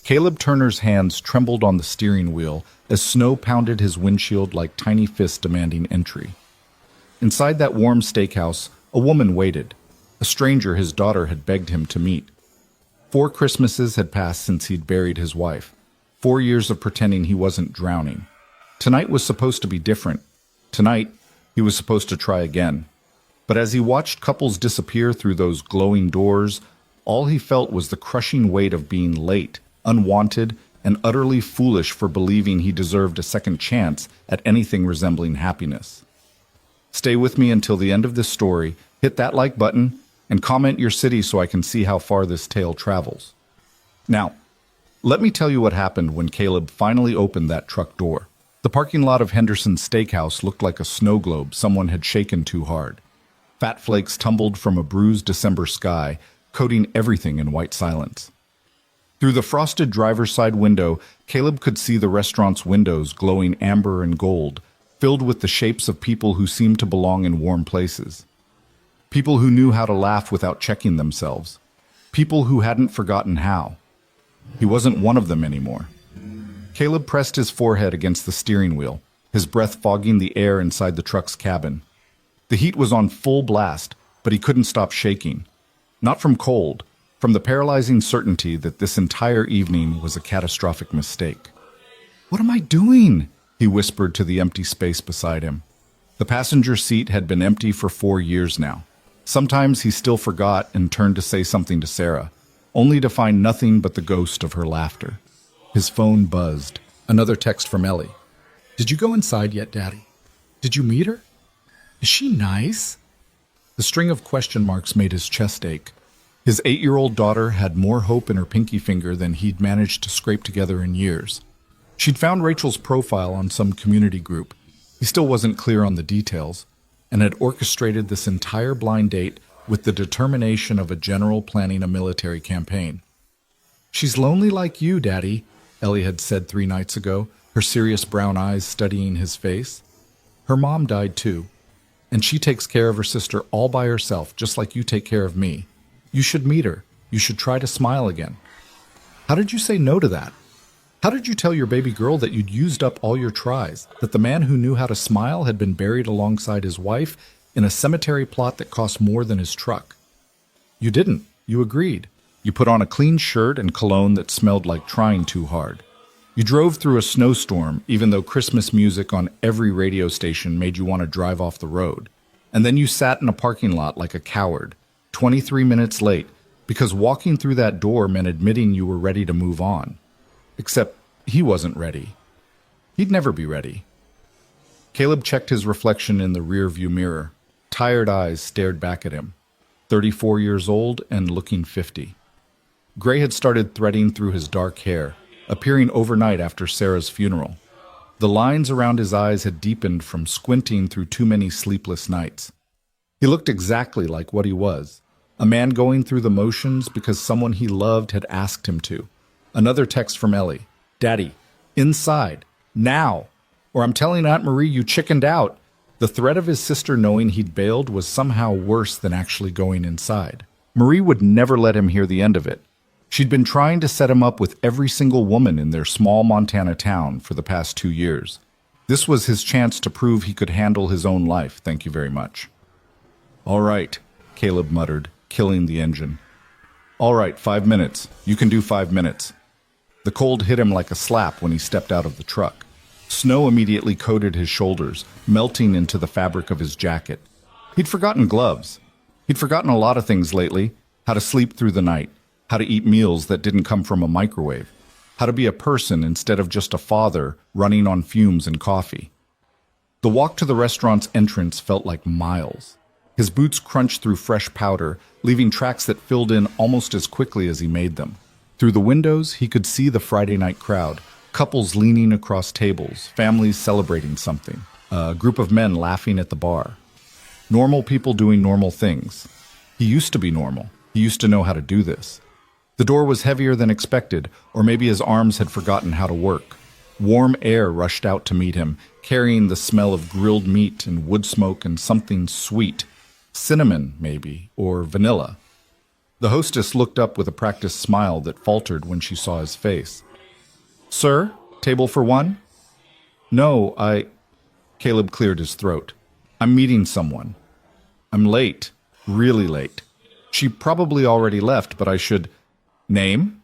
Caleb Turner's hands trembled on the steering wheel as snow pounded his windshield like tiny fists demanding entry. Inside that warm steakhouse, a woman waited, a stranger his daughter had begged him to meet. 4 Christmases had passed since he'd buried his wife, 4 years of pretending he wasn't drowning. Tonight was supposed to be different. Tonight, he was supposed to try again. But as he watched couples disappear through those glowing doors, all he felt was the crushing weight of being late, unwanted, and utterly foolish for believing he deserved a second chance at anything resembling happiness. Stay with me until the end of this story, hit that like button, and comment your city so I can see how far this tale travels. Now, let me tell you what happened when Caleb finally opened that truck door. The parking lot of Henderson's Steakhouse looked like a snow globe someone had shaken too hard. Fat flakes tumbled from a bruised December sky, coating everything in white silence. Through the frosted driver's side window, Caleb could see the restaurant's windows glowing amber and gold, filled with the shapes of people who seemed to belong in warm places. People who knew how to laugh without checking themselves. People who hadn't forgotten how. He wasn't one of them anymore. Caleb pressed his forehead against the steering wheel, his breath fogging the air inside the truck's cabin. The heat was on full blast, but he couldn't stop shaking. Not from cold, from the paralyzing certainty that this entire evening was a catastrophic mistake. "What am I doing?" he whispered to the empty space beside him. The passenger seat had been empty for 4 years now. Sometimes he still forgot and turned to say something to Sarah, only to find nothing but the ghost of her laughter. His phone buzzed. Another text from Ellie. "Did you go inside yet, Daddy? Did you meet her? Is she nice?" The string of question marks made his chest ache. His 8-year-old daughter had more hope in her pinky finger than he'd managed to scrape together in years. She'd found Rachel's profile on some community group. He still wasn't clear on the details, and had orchestrated this entire blind date with the determination of a general planning a military campaign. "She's lonely like you, Daddy," Ellie had said 3 nights ago, her serious brown eyes studying his face. "Her mom died too, and she takes care of her sister all by herself, just like you take care of me. You should meet her. You should try to smile again." How did you say no to that? How did you tell your baby girl that you'd used up all your tries, that the man who knew how to smile had been buried alongside his wife in a cemetery plot that cost more than his truck? You didn't. You agreed. You put on a clean shirt and cologne that smelled like trying too hard. You drove through a snowstorm, even though Christmas music on every radio station made you want to drive off the road. And then you sat in a parking lot like a coward, 23 minutes late, because walking through that door meant admitting you were ready to move on. Except he wasn't ready. He'd never be ready. Caleb checked his reflection in the rearview mirror. Tired eyes stared back at him. 34 years old and looking 50. Gray had started threading through his dark hair, appearing overnight after Sarah's funeral. The lines around his eyes had deepened from squinting through too many sleepless nights. He looked exactly like what he was, a man going through the motions because someone he loved had asked him to. Another text from Ellie. "Daddy, inside, now, or I'm telling Aunt Marie you chickened out." The threat of his sister knowing he'd bailed was somehow worse than actually going inside. Marie would never let him hear the end of it. She'd been trying to set him up with every single woman in their small Montana town for the past 2 years. This was his chance to prove he could handle his own life, thank you very much. "All right," Caleb muttered, killing the engine. "All right, 5 minutes. You can do 5 minutes." The cold hit him like a slap when he stepped out of the truck. Snow immediately coated his shoulders, melting into the fabric of his jacket. He'd forgotten gloves. He'd forgotten a lot of things lately: how to sleep through the night, how to eat meals that didn't come from a microwave, how to be a person instead of just a father running on fumes and coffee. The walk to the restaurant's entrance felt like miles. His boots crunched through fresh powder, leaving tracks that filled in almost as quickly as he made them. Through the windows, he could see the Friday night crowd, couples leaning across tables, families celebrating something, a group of men laughing at the bar. Normal people doing normal things. He used to be normal. He used to know how to do this. The door was heavier than expected, or maybe his arms had forgotten how to work. Warm air rushed out to meet him, carrying the smell of grilled meat and wood smoke and something sweet. Cinnamon, maybe, or vanilla. The hostess looked up with a practiced smile that faltered when she saw his face. Sir, table for one? No, Caleb cleared his throat. I'm meeting someone. I'm late. Really late. She probably already left, but I should... Name?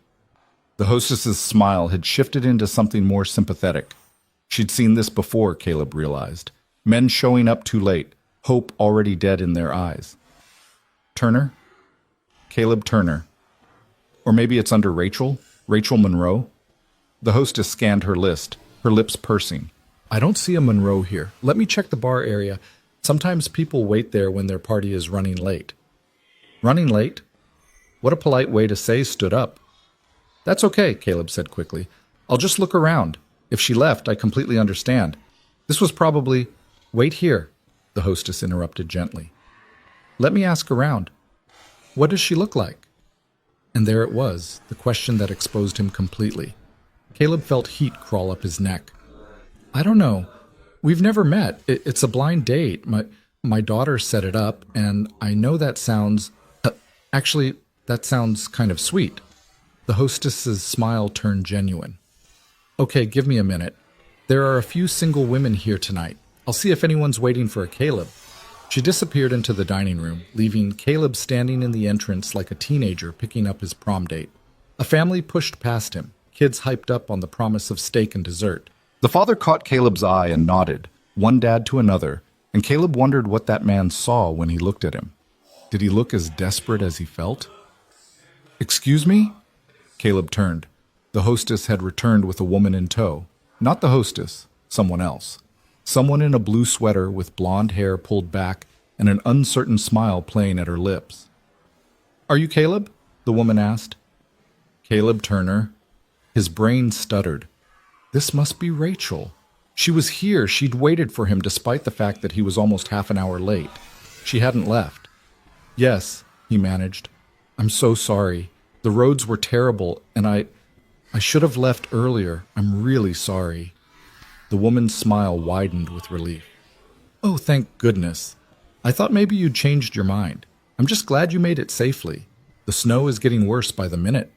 The hostess's smile had shifted into something more sympathetic. She'd seen this before, Caleb realized. Men showing up too late, hope already dead in their eyes. Turner? Caleb Turner. Or maybe it's under Rachel? Rachel Monroe? The hostess scanned her list, her lips pursing. I don't see a Monroe here. Let me check the bar area. Sometimes people wait there when their party is running late. Running late? What a polite way to say stood up. That's okay, Caleb said quickly. I'll just look around. If she left, I completely understand. This was probably... Wait here, the hostess interrupted gently. Let me ask around. What does she look like? And there it was, the question that exposed him completely. Caleb felt heat crawl up his neck. I don't know. We've never met. It's a blind date. My daughter set it up, and I know that sounds... actually, that sounds kind of sweet. The hostess's smile turned genuine. Okay, give me a minute. There are a few single women here tonight. I'll see if anyone's waiting for a Caleb. She disappeared into the dining room, leaving Caleb standing in the entrance like a teenager picking up his prom date. A family pushed past him, kids hyped up on the promise of steak and dessert. The father caught Caleb's eye and nodded, one dad to another, and Caleb wondered what that man saw when he looked at him. Did he look as desperate as he felt? Excuse me? Caleb turned. The hostess had returned with a woman in tow. Not the hostess, someone else. Someone in a blue sweater with blonde hair pulled back and an uncertain smile playing at her lips. Are you Caleb? The woman asked. Caleb Turner. His brain stuttered. This must be Rachel. She was here. She'd waited for him despite the fact that he was almost half an hour late. She hadn't left. Yes, he managed. I'm so sorry. The roads were terrible, and I should have left earlier. I'm really sorry. The woman's smile widened with relief. Oh, thank goodness. I thought maybe you'd changed your mind. I'm just glad you made it safely. The snow is getting worse by the minute.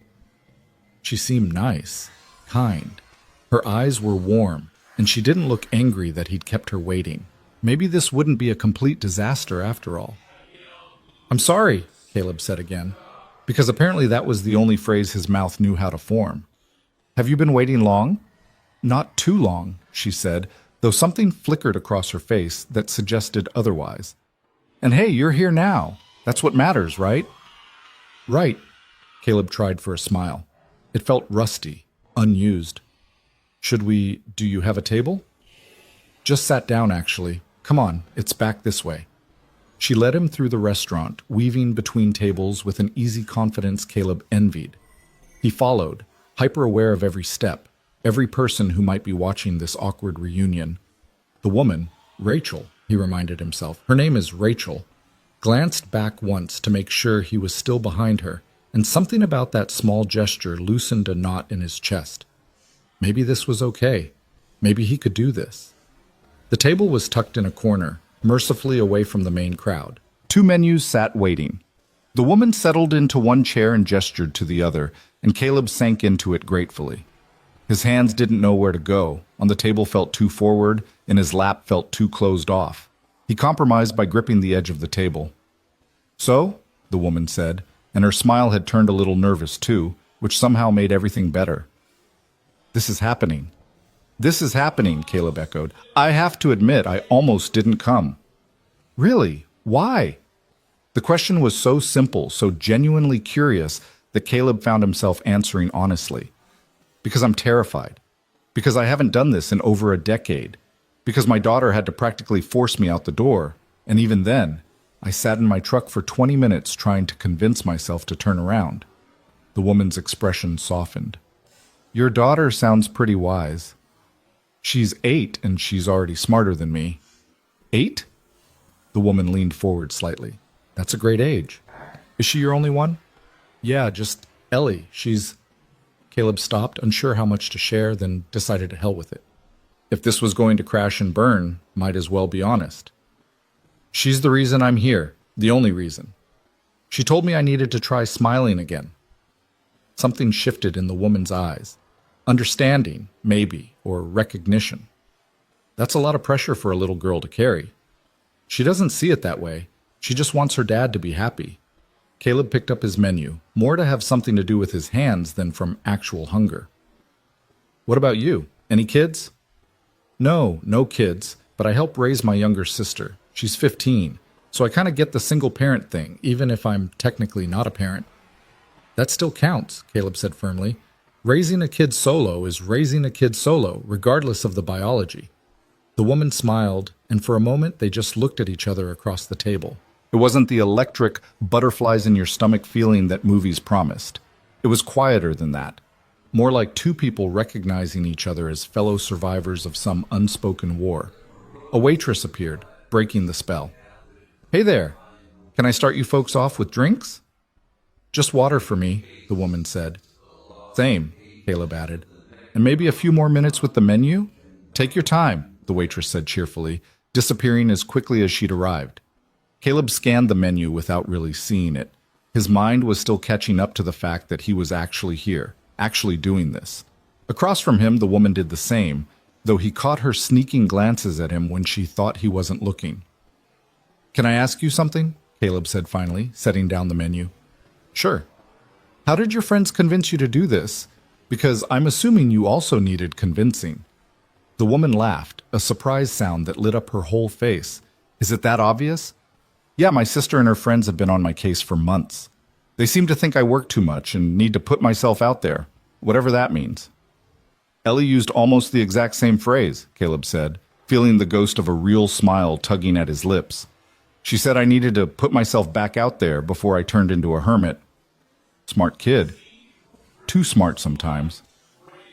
She seemed nice, kind. Her eyes were warm, and she didn't look angry that he'd kept her waiting. Maybe this wouldn't be a complete disaster after all. I'm sorry, Caleb said again, because apparently that was the only phrase his mouth knew how to form. Have you been waiting long? Not too long, she said, though something flickered across her face that suggested otherwise. And hey, you're here now. That's what matters, right? Right. Caleb tried for a smile. It felt rusty, unused. Do you have a table? Just sat down, actually. Come on, it's back this way. She led him through the restaurant, weaving between tables with an easy confidence Caleb envied. He followed, hyper-aware of every step, every person who might be watching this awkward reunion. The woman, Rachel, he reminded himself, her name is Rachel, glanced back once to make sure he was still behind her, and something about that small gesture loosened a knot in his chest. Maybe this was okay. Maybe he could do this. The table was tucked in a corner, mercifully away from the main crowd. Two menus sat waiting. The woman settled into one chair and gestured to the other, and Caleb sank into it gratefully. His hands didn't know where to go. On the table felt too forward, and his lap felt too closed off. He compromised by gripping the edge of the table. So, the woman said, and her smile had turned a little nervous too, which somehow made everything better. This is happening. This is happening, Caleb echoed. I have to admit, I almost didn't come. Really? Why? The question was so simple, so genuinely curious, that Caleb found himself answering honestly. Because I'm terrified. Because I haven't done this in over a decade. Because my daughter had to practically force me out the door. And even then, I sat in my truck for 20 minutes trying to convince myself to turn around. The woman's expression softened. Your daughter sounds pretty wise. She's 8 and she's already smarter than me. 8? The woman leaned forward slightly. That's a great age. Is she your only one? Yeah, just Ellie. Caleb stopped, unsure how much to share, then decided to hell with it. If this was going to crash and burn, might as well be honest. She's the reason I'm here. The only reason. She told me I needed to try smiling again. Something shifted in the woman's eyes. Understanding, maybe, or recognition. That's a lot of pressure for a little girl to carry. She doesn't see it that way. She just wants her dad to be happy. Caleb picked up his menu, more to have something to do with his hands than from actual hunger. What about you? Any kids? No, no kids, but I help raise my younger sister. She's 15, so I kind of get the single parent thing, even if I'm technically not a parent. That still counts, Caleb said firmly. Raising a kid solo is raising a kid solo, regardless of the biology. The woman smiled, and for a moment they just looked at each other across the table. It wasn't the electric butterflies in your stomach feeling that movies promised. It was quieter than that. More like two people recognizing each other as fellow survivors of some unspoken war. A waitress appeared, breaking the spell. Hey there, can I start you folks off with drinks? Just water for me, the woman said. Same, Caleb added. And maybe a few more minutes with the menu? Take your time, the waitress said cheerfully, disappearing as quickly as she'd arrived. Caleb scanned the menu without really seeing it. His mind was still catching up to the fact that he was actually here, actually doing this. Across from him, the woman did the same, though he caught her sneaking glances at him when she thought he wasn't looking. Can I ask you something? Caleb said finally, setting down the menu. Sure. How did your friends convince you to do this? Because I'm assuming you also needed convincing. The woman laughed, a surprise sound that lit up her whole face. Is it that obvious? Yeah, my sister and her friends have been on my case for months. They seem to think I work too much and need to put myself out there, whatever that means. Ellie used almost the exact same phrase, Caleb said, feeling the ghost of a real smile tugging at his lips. She said I needed to put myself back out there before I turned into a hermit. Smart kid. Too smart sometimes.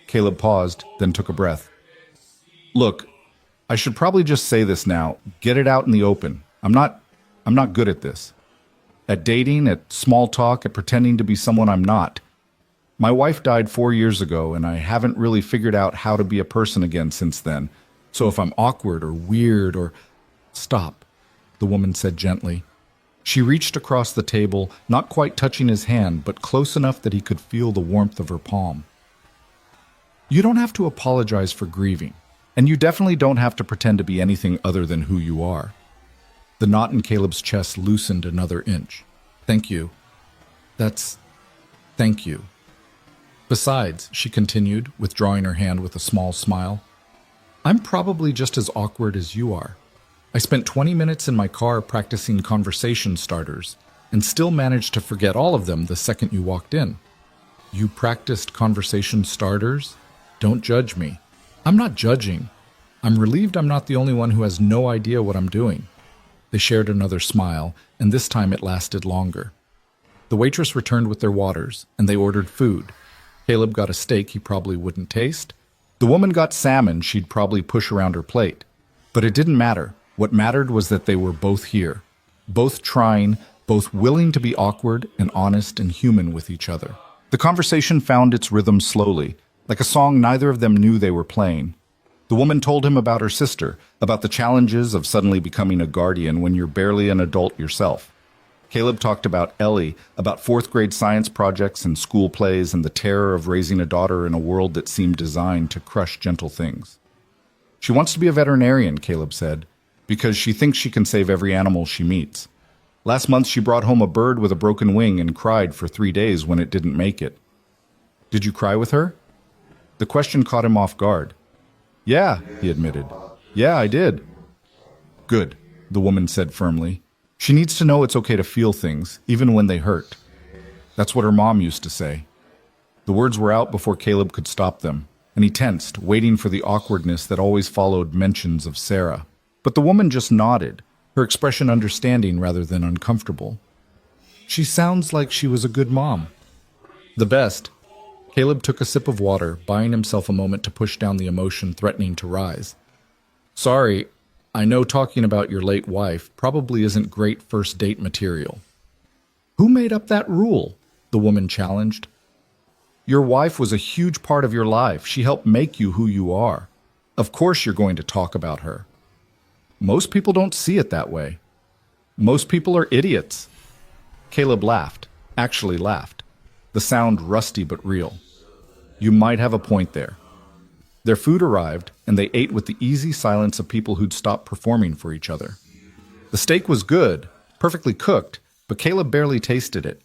Caleb paused, then took a breath. Look, I should probably just say this now. Get it out in the open. I'm not good at this. At dating, at small talk, at pretending to be someone I'm not. My wife died 4 years ago, and I haven't really figured out how to be a person again since then. So if I'm awkward or weird or... Stop, the woman said gently. She reached across the table, not quite touching his hand, but close enough that he could feel the warmth of her palm. You don't have to apologize for grieving, and you definitely don't have to pretend to be anything other than who you are. The knot in Caleb's chest loosened another inch. Thank you. Thank you. Besides, she continued, withdrawing her hand with a small smile, I'm probably just as awkward as you are. I spent 20 minutes in my car practicing conversation starters, and still managed to forget all of them the second you walked in. You practiced conversation starters? Don't judge me. I'm not judging. I'm relieved I'm not the only one who has no idea what I'm doing. They shared another smile, and this time it lasted longer. The waitress returned with their waters, and they ordered food. Caleb got a steak he probably wouldn't taste. The woman got salmon she'd probably push around her plate. But it didn't matter. What mattered was that they were both here. Both trying, both willing to be awkward and honest and human with each other. The conversation found its rhythm slowly, like a song neither of them knew they were playing. The woman told him about her sister, about the challenges of suddenly becoming a guardian when you're barely an adult yourself. Caleb talked about Ellie, about fourth-grade science projects and school plays and the terror of raising a daughter in a world that seemed designed to crush gentle things. She wants to be a veterinarian, Caleb said, because she thinks she can save every animal she meets. Last month she brought home a bird with a broken wing and cried for 3 days when it didn't make it. Did you cry with her? The question caught him off guard. Yeah, he admitted. Yeah, I did. Good, the woman said firmly. She needs to know it's okay to feel things, even when they hurt. That's what her mom used to say. The words were out before Caleb could stop them, and he tensed, waiting for the awkwardness that always followed mentions of Sarah. But the woman just nodded, her expression understanding rather than uncomfortable. She sounds like she was a good mom. The best. Caleb took a sip of water, buying himself a moment to push down the emotion threatening to rise. Sorry, I know talking about your late wife probably isn't great first date material. Who made up that rule? The woman challenged. Your wife was a huge part of your life. She helped make you who you are. Of course you're going to talk about her. Most people don't see it that way. Most people are idiots. Caleb laughed, actually laughed. The sound rusty but real. You might have a point there. Their food arrived, and they ate with the easy silence of people who'd stopped performing for each other. The steak was good, perfectly cooked, but Caleb barely tasted it.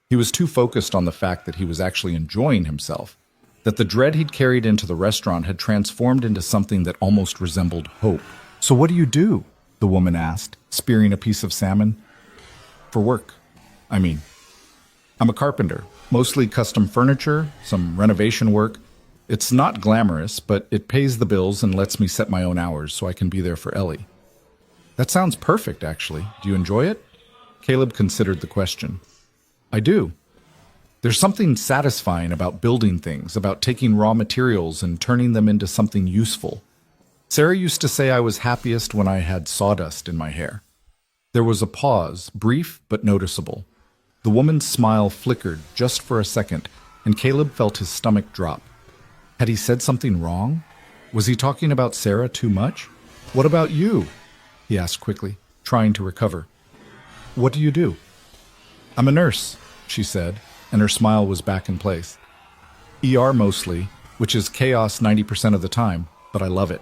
He was too focused on the fact that he was actually enjoying himself, that the dread he'd carried into the restaurant had transformed into something that almost resembled hope. "So what do you do?" the woman asked, spearing a piece of salmon. "For work. I'm a carpenter, mostly custom furniture, some renovation work. It's not glamorous, but it pays the bills and lets me set my own hours so I can be there for Ellie." "That sounds perfect, actually. Do you enjoy it?" Caleb considered the question. "I do. There's something satisfying about building things, about taking raw materials and turning them into something useful. Sarah used to say I was happiest when I had sawdust in my hair." There was a pause, brief but noticeable. The woman's smile flickered just for a second, and Caleb felt his stomach drop. Had he said something wrong? Was he talking about Sarah too much? "What about you?" he asked quickly, trying to recover. "What do you do?" "I'm a nurse," she said, and her smile was back in place. "ER mostly, which is chaos 90% of the time, but I love it.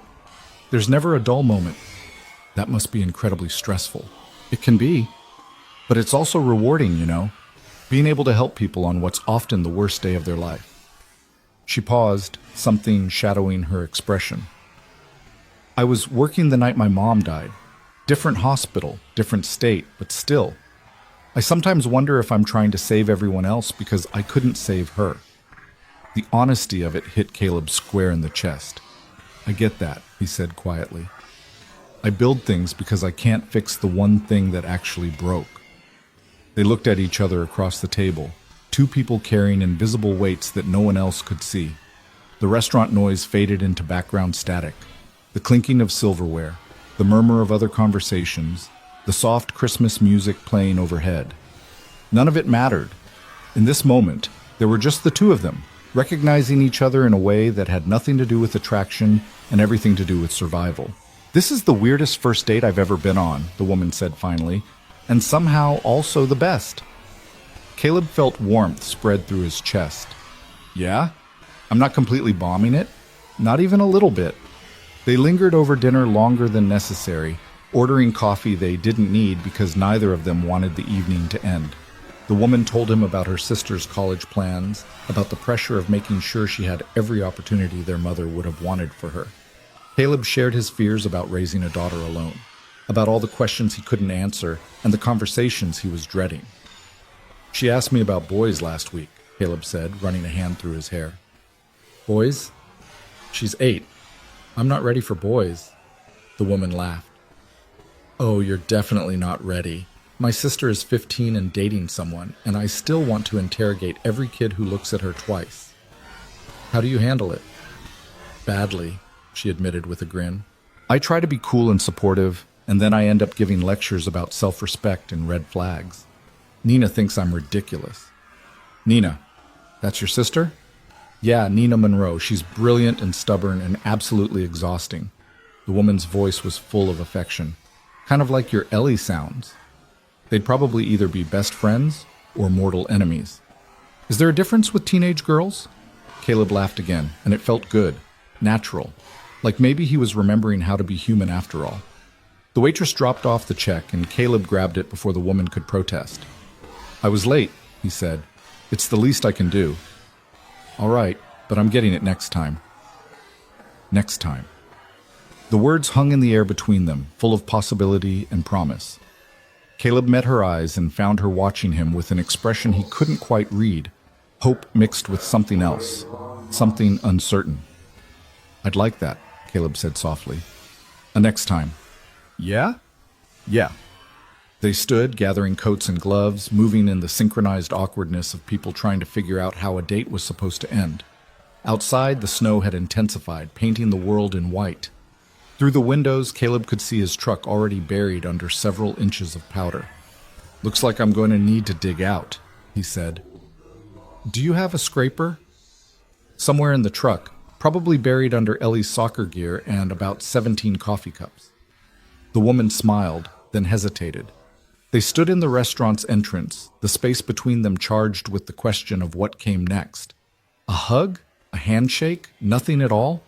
There's never a dull moment." "That must be incredibly stressful." "It can be, but it's also rewarding, being able to help people on what's often the worst day of their life." She paused, something shadowing her expression. "I was working the night my mom died. Different hospital, different state, but still. I sometimes wonder if I'm trying to save everyone else because I couldn't save her." The honesty of it hit Caleb square in the chest. "I get that," he said quietly. "I build things because I can't fix the one thing that actually broke." They looked at each other across the table, two people carrying invisible weights that no one else could see. The restaurant noise faded into background static, the clinking of silverware, the murmur of other conversations, the soft Christmas music playing overhead. None of it mattered. In this moment, there were just the two of them, recognizing each other in a way that had nothing to do with attraction and everything to do with survival. "This is the weirdest first date I've ever been on," the woman said finally, "and somehow also the best." Caleb felt warmth spread through his chest. "Yeah? I'm not completely bombing it? Not even a little bit." They lingered over dinner longer than necessary, ordering coffee they didn't need because neither of them wanted the evening to end. The woman told him about her sister's college plans, about the pressure of making sure she had every opportunity their mother would have wanted for her. Caleb shared his fears about raising a daughter alone, about all the questions he couldn't answer and the conversations he was dreading. "She asked me about boys last week," Caleb said, running a hand through his hair. "Boys? She's 8. I'm not ready for boys." The woman laughed. "Oh, you're definitely not ready. My sister is 15 and dating someone, and I still want to interrogate every kid who looks at her twice." "How do you handle it?" "Badly," she admitted with a grin. "I try to be cool and supportive, and then I end up giving lectures about self-respect and red flags. Nina thinks I'm ridiculous." "Nina? That's your sister?" "Yeah, Nina Monroe. She's brilliant and stubborn and absolutely exhausting." The woman's voice was full of affection. "Kind of like your Ellie sounds." They'd probably either be best friends or mortal enemies. "Is there a difference with teenage girls?" Caleb laughed again, and it felt good, natural, like maybe he was remembering how to be human after all. The waitress dropped off the check, and Caleb grabbed it before the woman could protest. "I was late," he said. "It's the least I can do." "All right, but I'm getting it next time." Next time. The words hung in the air between them, full of possibility and promise. Caleb met her eyes and found her watching him with an expression he couldn't quite read, hope mixed with something else, something uncertain. "I'd like that," Caleb said softly. "A next time." "Yeah?" "Yeah." They stood, gathering coats and gloves, moving in the synchronized awkwardness of people trying to figure out how a date was supposed to end. Outside, the snow had intensified, painting the world in white. Through the windows, Caleb could see his truck already buried under several inches of powder. "Looks like I'm going to need to dig out," he said. "Do you have a scraper?" "Somewhere in the truck, probably buried under Ellie's soccer gear and about 17 coffee cups." The woman smiled, then hesitated. They stood in the restaurant's entrance, the space between them charged with the question of what came next. A hug? A handshake? Nothing at all?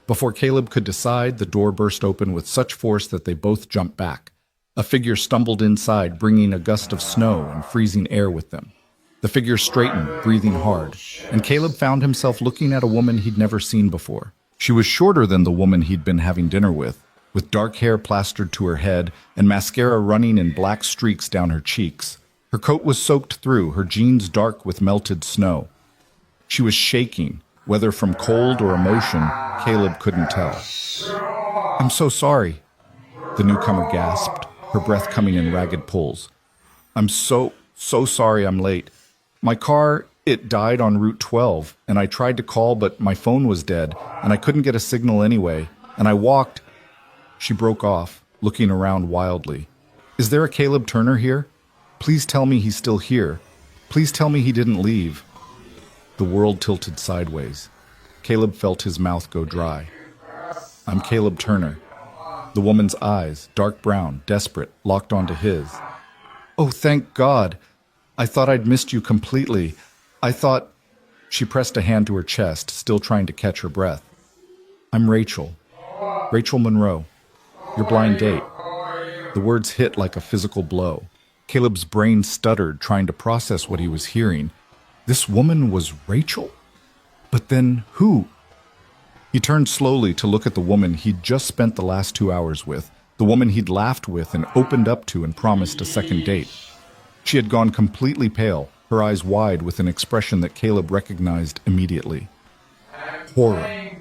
Before Caleb could decide, the door burst open with such force that they both jumped back. A figure stumbled inside, bringing a gust of snow and freezing air with them. The figure straightened, breathing hard, and Caleb found himself looking at a woman he'd never seen before. She was shorter than the woman he'd been having dinner with dark hair plastered to her head and mascara running in black streaks down her cheeks. Her coat was soaked through, her jeans dark with melted snow. She was shaking, whether from cold or emotion, Caleb couldn't tell. "I'm so sorry," the newcomer gasped, her breath coming in ragged pulls. "I'm so sorry I'm late. My car, it died on Route 12, and I tried to call, but my phone was dead, and I couldn't get a signal anyway, and I walked." She broke off, looking around wildly. "Is there a Caleb Turner here? Please tell me he's still here. Please tell me he didn't leave." The world tilted sideways. Caleb felt his mouth go dry. "I'm Caleb Turner." The woman's eyes, dark brown, desperate, locked onto his. "Oh, thank God. I thought I'd missed you completely. I thought—" She pressed a hand to her chest, still trying to catch her breath. "I'm Rachel. Rachel Monroe. Your blind date." The words hit like a physical blow. Caleb's brain stuttered, trying to process what he was hearing. This woman was Rachel? But then who? He turned slowly to look at the woman he'd just spent the last 2 hours with, the woman he'd laughed with and opened up to and promised a second date. She had gone completely pale, her eyes wide with an expression that Caleb recognized immediately. Horror.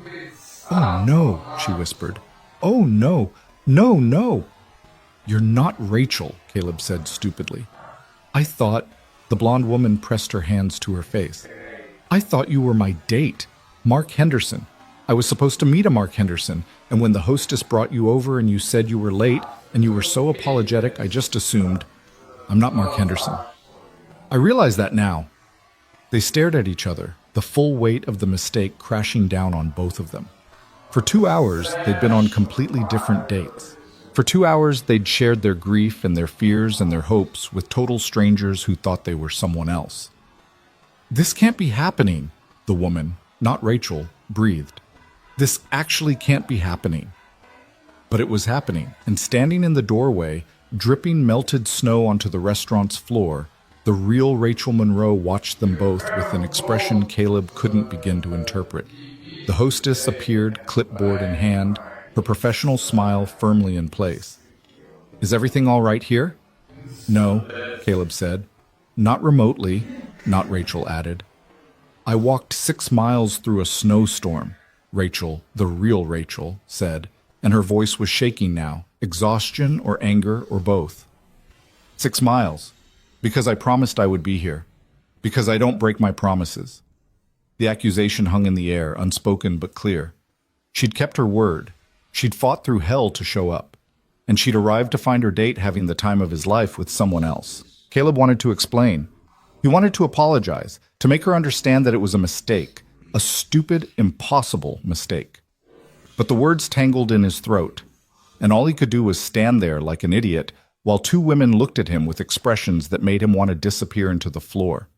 "Oh no," she whispered. "Oh no. No, no." "You're not Rachel," Caleb said stupidly. "I thought—" The blonde woman pressed her hands to her face. "I thought you were my date, Mark Henderson. I was supposed to meet a Mark Henderson, and when the hostess brought you over and you said you were late and you were so apologetic, I just assumed, I'm not Mark Henderson. I realize that now." They stared at each other, the full weight of the mistake crashing down on both of them. For 2 hours, they'd been on completely different dates. For 2 hours, they'd shared their grief and their fears and their hopes with total strangers who thought they were someone else. "This can't be happening," the woman, not Rachel, breathed. "This actually can't be happening." But it was happening, and standing in the doorway, dripping melted snow onto the restaurant's floor, the real Rachel Monroe watched them both with an expression Caleb couldn't begin to interpret. The hostess appeared, clipboard in hand, her professional smile firmly in place. "Is everything all right here?" "No," Caleb said. "Not remotely," not Rachel added. "I walked 6 miles through a snowstorm," Rachel, the real Rachel, said, and her voice was shaking now, exhaustion or anger or both. 6 miles. Because I promised I would be here. Because I don't break my promises." The accusation hung in the air, unspoken but clear. She'd kept her word. She'd fought through hell to show up. And she'd arrived to find her date having the time of his life with someone else. Caleb wanted to explain. He wanted to apologize, to make her understand that it was a mistake, a stupid, impossible mistake. But the words tangled in his throat, and all he could do was stand there like an idiot while 2 women looked at him with expressions that made him want to disappear into the floor.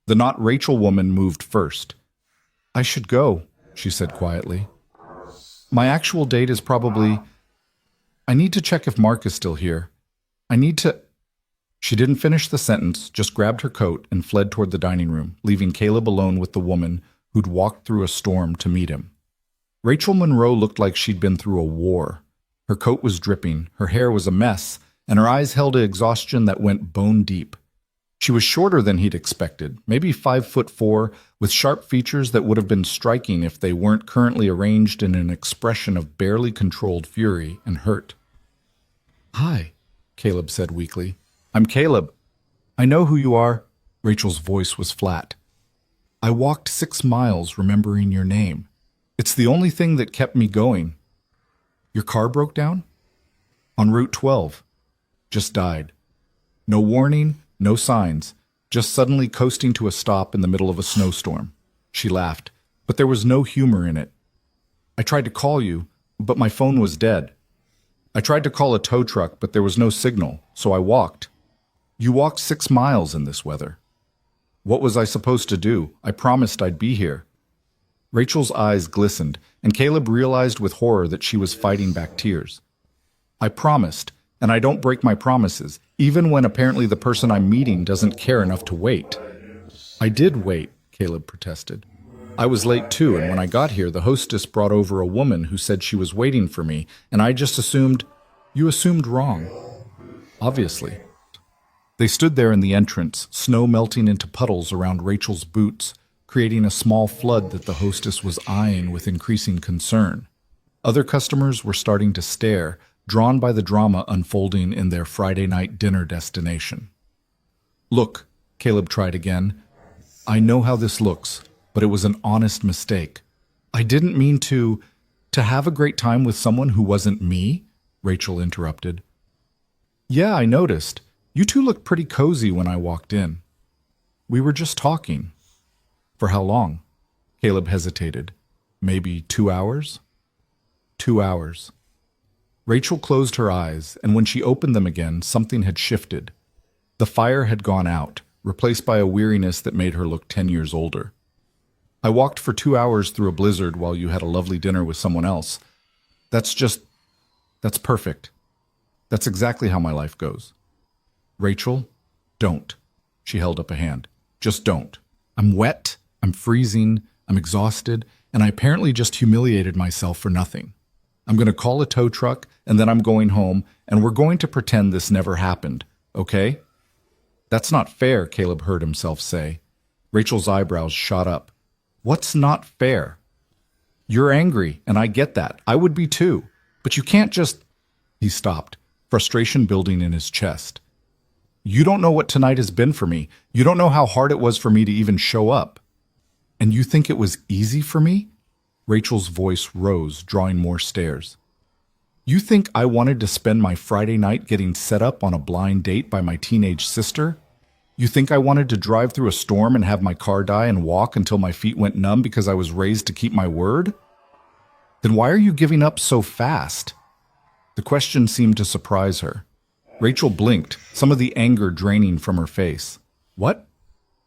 The not Rachel woman moved first. "I should go," she said quietly. "My actual date is probably... I need to check if Mark is still here. I need to..." She didn't finish the sentence, just grabbed her coat and fled toward the dining room, leaving Caleb alone with the woman who'd walked through a storm to meet him. Rachel Monroe looked like she'd been through a war. Her coat was dripping, her hair was a mess, and her eyes held an exhaustion that went bone deep. She was shorter than he'd expected, maybe 5'4", with sharp features that would have been striking if they weren't currently arranged in an expression of barely controlled fury and hurt. "Hi," Caleb said weakly. "I'm Caleb. I know who you are." Rachel's voice was flat. "I walked 6 miles remembering your name. It's the only thing that kept me going." "Your car broke down?" "On Route 12. Just died. No warning, no signs, just suddenly coasting to a stop in the middle of a snowstorm." She laughed, but there was no humor in it. "I tried to call you, but my phone was dead." I tried to call a tow truck, but there was no signal, so I walked. You walked 6 miles in this weather. What was I supposed to do? I promised I'd be here. Rachel's eyes glistened, and Caleb realized with horror that she was fighting back tears. I promised, and I don't break my promises, even when apparently the person I'm meeting doesn't care enough to wait. I did wait, Caleb protested. I was late too, and when I got here, the hostess brought over a woman who said she was waiting for me, and I just assumed... You assumed wrong. Obviously. They stood there in the entrance, snow melting into puddles around Rachel's boots, creating a small flood that the hostess was eyeing with increasing concern. Other customers were starting to stare, drawn by the drama unfolding in their Friday night dinner destination. Look, Caleb tried again. I know how this looks, but it was an honest mistake. I didn't mean to have a great time with someone who wasn't me, Rachel interrupted. Yeah, I noticed. You two looked pretty cozy when I walked in. We were just talking. For how long? Caleb hesitated. Maybe 2 hours? 2 hours. Rachel closed her eyes, and when she opened them again, something had shifted. The fire had gone out, replaced by a weariness that made her look 10 years older. I walked for 2 hours through a blizzard while you had a lovely dinner with someone else. That's perfect. That's exactly how my life goes. Rachel, don't. She held up a hand. Just don't. I'm wet, I'm freezing, I'm exhausted, and I apparently just humiliated myself for nothing. I'm going to call a tow truck, and then I'm going home, and we're going to pretend this never happened, okay? That's not fair, Caleb heard himself say. Rachel's eyebrows shot up. What's not fair? You're angry, and I get that. I would be too. But you can't just... He stopped, frustration building in his chest. You don't know what tonight has been for me. You don't know how hard it was for me to even show up. And you think it was easy for me? Rachel's voice rose, drawing more stares. You think I wanted to spend my Friday night getting set up on a blind date by my teenage sister? You think I wanted to drive through a storm and have my car die and walk until my feet went numb because I was raised to keep my word? Then why are you giving up so fast? The question seemed to surprise her. Rachel blinked, some of the anger draining from her face. What?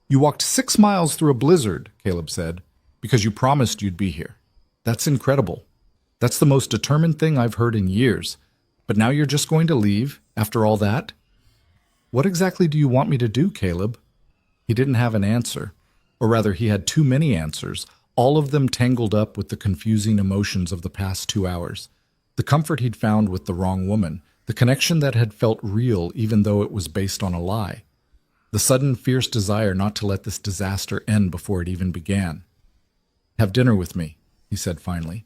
You walked 6 miles through a blizzard, Caleb said, because you promised you'd be here. That's incredible. That's the most determined thing I've heard in years. But now you're just going to leave after all that? What exactly do you want me to do, Caleb? He didn't have an answer. Or rather, he had too many answers, all of them tangled up with the confusing emotions of the past 2 hours. The comfort he'd found with the wrong woman, the connection that had felt real even though it was based on a lie. The sudden fierce desire not to let this disaster end before it even began. Have dinner with me, he said finally.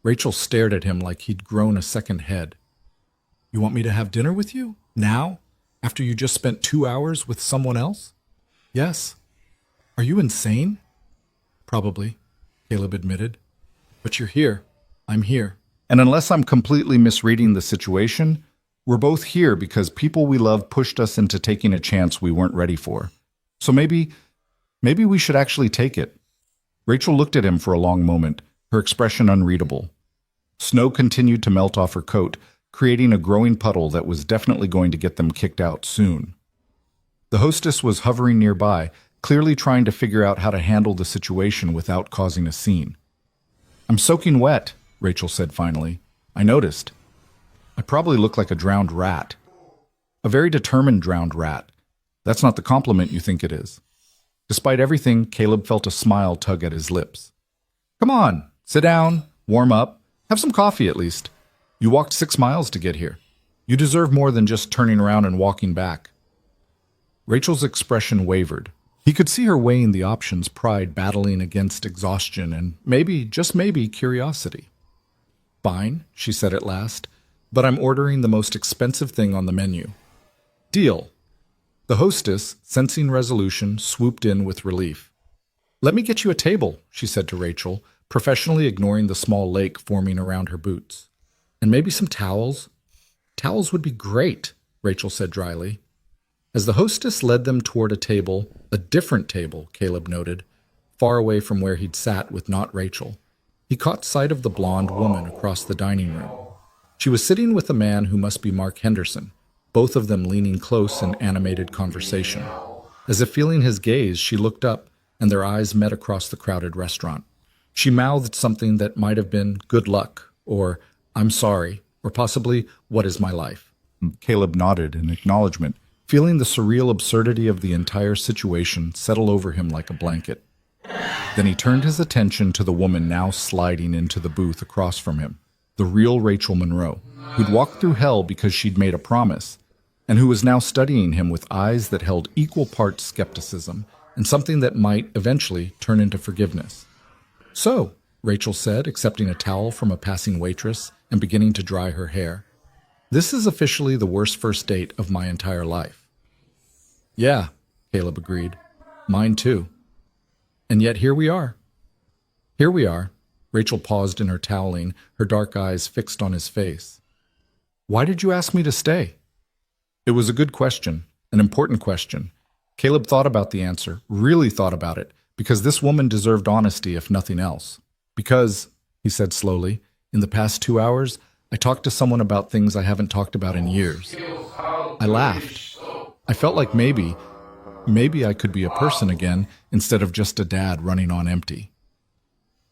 Rachel stared at him like he'd grown a second head. You want me to have dinner with you? Now? After you just spent 2 hours with someone else? Yes. Are you insane? Probably, Caleb admitted. But you're here. I'm here. And unless I'm completely misreading the situation, we're both here because people we love pushed us into taking a chance we weren't ready for. So maybe we should actually take it. Rachel looked at him for a long moment, her expression unreadable. Snow continued to melt off her coat, creating a growing puddle that was definitely going to get them kicked out soon. The hostess was hovering nearby, clearly trying to figure out how to handle the situation without causing a scene. I'm soaking wet, Rachel said finally. I noticed. I probably look like a drowned rat. A very determined drowned rat. That's not the compliment you think it is. Despite everything, Caleb felt a smile tug at his lips. Come on, sit down, warm up, have some coffee at least. You walked 6 miles to get here. You deserve more than just turning around and walking back. Rachel's expression wavered. He could see her weighing the options, pride battling against exhaustion, and maybe, just maybe, curiosity. Fine, she said at last, but I'm ordering the most expensive thing on the menu. Deal. The hostess, sensing resolution, swooped in with relief. Let me get you a table, she said to Rachel, professionally ignoring the small lake forming around her boots. And maybe some towels? Towels would be great, Rachel said dryly. As the hostess led them toward a table, a different table, Caleb noted, far away from where he'd sat with not Rachel, he caught sight of the blonde woman across the dining room. She was sitting with a man who must be Mark Henderson, both of them leaning close in animated conversation. As if feeling his gaze, she looked up, and their eyes met across the crowded restaurant. She mouthed something that might have been "good luck," or "I'm sorry," or possibly "what is my life?" Caleb nodded in acknowledgement, feeling the surreal absurdity of the entire situation settle over him like a blanket. Then he turned his attention to the woman now sliding into the booth across from him, the real Rachel Monroe, who'd walked through hell because she'd made a promise, and who was now studying him with eyes that held equal parts skepticism and something that might eventually turn into forgiveness. "So," Rachel said, accepting a towel from a passing waitress and beginning to dry her hair, "this is officially the worst first date of my entire life." "Yeah," Caleb agreed. "Mine too. And yet here we are." "Here we are." Rachel paused in her toweling, her dark eyes fixed on his face. "Why did you ask me to stay?" It was a good question, an important question. Caleb thought about the answer, really thought about it, because this woman deserved honesty if nothing else. "Because," he said slowly, "in the past 2 hours, I talked to someone about things I haven't talked about in years." I laughed. I felt like maybe I could be a person again instead of just a dad running on empty.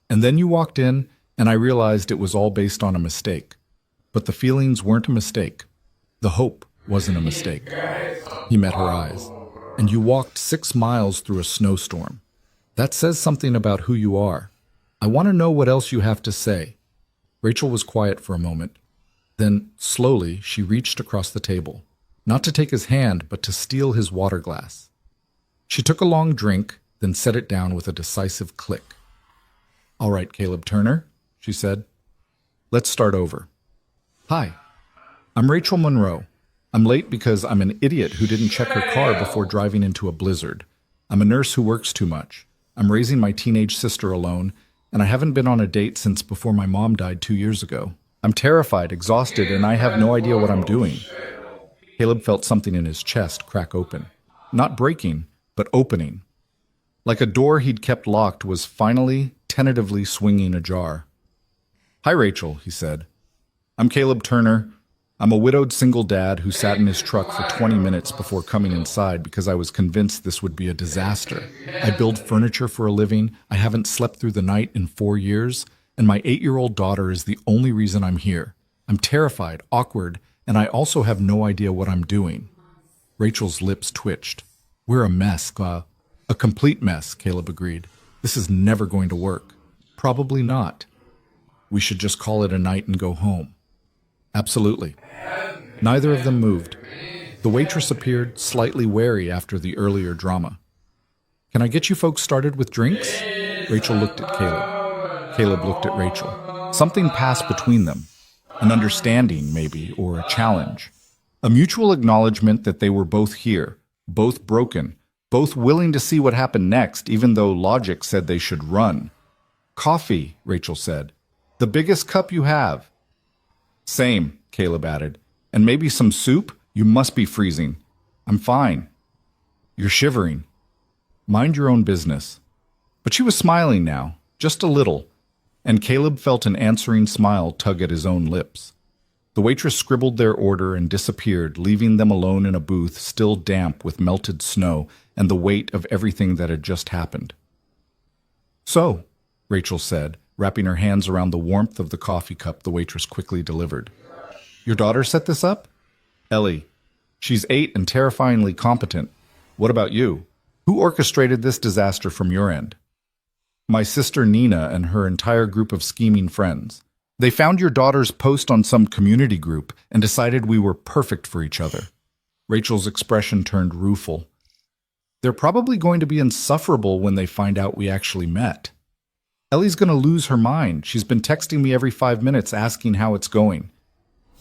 "And then you walked in, and I realized it was all based on a mistake. But the feelings weren't a mistake. The hope wasn't a mistake." He met her eyes. "And you walked 6 miles through a snowstorm. That says something about who you are. I want to know what else you have to say." Rachel was quiet for a moment. Then, slowly, she reached across the table, not to take his hand, but to steal his water glass. She took a long drink, then set it down with a decisive click. "All right, Caleb Turner," she said. "Let's start over. Hi, I'm Rachel Monroe. I'm late because I'm an idiot who didn't check her car before driving into a blizzard. I'm a nurse who works too much. I'm raising my teenage sister alone, and I haven't been on a date since before my mom died 2 years ago. I'm terrified, exhausted, and I have no idea what I'm doing." Caleb felt something in his chest crack open. Not breaking, but opening. Like a door he'd kept locked was finally, tentatively swinging ajar. "Hi, Rachel," he said. "I'm Caleb Turner. I'm a widowed single dad who sat in his truck for 20 minutes before coming inside because I was convinced this would be a disaster. I build furniture for a living, I haven't slept through the night in 4 years, and my 8-year-old daughter is the only reason I'm here. I'm terrified, awkward, and I also have no idea what I'm doing." Rachel's lips twitched. "We're a mess, a complete mess," Caleb agreed. "This is never going to work." "Probably not. We should just call it a night and go home." "Absolutely." Neither of them moved. The waitress appeared slightly wary after the earlier drama. "Can I get you folks started with drinks?" Rachel looked at Caleb. Caleb looked at Rachel. Something passed between them. An understanding, maybe, or a challenge. A mutual acknowledgement that they were both here, both broken, both willing to see what happened next, even though logic said they should run. "Coffee," Rachel said. "The biggest cup you have." "Same," Caleb added. "And maybe some soup? You must be freezing." "I'm fine." "You're shivering." "Mind your own business." But she was smiling now, just a little, and Caleb felt an answering smile tug at his own lips. The waitress scribbled their order and disappeared, leaving them alone in a booth still damp with melted snow and the weight of everything that had just happened. "So," Rachel said, wrapping her hands around the warmth of the coffee cup the waitress quickly delivered. "Your daughter set this up?" "Ellie. She's 8 and terrifyingly competent. What about you? Who orchestrated this disaster from your end?" "My sister Nina and her entire group of scheming friends. They found your daughter's post on some community group and decided we were perfect for each other." Rachel's expression turned rueful. "They're probably going to be insufferable when they find out we actually met. Ellie's going to lose her mind. She's been texting me every 5 minutes asking how it's going."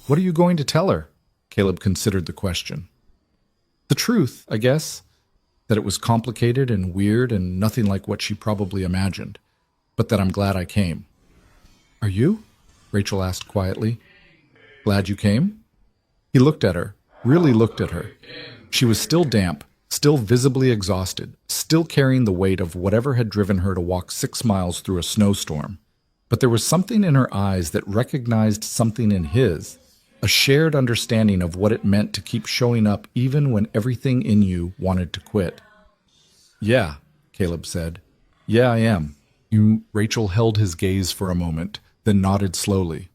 "What are you going to tell her?" Caleb considered the question. "The truth, I guess. That it was complicated and weird and nothing like what she probably imagined. But that I'm glad I came." "Are you?" Rachel asked quietly. "Glad you came?" He looked at her, really looked at her. She was still damp, still visibly exhausted, still carrying the weight of whatever had driven her to walk 6 miles through a snowstorm. But there was something in her eyes that recognized something in his, a shared understanding of what it meant to keep showing up even when everything in you wanted to quit. Yeah, Caleb said. Yeah, I am. Rachel held his gaze for a moment, then nodded slowly.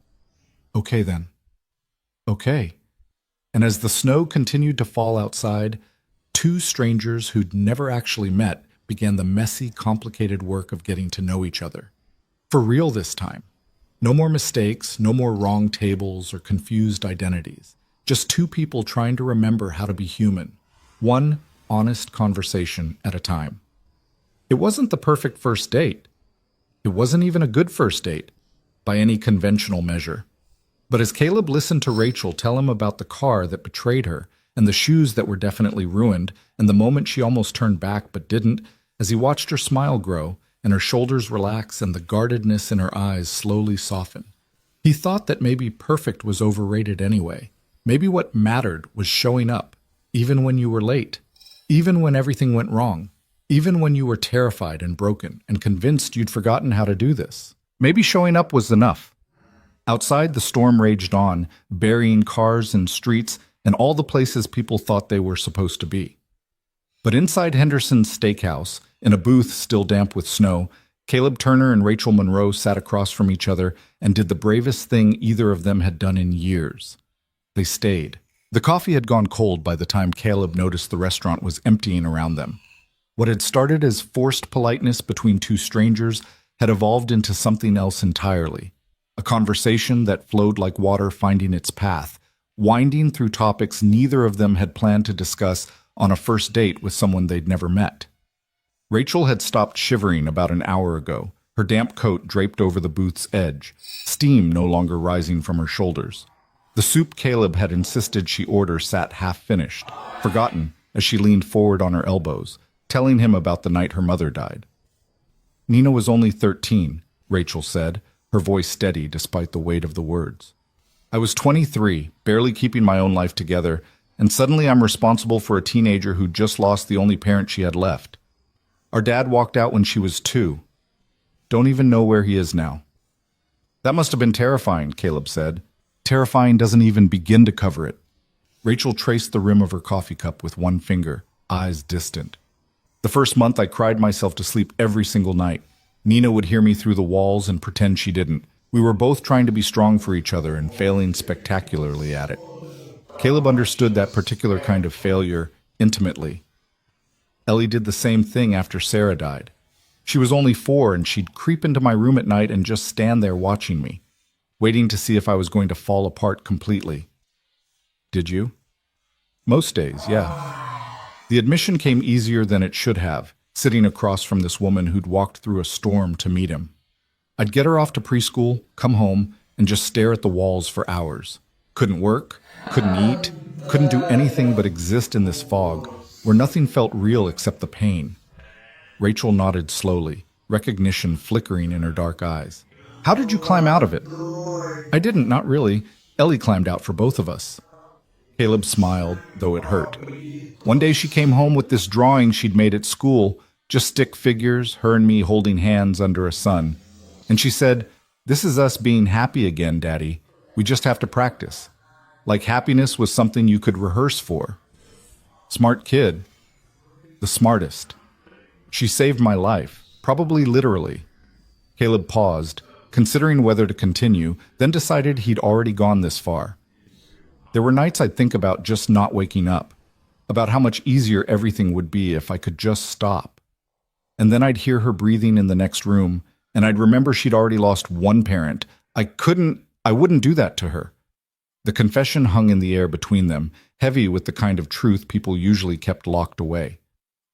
Okay then. Okay. And as the snow continued to fall outside, two strangers who'd never actually met began the messy, complicated work of getting to know each other. For real this time. No more mistakes, no more wrong tables or confused identities. Just two people trying to remember how to be human. One honest conversation at a time. It wasn't the perfect first date. It wasn't even a good first date, by any conventional measure. But as Caleb listened to Rachel tell him about the car that betrayed her, and the shoes that were definitely ruined, and the moment she almost turned back but didn't, as he watched her smile grow, and her shoulders relax and the guardedness in her eyes slowly soften, he thought that maybe perfect was overrated anyway. Maybe what mattered was showing up, even when you were late, even when everything went wrong, even when you were terrified and broken and convinced you'd forgotten how to do this. Maybe showing up was enough. Outside, the storm raged on, burying cars and streets and all the places people thought they were supposed to be. But inside Henderson's steakhouse, in a booth still damp with snow, Caleb Turner and Rachel Monroe sat across from each other and did the bravest thing either of them had done in years. They stayed. The coffee had gone cold by the time Caleb noticed the restaurant was emptying around them. What had started as forced politeness between two strangers had evolved into something else entirely. A conversation that flowed like water finding its path, winding through topics neither of them had planned to discuss on a first date with someone they'd never met. Rachel had stopped shivering about an hour ago, her damp coat draped over the booth's edge, steam no longer rising from her shoulders. The soup Caleb had insisted she order sat half-finished, forgotten as she leaned forward on her elbows, telling him about the night her mother died. Nina was only 13, Rachel said, her voice steady despite the weight of the words. I was 23, barely keeping my own life together, and suddenly I'm responsible for a teenager who just lost the only parent she had left. Our dad walked out when she was 2. Don't even know where he is now. That must have been terrifying, Caleb said. Terrifying doesn't even begin to cover it. Rachel traced the rim of her coffee cup with one finger, eyes distant. The first month I cried myself to sleep every single night. Nina would hear me through the walls and pretend she didn't. We were both trying to be strong for each other and failing spectacularly at it. Caleb understood that particular kind of failure intimately. Ellie did the same thing after Sarah died. She was only 4 and she'd creep into my room at night and just stand there watching me, waiting to see if I was going to fall apart completely. Did you? Most days, yeah. The admission came easier than it should have, sitting across from this woman who'd walked through a storm to meet him. I'd get her off to preschool, come home, and just stare at the walls for hours. Couldn't work, couldn't eat, couldn't do anything but exist in this fog, where nothing felt real except the pain. Rachel nodded slowly, recognition flickering in her dark eyes. How did you climb out of it? I didn't, not really. Ellie climbed out for both of us. Caleb smiled, though it hurt. One day she came home with this drawing she'd made at school, just stick figures, her and me holding hands under a sun. And she said, "This is us being happy again, Daddy. We just have to practice." Like happiness was something you could rehearse for. Smart kid. The smartest. She saved my life, probably literally. Caleb paused, considering whether to continue, then decided he'd already gone this far. There were nights I'd think about just not waking up, about how much easier everything would be if I could just stop. And then I'd hear her breathing in the next room, and I'd remember she'd already lost one parent. I wouldn't do that to her. The confession hung in the air between them, heavy with the kind of truth people usually kept locked away.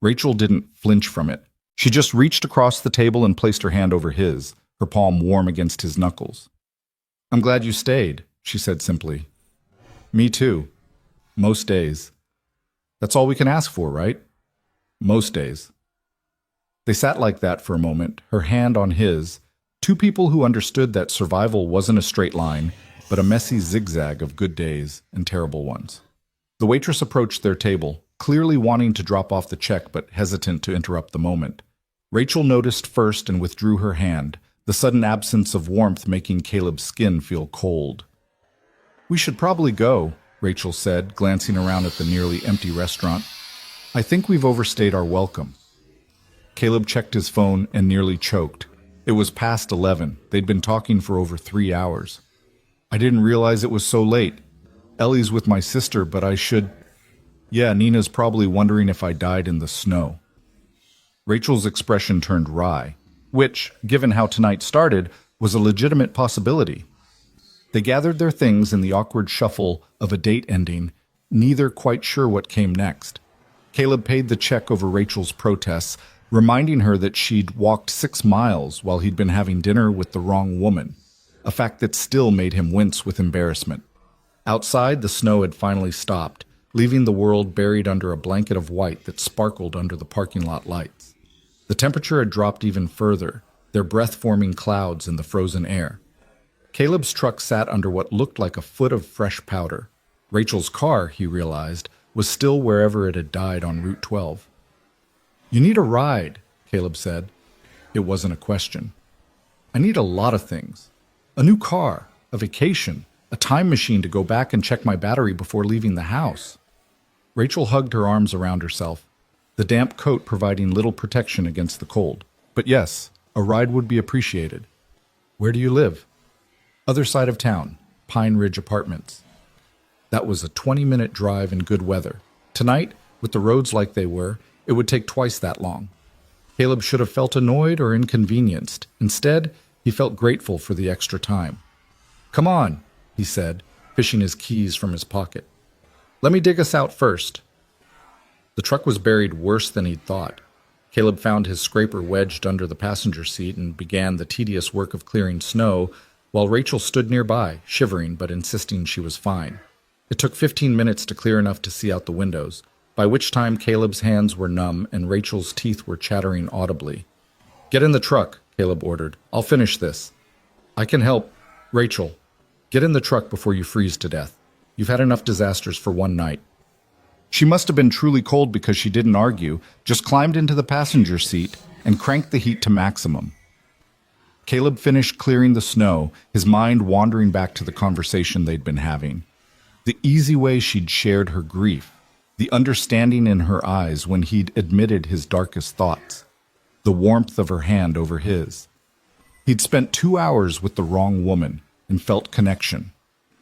Rachel didn't flinch from it. She just reached across the table and placed her hand over his, her palm warm against his knuckles. "I'm glad you stayed," she said simply. "Me too. Most days. That's all we can ask for, right? Most days." They sat like that for a moment, her hand on his, two people who understood that survival wasn't a straight line, but a messy zigzag of good days and terrible ones. The waitress approached their table, clearly wanting to drop off the check but hesitant to interrupt the moment. Rachel noticed first and withdrew her hand, the sudden absence of warmth making Caleb's skin feel cold. We should probably go, Rachel said, glancing around at the nearly empty restaurant. I think we've overstayed our welcome. Caleb checked his phone and nearly choked. It was past 11. They'd been talking for over 3 hours. I didn't realize it was so late. Ellie's with my sister, but I should... Yeah, Nina's probably wondering if I died in the snow. Rachel's expression turned wry, which, given how tonight started, was a legitimate possibility. They gathered their things in the awkward shuffle of a date ending, neither quite sure what came next. Caleb paid the check over Rachel's protests, reminding her that she'd walked 6 miles while he'd been having dinner with the wrong woman, a fact that still made him wince with embarrassment. Outside, the snow had finally stopped, leaving the world buried under a blanket of white that sparkled under the parking lot lights. The temperature had dropped even further, their breath-forming clouds in the frozen air. Caleb's truck sat under what looked like a foot of fresh powder. Rachel's car, he realized, was still wherever it had died on Route 12. You need a ride, Caleb said. It wasn't a question. I need a lot of things. A new car, a vacation, a time machine to go back and check my battery before leaving the house. Rachel hugged her arms around herself, the damp coat providing little protection against the cold. But yes, a ride would be appreciated. Where do you live? Other side of town, Pine Ridge Apartments. That was a 20-minute drive in good weather. Tonight, with the roads like they were, it would take twice that long. Caleb should have felt annoyed or inconvenienced. Instead, he felt grateful for the extra time. Come on, he said, fishing his keys from his pocket. Let me dig us out first. The truck was buried worse than he'd thought. Caleb found his scraper wedged under the passenger seat and began the tedious work of clearing snow, while Rachel stood nearby, shivering but insisting she was fine. It took 15 minutes to clear enough to see out the windows, by which time Caleb's hands were numb and Rachel's teeth were chattering audibly. Get in the truck, Caleb ordered. I'll finish this. I can help. Rachel, get in the truck before you freeze to death. You've had enough disasters for one night. She must have been truly cold because she didn't argue, just climbed into the passenger seat and cranked the heat to maximum. Caleb finished clearing the snow, his mind wandering back to the conversation they'd been having. The easy way she'd shared her grief, the understanding in her eyes when he'd admitted his darkest thoughts, the warmth of her hand over his. He'd spent 2 hours with the wrong woman and felt connection.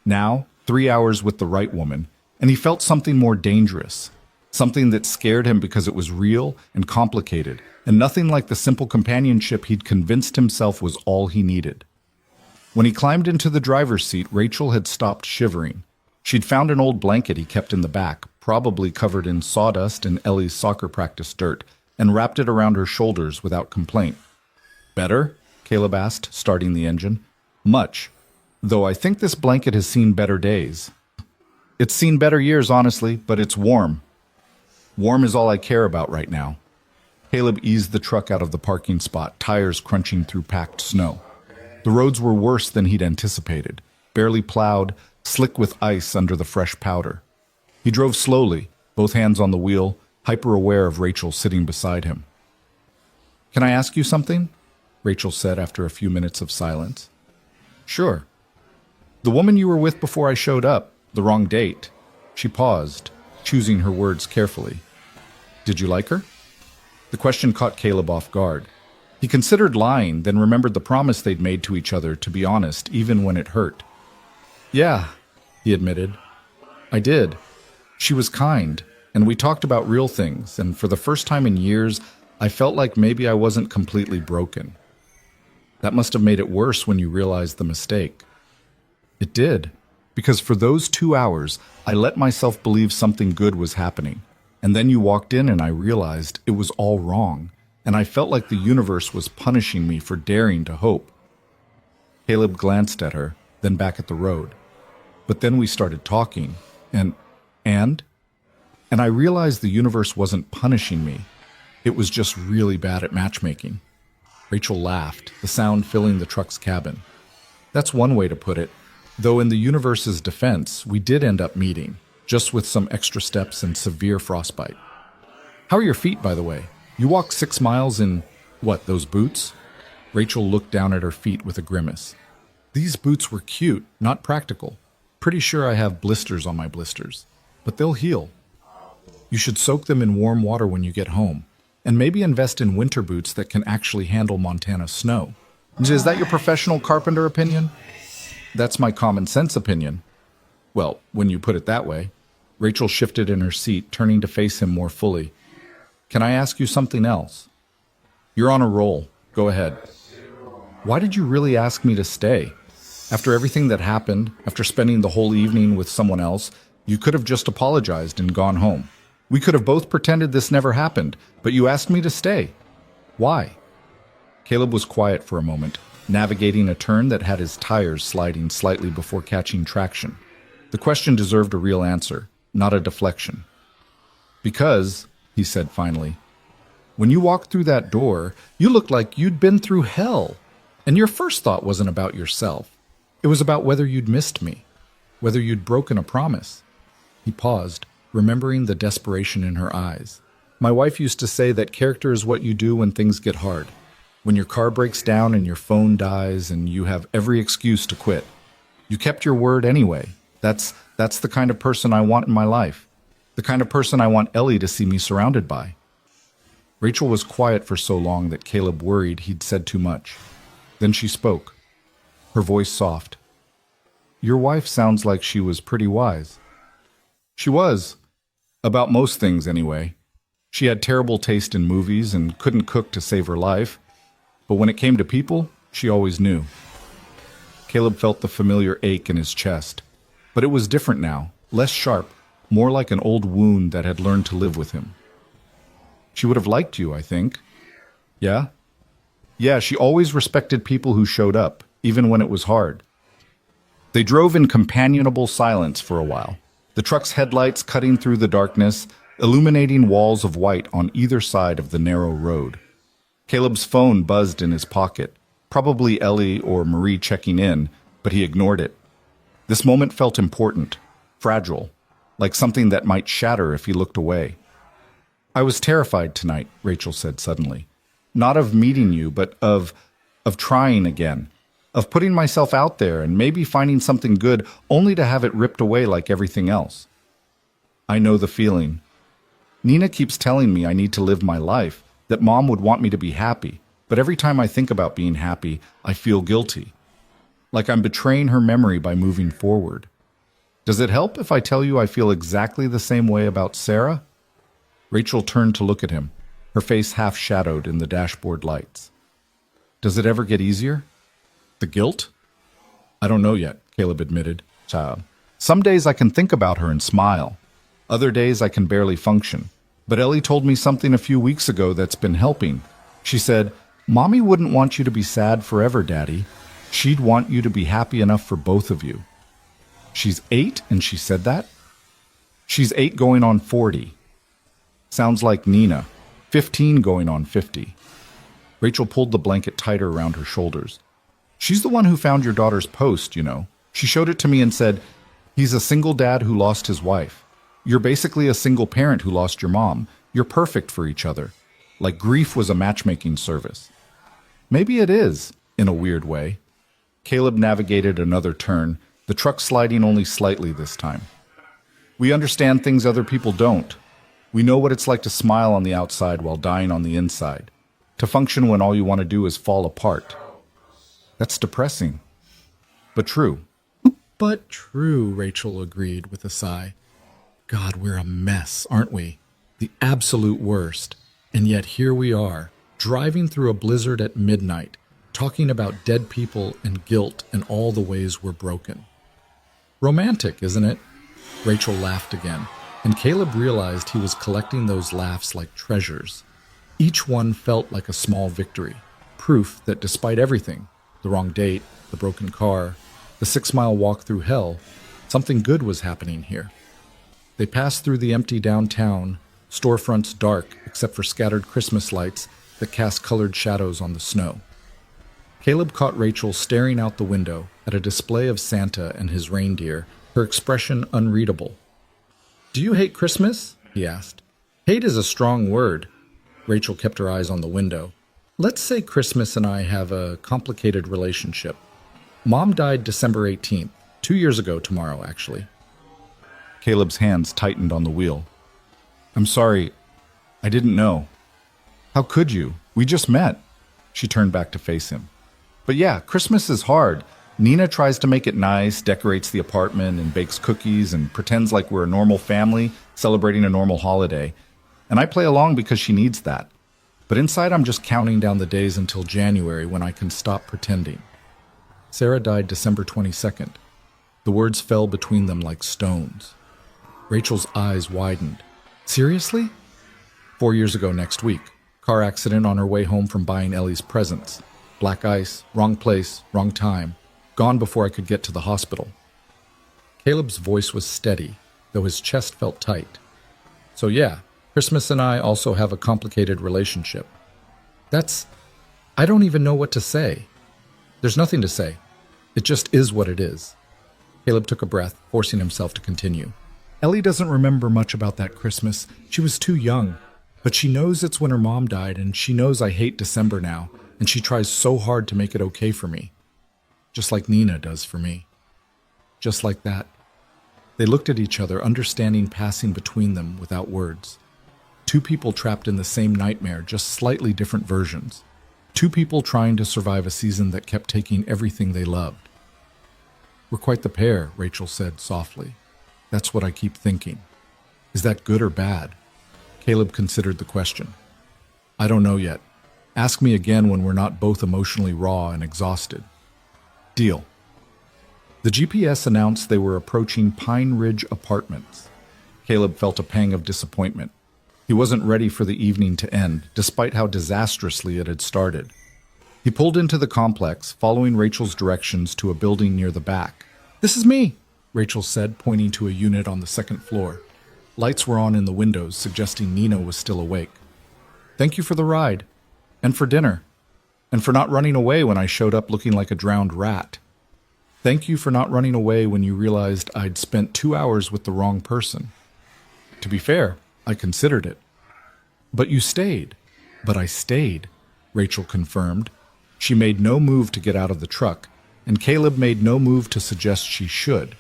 Now, 3 hours with the right woman, and he felt something more dangerous, something that scared him because it was real and complicated, and nothing like the simple companionship he'd convinced himself was all he needed. When he climbed into the driver's seat, Rachel had stopped shivering. She'd found an old blanket he kept in the back, probably covered in sawdust and Ellie's soccer practice dirt, and wrapped it around her shoulders without complaint. Better? Caleb asked, starting the engine. Much. Though I think this blanket has seen better days. It's seen better years, honestly, but it's warm. Warm is all I care about right now. Caleb eased the truck out of the parking spot, tires crunching through packed snow. The roads were worse than he'd anticipated, barely plowed, slick with ice under the fresh powder. He drove slowly, both hands on the wheel, hyper-aware of Rachel sitting beside him. Can I ask you something? Rachel said after a few minutes of silence. Sure. The woman you were with before I showed up, the wrong date. She paused, choosing her words carefully. Did you like her? The question caught Caleb off guard. He considered lying, then remembered the promise they'd made to each other to be honest, even when it hurt. Yeah, he admitted. I did. She was kind, and we talked about real things, and for the first time in years, I felt like maybe I wasn't completely broken. That must have made it worse when you realized the mistake. It did, because for those 2 hours, I let myself believe something good was happening, and then you walked in and I realized it was all wrong, and I felt like the universe was punishing me for daring to hope. Caleb glanced at her, then back at the road. But then we started talking, and I realized the universe wasn't punishing me. It was just really bad at matchmaking. Rachel laughed, the sound filling the truck's cabin. That's one way to put it, though in the universe's defense, we did end up meeting, just with some extra steps and severe frostbite. How are your feet, by the way? You walked 6 miles in, what, those boots? Rachel looked down at her feet with a grimace. These boots were cute, not practical. Pretty sure I have blisters on my blisters, but they'll heal. You should soak them in warm water when you get home, and maybe invest in winter boots that can actually handle Montana snow. Is that your professional carpenter opinion? That's my common sense opinion. Well, when you put it that way. Rachel shifted in her seat, turning to face him more fully. Can I ask you something else? You're on a roll. Go ahead. Why did you really ask me to stay? After everything that happened, after spending the whole evening with someone else, you could have just apologized and gone home. We could have both pretended this never happened, but you asked me to stay. Why? Caleb was quiet for a moment, navigating a turn that had his tires sliding slightly before catching traction. The question deserved a real answer, not a deflection. Because, he said finally, when you walked through that door, you looked like you'd been through hell. And your first thought wasn't about yourself. It was about whether you'd missed me, whether you'd broken a promise. He paused, remembering the desperation in her eyes. My wife used to say that character is what you do when things get hard. When your car breaks down and your phone dies and you have every excuse to quit. You kept your word anyway. That's the kind of person I want in my life. The kind of person I want Ellie to see me surrounded by. Rachel was quiet for so long that Caleb worried he'd said too much. Then she spoke, her voice soft. Your wife sounds like she was pretty wise. She was. About most things, anyway. She had terrible taste in movies and couldn't cook to save her life. But when it came to people, she always knew. Caleb felt the familiar ache in his chest. But it was different now, less sharp, more like an old wound that had learned to live with him. She would have liked you, I think. Yeah? Yeah, she always respected people who showed up, even when it was hard. They drove in companionable silence for a while, the truck's headlights cutting through the darkness, illuminating walls of white on either side of the narrow road. Caleb's phone buzzed in his pocket, probably Ellie or Marie checking in, but he ignored it. This moment felt important, fragile, like something that might shatter if he looked away. I was terrified tonight, Rachel said suddenly. Not of meeting you, but of trying again. Of putting myself out there and maybe finding something good only to have it ripped away like everything else. I know the feeling. Nina keeps telling me I need to live my life, that Mom would want me to be happy, but every time I think about being happy, I feel guilty. Like I'm betraying her memory by moving forward. Does it help if I tell you I feel exactly the same way about Sarah? Rachel turned to look at him, her face half shadowed in the dashboard lights. Does it ever get easier? The guilt? I don't know yet, Caleb admitted. Some days I can think about her and smile. Other days I can barely function. But Ellie told me something a few weeks ago that's been helping. She said, Mommy wouldn't want you to be sad forever, Daddy. She'd want you to be happy enough for both of you. She's 8 and she said that? She's 8 going on 40. Sounds like Nina, 15 going on 50. Rachel pulled the blanket tighter around her shoulders. She's the one who found your daughter's post, you know. She showed it to me and said, he's a single dad who lost his wife. You're basically a single parent who lost your mom. You're perfect for each other. Like grief was a matchmaking service. Maybe it is, in a weird way. Caleb navigated another turn, the truck sliding only slightly this time. We understand things other people don't. We know what it's like to smile on the outside while dying on the inside. To function when all you want to do is fall apart. That's depressing. But true. But true, Rachel agreed with a sigh. God, we're a mess, aren't we? The absolute worst. And yet here we are, driving through a blizzard at midnight, talking about dead people and guilt and all the ways we're broken. Romantic, isn't it? Rachel laughed again, and Caleb realized he was collecting those laughs like treasures. Each one felt like a small victory, proof that despite everything, the wrong date, the broken car, the 6-mile walk through hell, something good was happening here. They passed through the empty downtown, storefronts dark except for scattered Christmas lights that cast colored shadows on the snow. Caleb caught Rachel staring out the window at a display of Santa and his reindeer, her expression unreadable. Do you hate Christmas? He asked. Hate is a strong word. Rachel kept her eyes on the window. Let's say Christmas and I have a complicated relationship. Mom died December 18th, 2 years ago tomorrow, actually. Caleb's hands tightened on the wheel. I'm sorry. I didn't know. How could you? We just met. She turned back to face him. But yeah, Christmas is hard. Nina tries to make it nice, decorates the apartment, and bakes cookies, and pretends like we're a normal family celebrating a normal holiday. And I play along because she needs that. But inside, I'm just counting down the days until January when I can stop pretending. Sarah died December 22nd. The words fell between them like stones. Rachel's eyes widened. Seriously? 4 years ago next week. Car accident on her way home from buying Ellie's presents. Black ice, wrong place, wrong time. Gone before I could get to the hospital. Caleb's voice was steady, though his chest felt tight. So yeah, Christmas and I also have a complicated relationship. I don't even know what to say. There's nothing to say. It just is what it is. Caleb took a breath, forcing himself to continue. Ellie doesn't remember much about that Christmas. She was too young. But she knows it's when her mom died, and she knows I hate December now, and she tries so hard to make it okay for me. Just like Nina does for me. Just like that. They looked at each other, understanding passing between them without words. Two people trapped in the same nightmare, just slightly different versions. Two people trying to survive a season that kept taking everything they loved. We're quite the pair, Rachel said softly. That's what I keep thinking. Is that good or bad? Caleb considered the question. I don't know yet. Ask me again when we're not both emotionally raw and exhausted. Deal. The GPS announced they were approaching Pine Ridge Apartments. Caleb felt a pang of disappointment. He wasn't ready for the evening to end, despite how disastrously it had started. He pulled into the complex, following Rachel's directions to a building near the back. This is me, Rachel said, pointing to a unit on the second floor. Lights were on in the windows, suggesting Nina was still awake. Thank you for the ride. And for dinner. And for not running away when I showed up looking like a drowned rat. Thank you for not running away when you realized I'd spent 2 hours with the wrong person. To be fair, I considered it. But you stayed. But I stayed, Rachel confirmed. She made no move to get out of the truck, and Caleb made no move to suggest she should.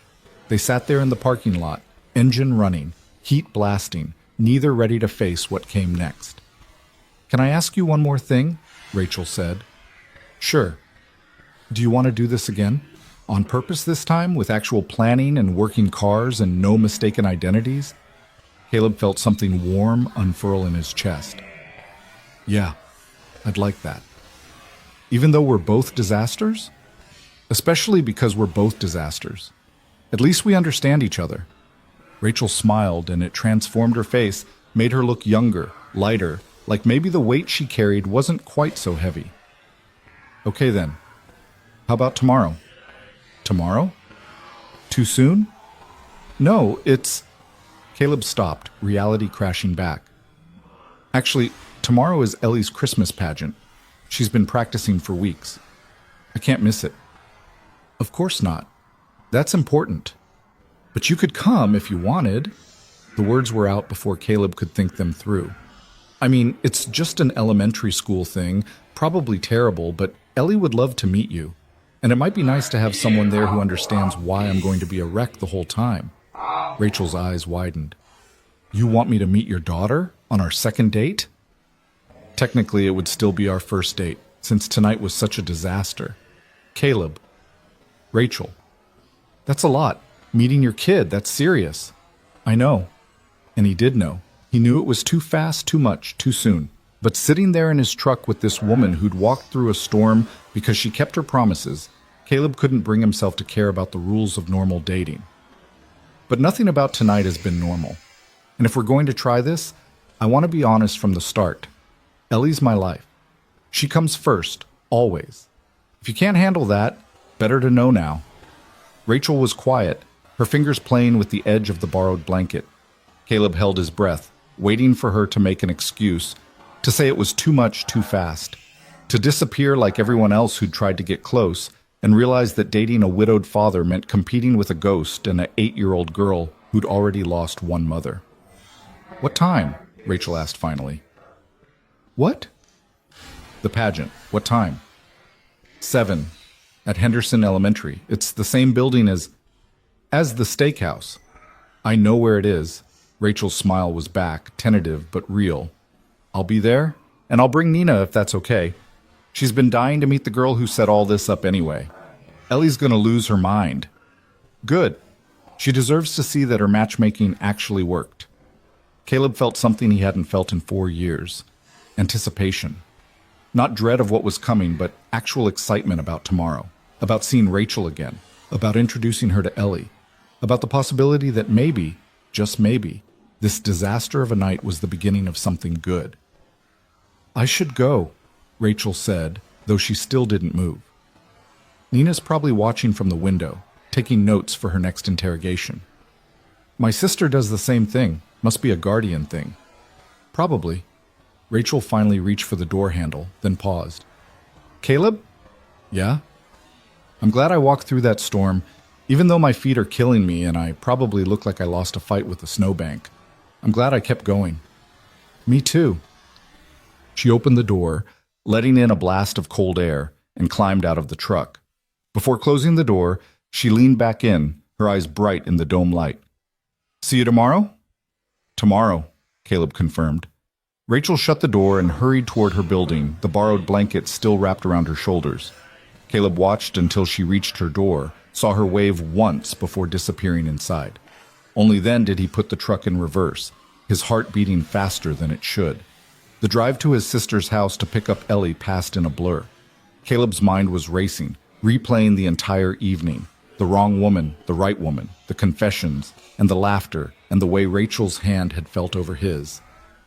They sat there in the parking lot, engine running, heat blasting, neither ready to face what came next. Can I ask you one more thing? Rachel said. Sure. Do you want to do this again? On purpose this time, with actual planning and working cars and no mistaken identities? Caleb felt something warm unfurl in his chest. Yeah, I'd like that. Even though we're both disasters? Especially because we're both disasters. At least we understand each other. Rachel smiled, and it transformed her face, made her look younger, lighter, like maybe the weight she carried wasn't quite so heavy. Okay then. How about tomorrow? Tomorrow? Too soon? No, it's... Caleb stopped, reality crashing back. Actually, tomorrow is Ellie's Christmas pageant. She's been practicing for weeks. I can't miss it. Of course not. That's important. But you could come if you wanted. The words were out before Caleb could think them through. I mean, it's just an elementary school thing, probably terrible, but Ellie would love to meet you. And it might be nice to have someone there who understands why I'm going to be a wreck the whole time. Rachel's eyes widened. You want me to meet your daughter on our second date? Technically, it would still be our first date, since tonight was such a disaster. Caleb. Rachel. That's a lot. Meeting your kid, that's serious. I know. And he did know. He knew it was too fast, too much, too soon. But sitting there in his truck with this woman who'd walked through a storm because she kept her promises, Caleb couldn't bring himself to care about the rules of normal dating. But nothing about tonight has been normal. And if we're going to try this, I want to be honest from the start. Ellie's my life. She comes first, always. If you can't handle that, better to know now. Rachel was quiet, her fingers playing with the edge of the borrowed blanket. Caleb held his breath, waiting for her to make an excuse, to say it was too much too fast, to disappear like everyone else who'd tried to get close, and realize that dating a widowed father meant competing with a ghost and an 8-year-old girl who'd already lost one mother. What time? Rachel asked finally. What? The pageant. What time? 7. At Henderson Elementary. It's the same building as... As the steakhouse. I know where it is. Rachel's smile was back, tentative but real. I'll be there, and I'll bring Nina if that's okay. She's been dying to meet the girl who set all this up anyway. Ellie's gonna lose her mind. Good. She deserves to see that her matchmaking actually worked. Caleb felt something he hadn't felt in 4 years. Anticipation. Not dread of what was coming, but actual excitement about tomorrow. About seeing Rachel again. About introducing her to Ellie. About the possibility that maybe, just maybe, this disaster of a night was the beginning of something good. I should go, Rachel said, though she still didn't move. Nina's probably watching from the window, taking notes for her next interrogation. My sister does the same thing. Must be a guardian thing. Probably. Rachel finally reached for the door handle, then paused. Caleb? Yeah? I'm glad I walked through that storm, even though my feet are killing me and I probably look like I lost a fight with a snowbank. I'm glad I kept going. Me too. She opened the door, letting in a blast of cold air, and climbed out of the truck. Before closing the door, she leaned back in, her eyes bright in the dome light. See you tomorrow? Tomorrow, Caleb confirmed. Rachel shut the door and hurried toward her building, the borrowed blanket still wrapped around her shoulders. Caleb watched until she reached her door, saw her wave once before disappearing inside. Only then did he put the truck in reverse, his heart beating faster than it should. The drive to his sister's house to pick up Ellie passed in a blur. Caleb's mind was racing, replaying the entire evening. The wrong woman, the right woman, the confessions, and the laughter, and the way Rachel's hand had felt over his.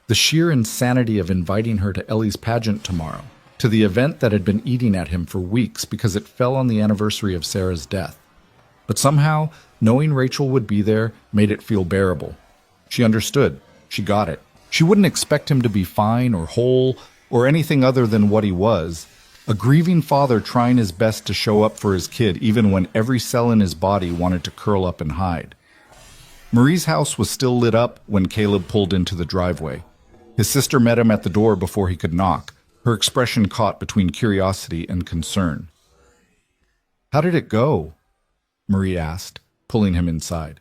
The sheer insanity of inviting her to Ellie's pageant tomorrow, to the event that had been eating at him for weeks because it fell on the anniversary of Sarah's death. But somehow, knowing Rachel would be there made it feel bearable. She understood. She got it. She wouldn't expect him to be fine or whole or anything other than what he was. A grieving father trying his best to show up for his kid even when every cell in his body wanted to curl up and hide. Marie's house was still lit up when Caleb pulled into the driveway. His sister met him at the door before he could knock, her expression caught between curiosity and concern. How did it go? Marie asked, pulling him inside.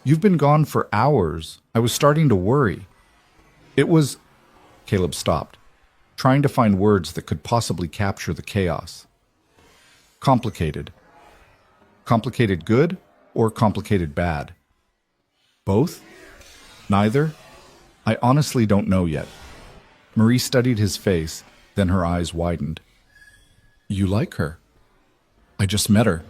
You've been gone for hours. I was starting to worry. It was... Caleb stopped, trying to find words that could possibly capture the chaos. Complicated. Complicated good or complicated bad? Both? Neither? I honestly don't know yet. Marie studied his face, then her eyes widened. You like her? I just met her.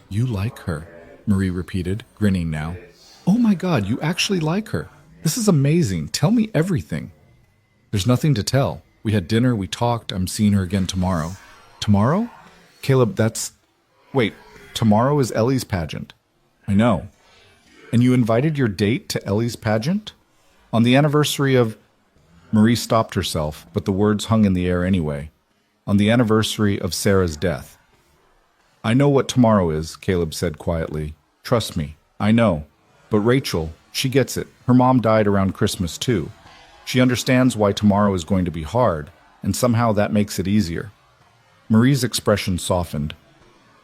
You like her, Marie repeated, grinning now. Oh my God, you actually like her. This is amazing. Tell me everything. There's nothing to tell. We had dinner, we talked, I'm seeing her again tomorrow. Tomorrow? Caleb, Wait, tomorrow is Ellie's pageant. I know. And you invited your date to Ellie's pageant? On the anniversary of... Marie stopped herself, but the words hung in the air anyway. On the anniversary of Sarah's death. I know what tomorrow is, Caleb said quietly. Trust me, I know. But Rachel, she gets it. Her mom died around Christmas too. She understands why tomorrow is going to be hard, and somehow that makes it easier. Marie's expression softened.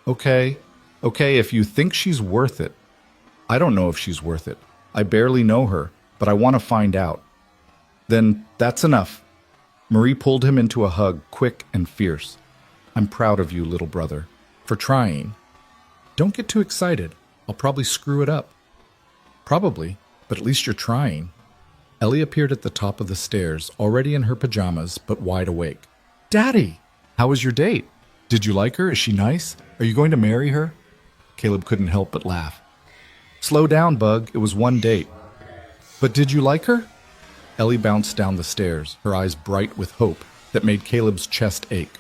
Okay, if you think she's worth it. I don't know if she's worth it. I barely know her, but I want to find out. Then that's enough. Marie pulled him into a hug, quick and fierce. I'm proud of you, little brother, for trying. Don't get too excited. I'll probably screw it up. Probably, but at least you're trying. Ellie appeared at the top of the stairs, already in her pajamas, but wide awake. Daddy! How was your date? Did you like her? Is she nice? Are you going to marry her? Caleb couldn't help but laugh. Slow down, Bug. It was one date. But did you like her? Ellie bounced down the stairs, her eyes bright with hope that made Caleb's chest ache.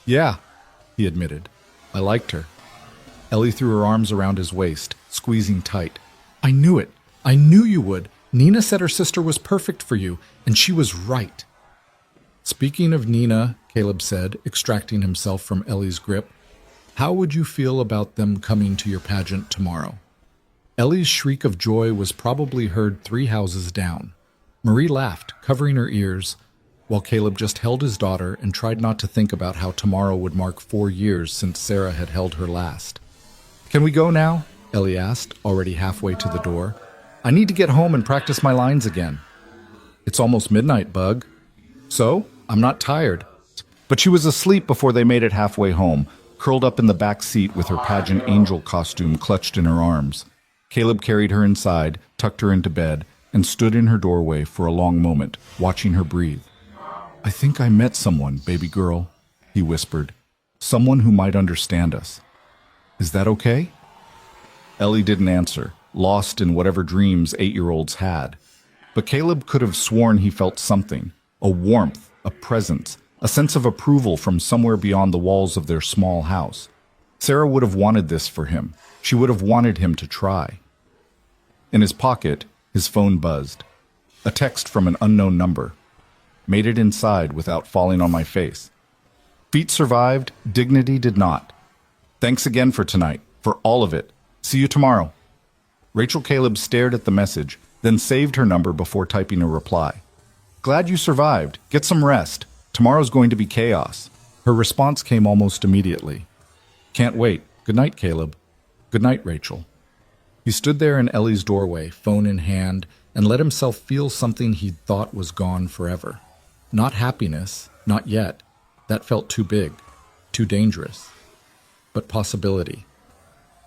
Yeah, he admitted. I liked her. Ellie threw her arms around his waist, squeezing tight. I knew it. I knew you would. Nina said her sister was perfect for you, and she was right. Speaking of Nina, Caleb said, extracting himself from Ellie's grip, how would you feel about them coming to your pageant tomorrow? Ellie's shriek of joy was probably heard 3 houses down. Marie laughed, covering her ears, while Caleb just held his daughter and tried not to think about how tomorrow would mark 4 years since Sarah had held her last. Can we go now? Ellie asked, already halfway to the door. I need to get home and practice my lines again. It's almost midnight, Bug. So? I'm not tired. But she was asleep before they made it halfway home, curled up in the back seat with her pageant angel costume clutched in her arms. Caleb carried her inside, tucked her into bed, and stood in her doorway for a long moment, watching her breathe. I think I met someone, baby girl, he whispered. Someone who might understand us. Is that okay? Ellie didn't answer, lost in whatever dreams 8-year-olds had. But Caleb could have sworn he felt something, a warmth, a presence, a sense of approval from somewhere beyond the walls of their small house. Sarah would have wanted this for him. She would have wanted him to try. In his pocket, his phone buzzed. A text from an unknown number. Made it inside without falling on my face. Feet survived, dignity did not. Thanks again for tonight, for all of it. See you tomorrow. Rachel Caleb stared at the message, then saved her number before typing a reply. Glad you survived. Get some rest. Tomorrow's going to be chaos. Her response came almost immediately. Can't wait. Good night, Caleb. Good night, Rachel. He stood there in Ellie's doorway, phone in hand, and let himself feel something he'd thought was gone forever. Not happiness, not yet. That felt too big, too dangerous. But possibility.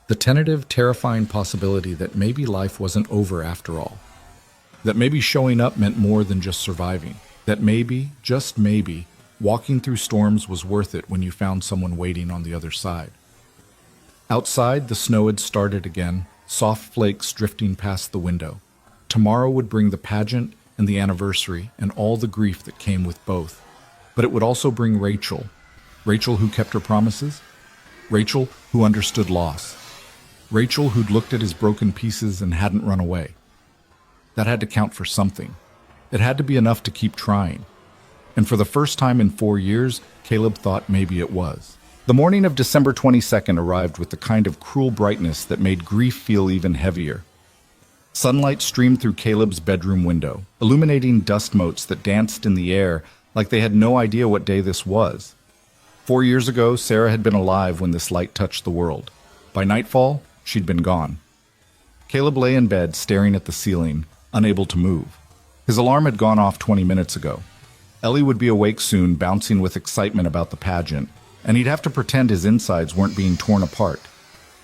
The tentative, terrifying possibility that maybe life wasn't over after all. That maybe showing up meant more than just surviving. That maybe, just maybe, walking through storms was worth it when you found someone waiting on the other side. Outside, the snow had started again, soft flakes drifting past the window. Tomorrow would bring the pageant and the anniversary and all the grief that came with both. But it would also bring Rachel. Rachel who kept her promises. Rachel who understood loss. Rachel who'd looked at his broken pieces and hadn't run away. That had to count for something. It had to be enough to keep trying. And for the first time in 4 years, Caleb thought maybe it was. The morning of December 22nd arrived with the kind of cruel brightness that made grief feel even heavier. Sunlight streamed through Caleb's bedroom window, illuminating dust motes that danced in the air like they had no idea what day this was. 4 years ago, Sarah had been alive when this light touched the world. By nightfall, she'd been gone. Caleb lay in bed, staring at the ceiling, unable to move. His alarm had gone off 20 minutes ago. Ellie would be awake soon, bouncing with excitement about the pageant, and he'd have to pretend his insides weren't being torn apart.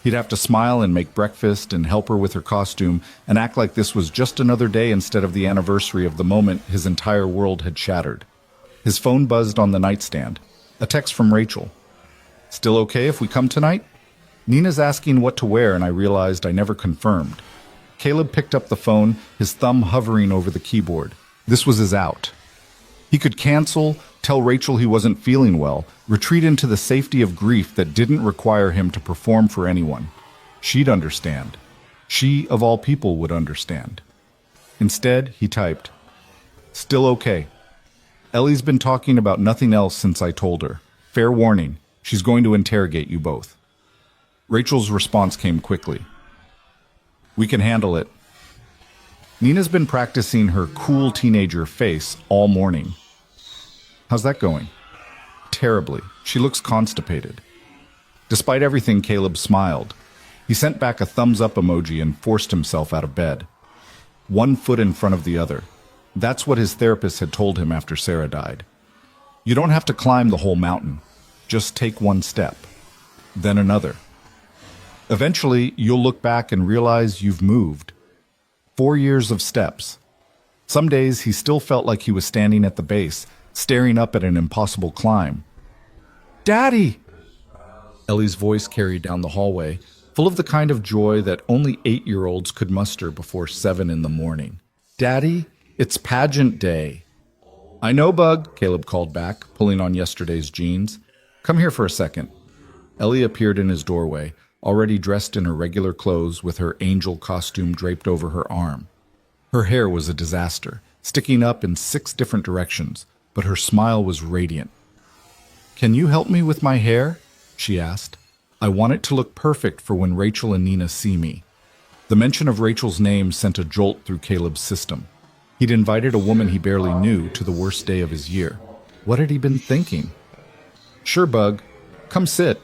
He'd have to smile and make breakfast and help her with her costume and act like this was just another day instead of the anniversary of the moment his entire world had shattered. His phone buzzed on the nightstand. A text from Rachel. Still okay if we come tonight? Nina's asking what to wear, and I realized I never confirmed. Caleb picked up the phone, his thumb hovering over the keyboard. This was his out. He could cancel, tell Rachel he wasn't feeling well, retreat into the safety of grief that didn't require him to perform for anyone. She'd understand. She, of all people, would understand. Instead, he typed, Still okay. Ellie's been talking about nothing else since I told her. Fair warning, she's going to interrogate you both. Rachel's response came quickly. We can handle it. Nina's been practicing her cool teenager face all morning. How's that going? Terribly. She looks constipated. Despite everything, Caleb smiled. He sent back a thumbs-up emoji and forced himself out of bed. 1 foot in front of the other. That's what his therapist had told him after Sarah died. You don't have to climb the whole mountain. Just take 1 step. Then another. Eventually, you'll look back and realize you've moved. 4 years of steps. Some days he still felt like he was standing at the base, staring up at an impossible climb. Daddy! Ellie's voice carried down the hallway, full of the kind of joy that only 8-year-olds could muster before 7 in the morning. Daddy, it's pageant day. I know, Bug, Caleb called back, pulling on yesterday's jeans. Come here for a second. Ellie appeared in his doorway, already dressed in her regular clothes with her angel costume draped over her arm. Her hair was a disaster, sticking up in 6 different directions, but her smile was radiant. Can you help me with my hair? She asked. I want it to look perfect for when Rachel and Nina see me. The mention of Rachel's name sent a jolt through Caleb's system. He'd invited a woman he barely knew to the worst day of his year. What had he been thinking? Sure, Bug. Come sit.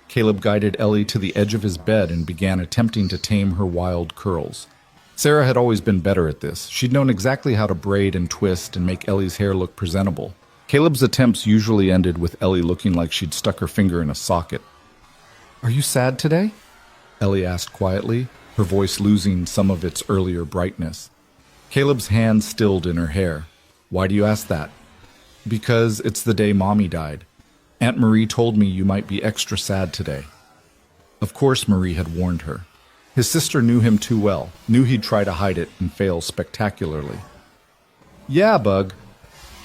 Caleb guided Ellie to the edge of his bed and began attempting to tame her wild curls. Sarah had always been better at this. She'd known exactly how to braid and twist and make Ellie's hair look presentable. Caleb's attempts usually ended with Ellie looking like she'd stuck her finger in a socket. "Are you sad today?" Ellie asked quietly, her voice losing some of its earlier brightness. Caleb's hand stilled in her hair. "Why do you ask that?" "Because it's the day Mommy died. Aunt Marie told me you might be extra sad today." Of course Marie had warned her. His sister knew him too well, knew he'd try to hide it and fail spectacularly. "Yeah, Bug.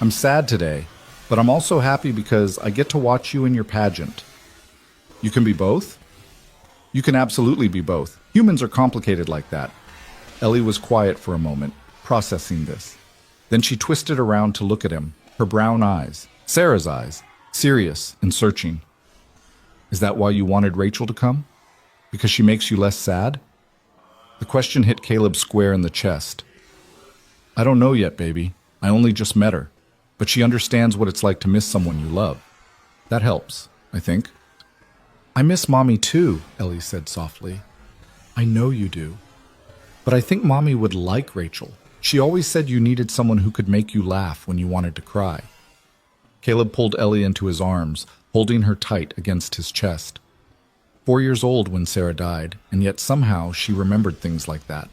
I'm sad today, but I'm also happy because I get to watch you in your pageant." "You can be both?" "You can absolutely be both. Humans are complicated like that." Ellie was quiet for a moment, processing this. Then she twisted around to look at him, her brown eyes, Sarah's eyes, serious and searching. "Is that why you wanted Rachel to come? Because she makes you less sad?" The question hit Caleb square in the chest. "I don't know yet, baby. I only just met her. But she understands what it's like to miss someone you love. That helps, I think." "I miss Mommy too," Ellie said softly. "I know you do. But I think Mommy would like Rachel. She always said you needed someone who could make you laugh when you wanted to cry." Caleb pulled Ellie into his arms, holding her tight against his chest. 4 years old when Sarah died, and yet somehow she remembered things like that.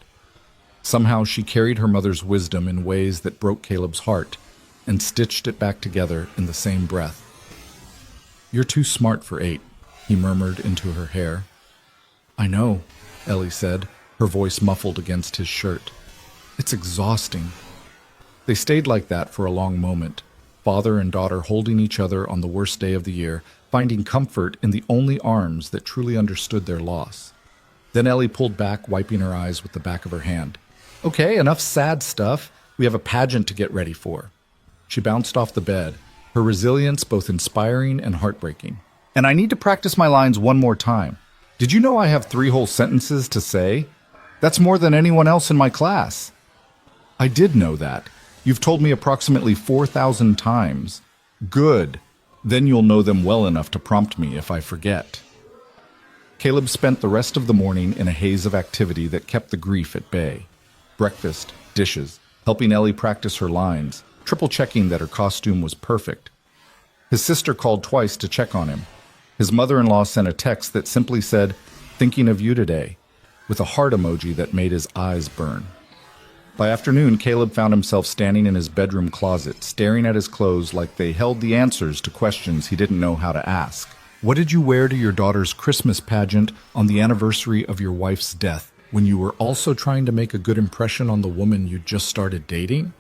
Somehow she carried her mother's wisdom in ways that broke Caleb's heart, and stitched it back together in the same breath. "You're too smart for 8, he murmured into her hair. "I know," Ellie said, her voice muffled against his shirt. "It's exhausting." They stayed like that for a long moment, father and daughter holding each other on the worst day of the year, finding comfort in the only arms that truly understood their loss. Then Ellie pulled back, wiping her eyes with the back of her hand. "Okay, enough sad stuff. We have a pageant to get ready for." She bounced off the bed, her resilience both inspiring and heartbreaking. "And I need to practice my lines one more time. Did you know I have 3 whole sentences to say? That's more than anyone else in my class." "I did know that. You've told me approximately 4,000 times." "Good. Then you'll know them well enough to prompt me if I forget." Caleb spent the rest of the morning in a haze of activity that kept the grief at bay. Breakfast, dishes, helping Ellie practice her lines, triple-checking that her costume was perfect. His sister called twice to check on him. His mother-in-law sent a text that simply said, "Thinking of you today," with a heart emoji that made his eyes burn. By afternoon, Caleb found himself standing in his bedroom closet, staring at his clothes like they held the answers to questions he didn't know how to ask. What did you wear to your daughter's Christmas pageant on the anniversary of your wife's death, when you were also trying to make a good impression on the woman you just started dating?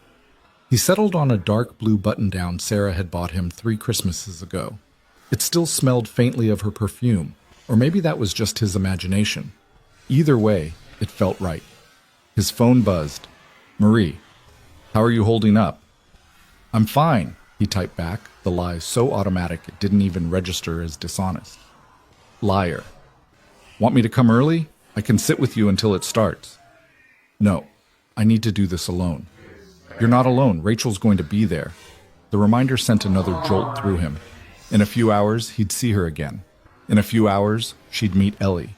He settled on a dark blue button-down Sarah had bought him 3 Christmases ago. It still smelled faintly of her perfume, or maybe that was just his imagination. Either way, it felt right. His phone buzzed. "Marie, how are you holding up?" "I'm fine," he typed back, the lie so automatic it didn't even register as dishonest. Liar. "Want me to come early? I can sit with you until it starts." "No, I need to do this alone." "You're not alone. Rachel's going to be there." The reminder sent another jolt through him. In a few hours, he'd see her again. In a few hours, she'd meet Ellie.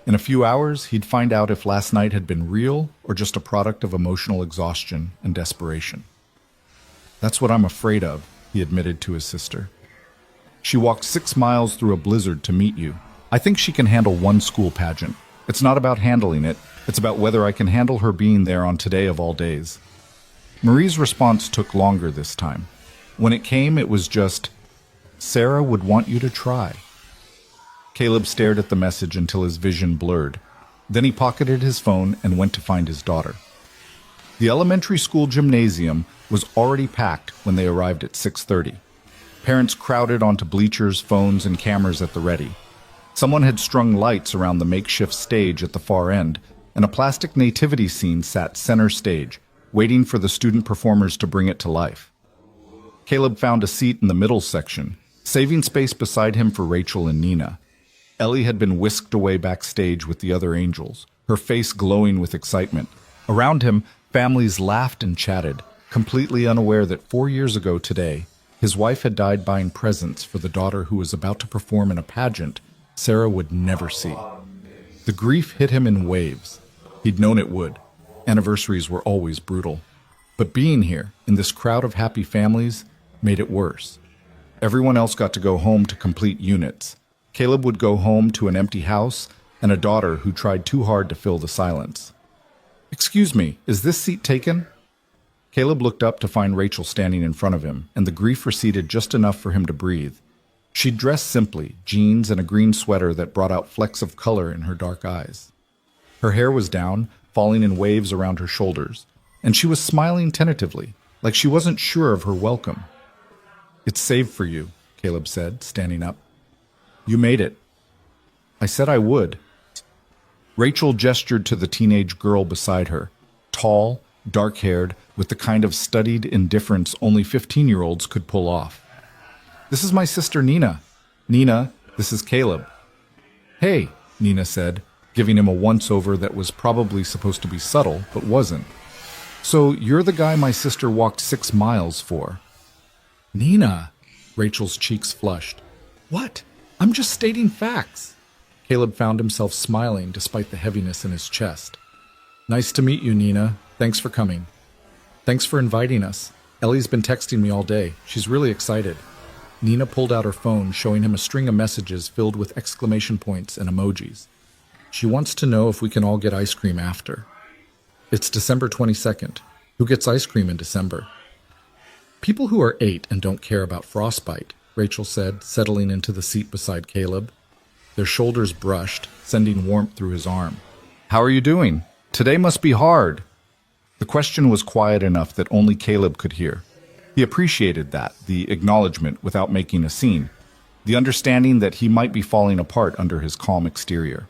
In a few hours, he'd find out if last night had been real or just a product of emotional exhaustion and desperation. "That's what I'm afraid of," he admitted to his sister. "She walked 6 miles through a blizzard to meet you. I think she can handle one school pageant. It's not about handling it. It's about whether I can handle her being there on today of all days." Marie's response took longer this time. When it came, it was just, "Sarah would want you to try." Caleb stared at the message until his vision blurred. Then he pocketed his phone and went to find his daughter. The elementary school gymnasium was already packed when they arrived at 6:30. Parents crowded onto bleachers, phones, and cameras at the ready. Someone had strung lights around the makeshift stage at the far end, and a plastic nativity scene sat center stage, waiting for the student performers to bring it to life. Caleb found a seat in the middle section, saving space beside him for Rachel and Nina. Ellie had been whisked away backstage with the other angels, her face glowing with excitement. Around him, families laughed and chatted, completely unaware that 4 years ago today, his wife had died buying presents for the daughter who was about to perform in a pageant Sarah would never see. The grief hit him in waves. He'd known it would. Anniversaries were always brutal. But being here, in this crowd of happy families, made it worse. Everyone else got to go home to complete units. Caleb would go home to an empty house and a daughter who tried too hard to fill the silence. "Excuse me, is this seat taken?" Caleb looked up to find Rachel standing in front of him, and the grief receded just enough for him to breathe. She'd dressed simply, jeans and a green sweater that brought out flecks of color in her dark eyes. Her hair was down, falling in waves around her shoulders, and she was smiling tentatively, like she wasn't sure of her welcome. "It's saved for you," Caleb said, standing up. "You made it." "I said I would." Rachel gestured to the teenage girl beside her, tall, dark-haired, with the kind of studied indifference only 15-year-olds could pull off. "This is my sister Nina. Nina, this is Caleb." "Hey," Nina said, giving him a once-over that was probably supposed to be subtle, but wasn't. "So you're the guy my sister walked 6 miles for." "Nina," Rachel's cheeks flushed. "What? I'm just stating facts." Caleb found himself smiling despite the heaviness in his chest. "Nice to meet you, Nina. Thanks for coming." "Thanks for inviting us. Ellie's been texting me all day. She's really excited." Nina pulled out her phone, showing him a string of messages filled with exclamation points and emojis. "She wants to know if we can all get ice cream after." "It's December 22nd. Who gets ice cream in December?" "People who are 8 and don't care about frostbite," Rachel said, settling into the seat beside Caleb. Their shoulders brushed, sending warmth through his arm. "How are you doing? Today must be hard." The question was quiet enough that only Caleb could hear. He appreciated that, the acknowledgement without making a scene, the understanding that he might be falling apart under his calm exterior.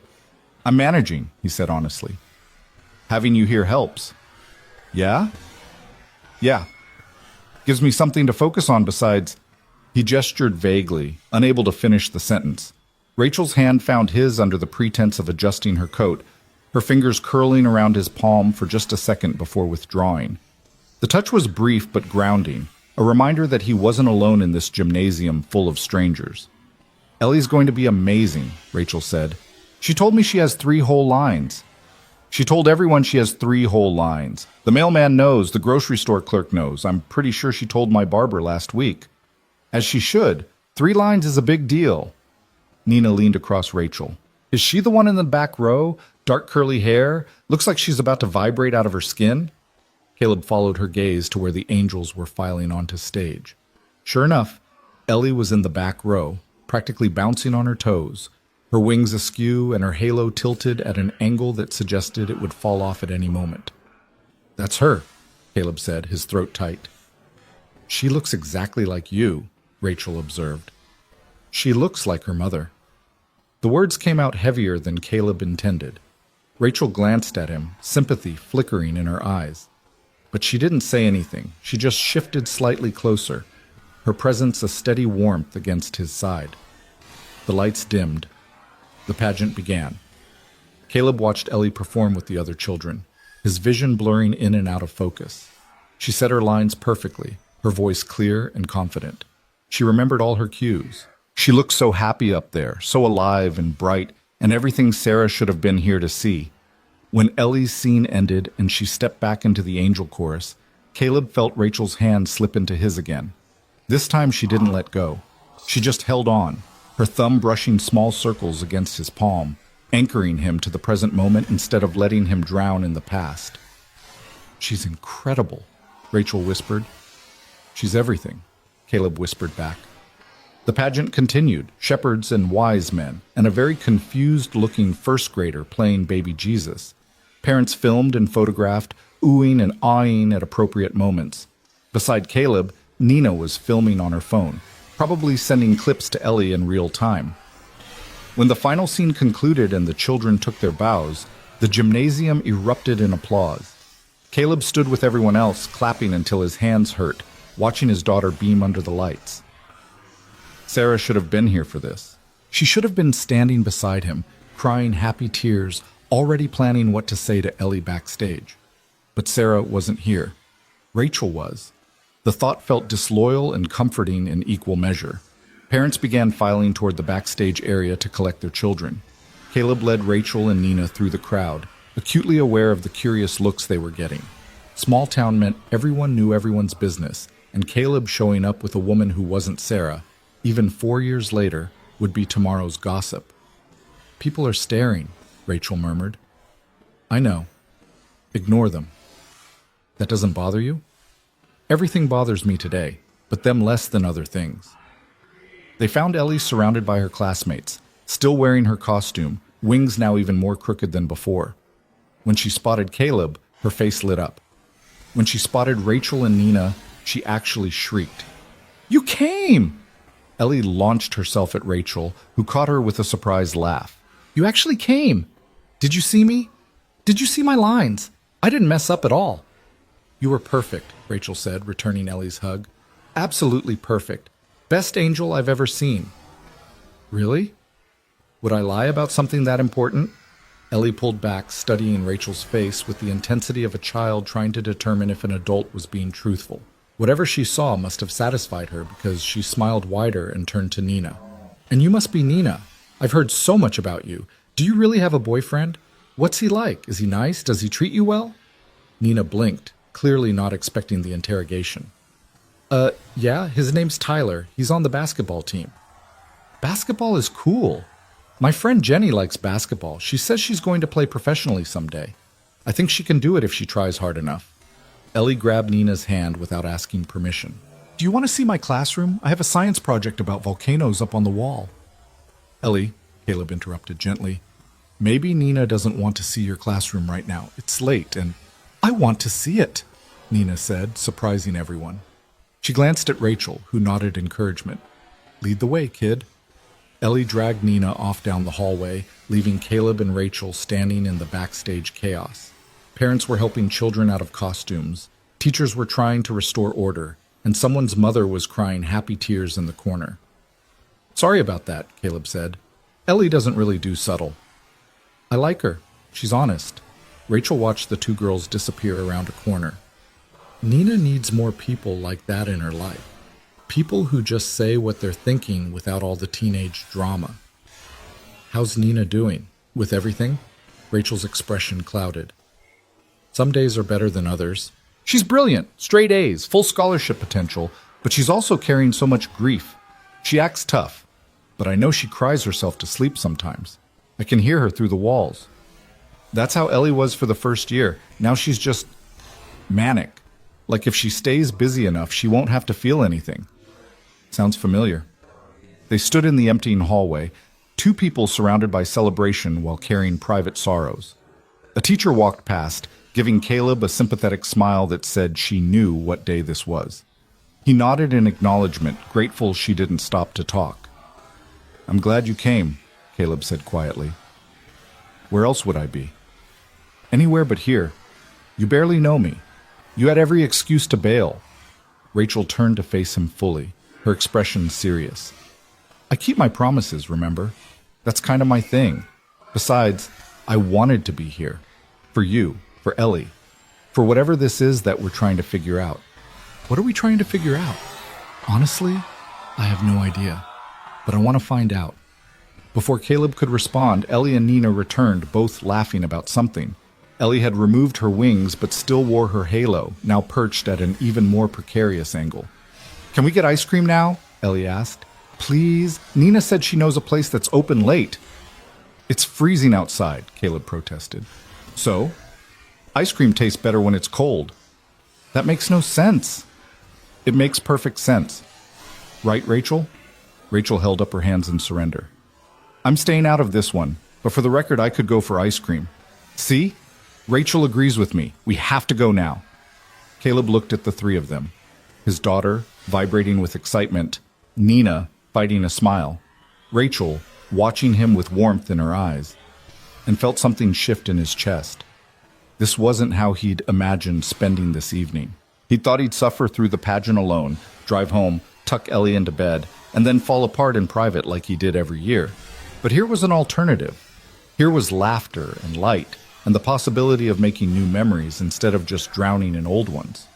"I'm managing," he said honestly. "Having you here helps." "Yeah?" "Yeah. Gives me something to focus on besides—" He gestured vaguely, unable to finish the sentence. Rachel's hand found his under the pretense of adjusting her coat, her fingers curling around his palm for just a second before withdrawing. The touch was brief but grounding, a reminder that he wasn't alone in this gymnasium full of strangers. "Ellie's going to be amazing," Rachel said. "She told me she has 3 whole lines." "She told everyone she has 3 whole lines. The mailman knows, the grocery store clerk knows. I'm pretty sure she told my barber last week." "As she should. 3 lines is a big deal." Nina leaned across Rachel. "Is she the one in the back row? Dark curly hair? Looks like she's about to vibrate out of her skin?" Caleb followed her gaze to where the angels were filing onto stage. Sure enough, Ellie was in the back row, practically bouncing on her toes, her wings askew and her halo tilted at an angle that suggested it would fall off at any moment. "That's her," Caleb said, his throat tight. "She looks exactly like you," Rachel observed. "She looks like her mother." The words came out heavier than Caleb intended. Rachel glanced at him, sympathy flickering in her eyes. But she didn't say anything. She just shifted slightly closer, her presence a steady warmth against his side. The lights dimmed. The pageant began. Caleb watched Ellie perform with the other children, his vision blurring in and out of focus. She said her lines perfectly, her voice clear and confident. She remembered all her cues. She looked so happy up there, so alive and bright, and everything Sarah should have been here to see. When Ellie's scene ended and she stepped back into the angel chorus, Caleb felt Rachel's hand slip into his again. This time she didn't let go. She just held on, her thumb brushing small circles against his palm, anchoring him to the present moment instead of letting him drown in the past. "She's incredible," Rachel whispered. "She's everything," Caleb whispered back. The pageant continued, shepherds and wise men, and a very confused-looking first grader playing baby Jesus. Parents filmed and photographed, oohing and awing at appropriate moments. Beside Caleb, Nina was filming on her phone, probably sending clips to Ellie in real time. When the final scene concluded and the children took their bows, the gymnasium erupted in applause. Caleb stood with everyone else, clapping until his hands hurt, watching his daughter beam under the lights. Sarah should have been here for this. She should have been standing beside him, crying happy tears, already planning what to say to Ellie backstage. But Sarah wasn't here. Rachel was. The thought felt disloyal and comforting in equal measure. Parents began filing toward the backstage area to collect their children. Caleb led Rachel and Nina through the crowd, acutely aware of the curious looks they were getting. Small town meant everyone knew everyone's business, and Caleb showing up with a woman who wasn't Sarah, even 4 years later, would be tomorrow's gossip. People are staring, Rachel murmured. I know. Ignore them. That doesn't bother you? Everything bothers me today, but them less than other things. They found Ellie surrounded by her classmates, still wearing her costume, wings now even more crooked than before. When she spotted Caleb, her face lit up. When she spotted Rachel and Nina, she actually shrieked. You came! Ellie launched herself at Rachel, who caught her with a surprised laugh. You actually came! Did you see me? Did you see my lines? I didn't mess up at all. You were perfect, Rachel said, returning Ellie's hug. Absolutely perfect. Best angel I've ever seen. Really? Would I lie about something that important? Ellie pulled back, studying Rachel's face with the intensity of a child trying to determine if an adult was being truthful. Whatever she saw must have satisfied her because she smiled wider and turned to Nina. And you must be Nina. I've heard so much about you. Do you really have a boyfriend? What's he like? Is he nice? Does he treat you well? Nina blinked, clearly not expecting the interrogation. Yeah, his name's Tyler. He's on the basketball team. Basketball is cool. My friend Jenny likes basketball. She says she's going to play professionally someday. I think she can do it if she tries hard enough. Ellie grabbed Nina's hand without asking permission. Do you want to see my classroom? I have a science project about volcanoes up on the wall. Ellie, Caleb interrupted gently, maybe Nina doesn't want to see your classroom right now. It's late and... I want to see it, Nina said, surprising everyone. She glanced at Rachel, who nodded encouragement. Lead the way, kid. Ellie dragged Nina off down the hallway, leaving Caleb and Rachel standing in the backstage chaos. Parents were helping children out of costumes, teachers were trying to restore order, and someone's mother was crying happy tears in the corner. Sorry about that, Caleb said. Ellie doesn't really do subtle. I like her. She's honest. Rachel watched the two girls disappear around a corner. Nina needs more people like that in her life. People who just say what they're thinking without all the teenage drama. How's Nina doing? With everything? Rachel's expression clouded. Some days are better than others. She's brilliant, straight A's, full scholarship potential, but she's also carrying so much grief. She acts tough, but I know she cries herself to sleep sometimes. I can hear her through the walls. That's how Ellie was for the first year. Now she's just manic. Like if she stays busy enough, she won't have to feel anything. Sounds familiar. They stood in the emptying hallway, two people surrounded by celebration while carrying private sorrows. A teacher walked past, giving Caleb a sympathetic smile that said she knew what day this was. He nodded in acknowledgement, grateful she didn't stop to talk. I'm glad you came, Caleb said quietly. Where else would I be? Anywhere but here. You barely know me. You had every excuse to bail. Rachel turned to face him fully, her expression serious. I keep my promises, remember? That's kind of my thing. Besides, I wanted to be here. For you, for Ellie, for whatever this is that we're trying to figure out. What are we trying to figure out? Honestly, I have no idea, but I want to find out. Before Caleb could respond, Ellie and Nina returned, both laughing about something. Ellie had removed her wings but still wore her halo, now perched at an even more precarious angle. Can we get ice cream now? Ellie asked. Please? Nina said she knows a place that's open late. It's freezing outside, Caleb protested. So? Ice cream tastes better when it's cold. That makes no sense. It makes perfect sense. Right, Rachel? Rachel held up her hands in surrender. I'm staying out of this one, but for the record, I could go for ice cream. See? Rachel agrees with me. We have to go now. Caleb looked at the three of them. His daughter, vibrating with excitement. Nina, fighting a smile. Rachel, watching him with warmth in her eyes. And felt something shift in his chest. This wasn't how he'd imagined spending this evening. He thought he'd suffer through the pageant alone, drive home, tuck Ellie into bed, and then fall apart in private like he did every year. But here was an alternative. Here was laughter and light, and the possibility of making new memories instead of just drowning in old ones.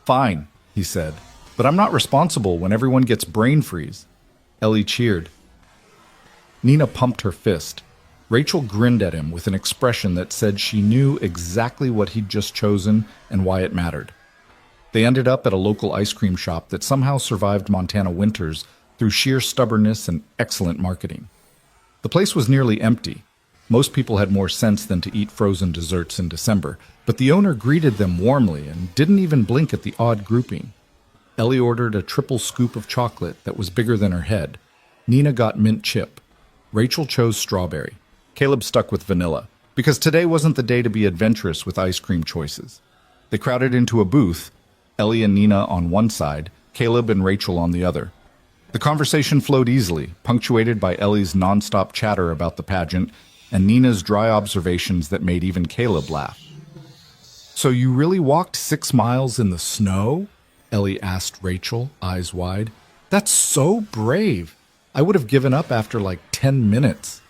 Fine, he said, but I'm not responsible when everyone gets brain freeze. Ellie cheered. Nina pumped her fist. Rachel grinned at him with an expression that said she knew exactly what he'd just chosen and why it mattered. They ended up at a local ice cream shop that somehow survived Montana winters through sheer stubbornness and excellent marketing. The place was nearly empty. Most people had more sense than to eat frozen desserts in December, but the owner greeted them warmly and didn't even blink at the odd grouping. Ellie ordered a triple scoop of chocolate that was bigger than her head. Nina got mint chip. Rachel chose strawberry. Caleb stuck with vanilla, because today wasn't the day to be adventurous with ice cream choices. They crowded into a booth, Ellie and Nina on one side, Caleb and Rachel on the other. The conversation flowed easily, punctuated by Ellie's nonstop chatter about the pageant and Nina's dry observations that made even Caleb laugh. "So you really walked 6 miles in the snow?" Ellie asked Rachel, eyes wide. "That's so brave. I would have given up after like 10 minutes.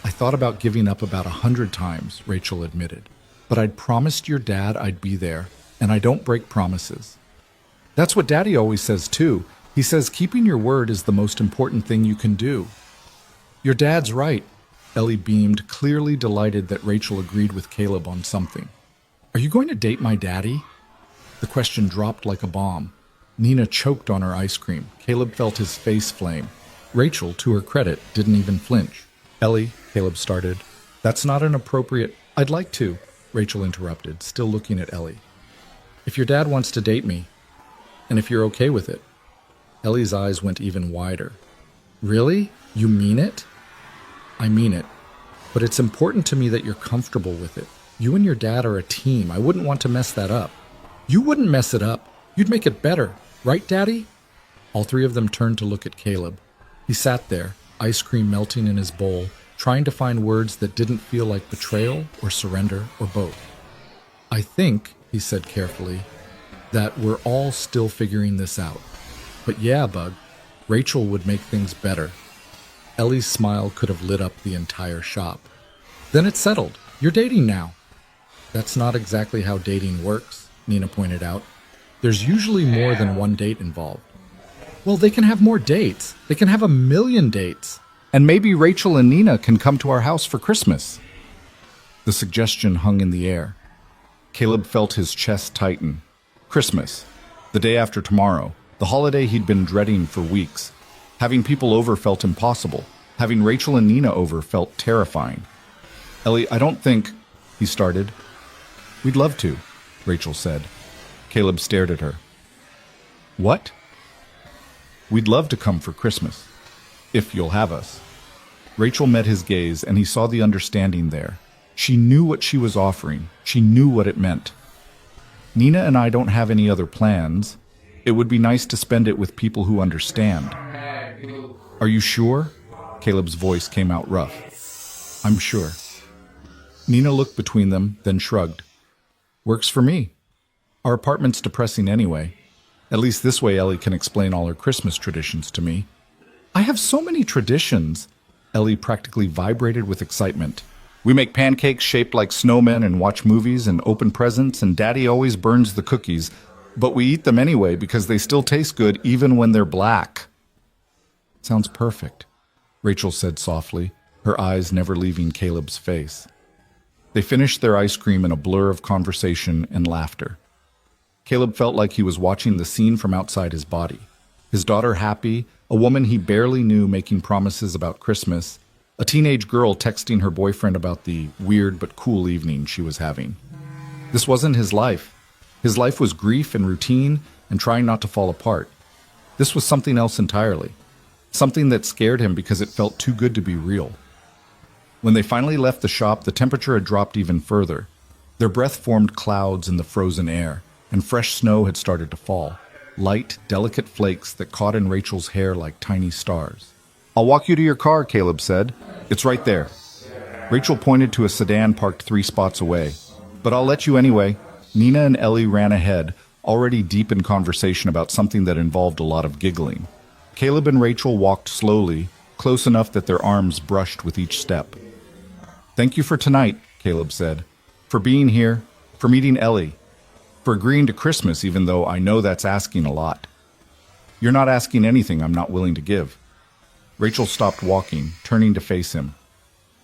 "I thought about giving up about 100 times, Rachel admitted. But I'd promised your dad I'd be there, and I don't break promises. That's what Daddy always says too. He says keeping your word is the most important thing you can do." "Your dad's right." Ellie beamed, clearly delighted that Rachel agreed with Caleb on something. "Are you going to date my daddy?" The question dropped like a bomb. Nina choked on her ice cream. Caleb felt his face flame. Rachel, to her credit, didn't even flinch. "Ellie," Caleb started. "That's not an appropriate—" "I'd like to," Rachel interrupted, still looking at Ellie. "If your dad wants to date me, and if you're okay with it." Ellie's eyes went even wider. "Really? You mean it?" "I mean it. But it's important to me that you're comfortable with it. You and your dad are a team. I wouldn't want to mess that up." "You wouldn't mess it up. You'd make it better. Right, Daddy?" All three of them turned to look at Caleb. He sat there, ice cream melting in his bowl, trying to find words that didn't feel like betrayal or surrender or both. "I think," he said carefully, "that we're all still figuring this out. But yeah, Bug, Rachel would make things better." Ellie's smile could have lit up the entire shop. "Then it's settled. You're dating now." "That's not exactly how dating works," Nina pointed out. "There's usually more than one date involved." "Well, they can have more dates. They can have 1,000,000 dates. And maybe Rachel and Nina can come to our house for Christmas." The suggestion hung in the air. Caleb felt his chest tighten. Christmas, the day after tomorrow, the holiday he'd been dreading for weeks. Having people over felt impossible. Having Rachel and Nina over felt terrifying. "Ellie, I don't think—" he started. "We'd love to," Rachel said. Caleb stared at her. "What?" "We'd love to come for Christmas, if you'll have us." Rachel met his gaze, and he saw the understanding there. She knew what she was offering. She knew what it meant. "Nina and I don't have any other plans. It would be nice to spend it with people who understand." "Are you sure?" Caleb's voice came out rough. "I'm sure." Nina looked between them, then shrugged. "Works for me. Our apartment's depressing anyway. At least this way Ellie can explain all her Christmas traditions to me." "I have so many traditions." Ellie practically vibrated with excitement. "We make pancakes shaped like snowmen and watch movies and open presents, and Daddy always burns the cookies, but we eat them anyway because they still taste good even when they're black." "Sounds perfect," Rachel said softly, her eyes never leaving Caleb's face. They finished their ice cream in a blur of conversation and laughter. Caleb felt like he was watching the scene from outside his body. His daughter happy, a woman he barely knew making promises about Christmas, a teenage girl texting her boyfriend about the weird but cool evening she was having. This wasn't his life. His life was grief and routine and trying not to fall apart. This was something else entirely. Something that scared him because it felt too good to be real. When they finally left the shop, the temperature had dropped even further. Their breath formed clouds in the frozen air, and fresh snow had started to fall. Light, delicate flakes that caught in Rachel's hair like tiny stars. "I'll walk you to your car," Caleb said. "It's right there." Rachel pointed to a sedan parked 3 spots away. "But I'll let you anyway." Nina and Ellie ran ahead, already deep in conversation about something that involved a lot of giggling. Caleb and Rachel walked slowly, close enough that their arms brushed with each step. "Thank you for tonight," Caleb said. "For being here, for meeting Ellie, for agreeing to Christmas even though I know that's asking a lot." "You're not asking anything I'm not willing to give." Rachel stopped walking, turning to face him.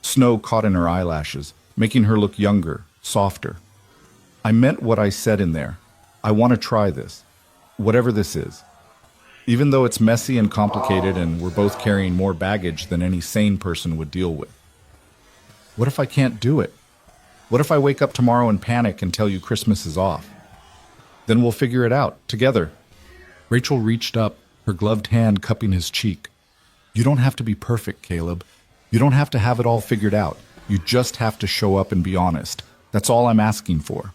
Snow caught in her eyelashes, making her look younger, softer. I meant what I said in there. I want to try this. Whatever this is. Even though it's messy and complicated and we're both carrying more baggage than any sane person would deal with. What if I can't do it? What if I wake up tomorrow and panic and tell you Christmas is off? Then we'll figure it out, together. Rachel reached up, her gloved hand cupping his cheek. You don't have to be perfect, Caleb. You don't have to have it all figured out. You just have to show up and be honest. That's all I'm asking for.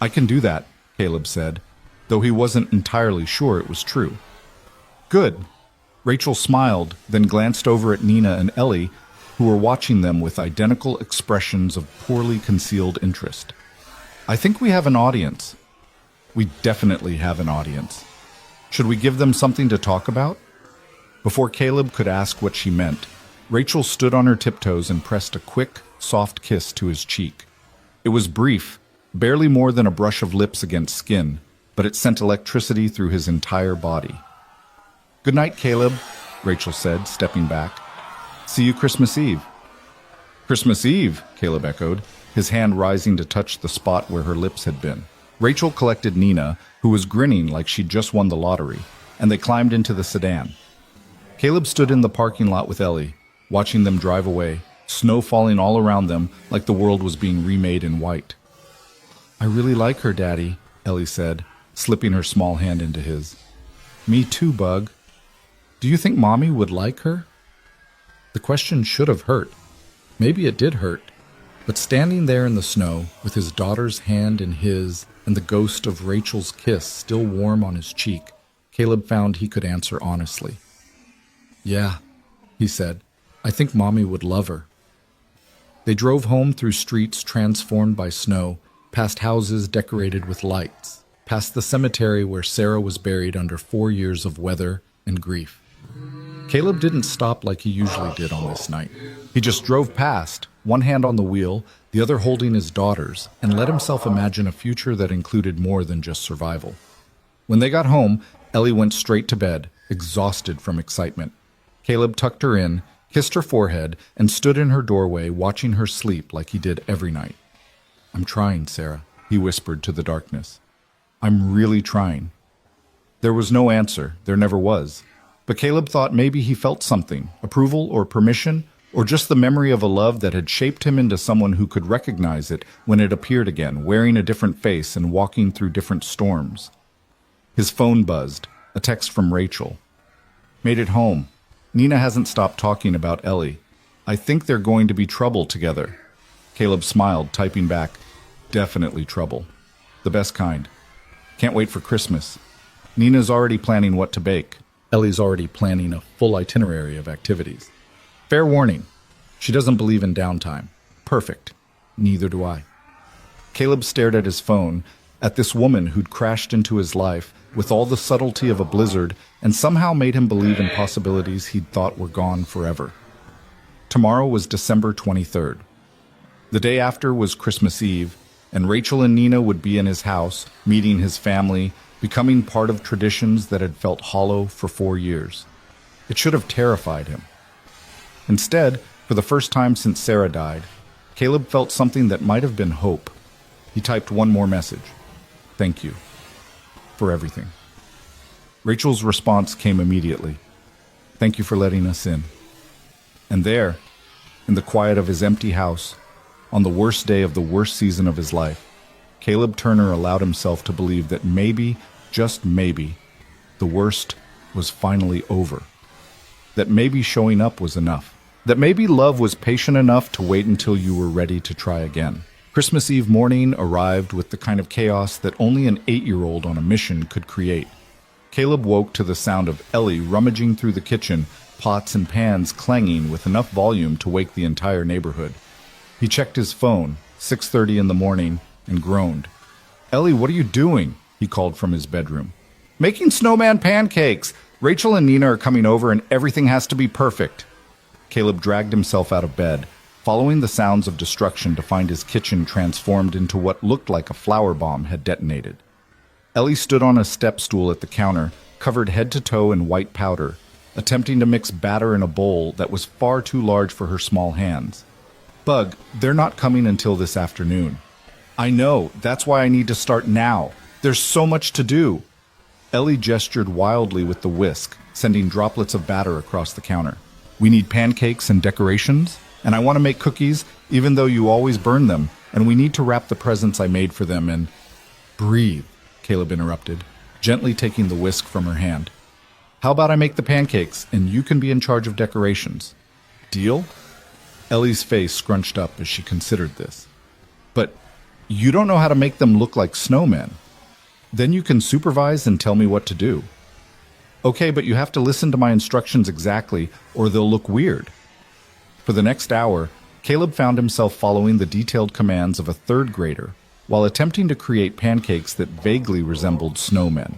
I can do that, Caleb said, though he wasn't entirely sure it was true. Good. Rachel smiled, then glanced over at Nina and Ellie, who were watching them with identical expressions of poorly concealed interest. I think we have an audience. We definitely have an audience. Should we give them something to talk about? Before Caleb could ask what she meant, Rachel stood on her tiptoes and pressed a quick, soft kiss to his cheek. It was brief, barely more than a brush of lips against skin, but it sent electricity through his entire body. Good night, Caleb, Rachel said, stepping back. See you Christmas Eve. Christmas Eve, Caleb echoed, his hand rising to touch the spot where her lips had been. Rachel collected Nina, who was grinning like she'd just won the lottery, and they climbed into the sedan. Caleb stood in the parking lot with Ellie, watching them drive away, snow falling all around them like the world was being remade in white. I really like her, Daddy, Ellie said, slipping her small hand into his. Me too, Bug. Do you think Mommy would like her? The question should have hurt. Maybe it did hurt. But standing there in the snow, with his daughter's hand in his and the ghost of Rachel's kiss still warm on his cheek, Caleb found he could answer honestly. Yeah, he said. I think Mommy would love her. They drove home through streets transformed by snow, past houses decorated with lights, past the cemetery where Sarah was buried under 4 years of weather and grief. Caleb didn't stop like he usually did on this night. He just drove past, one hand on the wheel, the other holding his daughter's, and let himself imagine a future that included more than just survival. When they got home, Ellie went straight to bed, exhausted from excitement. Caleb tucked her in, kissed her forehead, and stood in her doorway watching her sleep like he did every night. I'm trying, Sarah, he whispered to the darkness. I'm really trying. There was no answer, there never was. But Caleb thought maybe he felt something, approval or permission, or just the memory of a love that had shaped him into someone who could recognize it when it appeared again, wearing a different face and walking through different storms. His phone buzzed, a text from Rachel. Made it home. Nina hasn't stopped talking about Ellie. I think they're going to be trouble together. Caleb smiled, typing back, definitely trouble. The best kind. Can't wait for Christmas. Nina's already planning what to bake. Ellie's already planning a full itinerary of activities. Fair warning, she doesn't believe in downtime. Perfect. Neither do I. Caleb stared at his phone, at this woman who'd crashed into his life with all the subtlety of a blizzard and somehow made him believe in possibilities he'd thought were gone forever. Tomorrow was December 23rd. The day after was Christmas Eve, and Rachel and Nina would be in his house, meeting his family, becoming part of traditions that had felt hollow for 4 years. It should have terrified him. Instead, for the first time since Sarah died, Caleb felt something that might have been hope. He typed one more message. Thank you. For everything. Rachel's response came immediately. Thank you for letting us in. And there, in the quiet of his empty house, on the worst day of the worst season of his life, Caleb Turner allowed himself to believe that maybe, just maybe, the worst was finally over. That maybe showing up was enough. That maybe love was patient enough to wait until you were ready to try again. Christmas Eve morning arrived with the kind of chaos that only an 8-year-old on a mission could create. Caleb woke to the sound of Ellie rummaging through the kitchen, pots and pans clanging with enough volume to wake the entire neighborhood. He checked his phone, 6:30 in the morning, and groaned. Ellie, what are you doing? He called from his bedroom. Making snowman pancakes. Rachel and Nina are coming over and everything has to be perfect. Caleb dragged himself out of bed, following the sounds of destruction to find his kitchen transformed into what looked like a flower bomb had detonated. Ellie stood on a step stool at the counter, covered head to toe in white powder, attempting to mix batter in a bowl that was far too large for her small hands. Bug, they're not coming until this afternoon. I know, that's why I need to start now. There's so much to do. Ellie gestured wildly with the whisk, sending droplets of batter across the counter. We need pancakes and decorations, and I want to make cookies, even though you always burn them, and we need to wrap the presents I made for them and... Breathe, Caleb interrupted, gently taking the whisk from her hand. How about I make the pancakes, and you can be in charge of decorations? Deal? Ellie's face scrunched up as she considered this. But you don't know how to make them look like snowmen. Then you can supervise and tell me what to do. Okay, but you have to listen to my instructions exactly, or they'll look weird. For the next hour, Caleb found himself following the detailed commands of a third grader while attempting to create pancakes that vaguely resembled snowmen.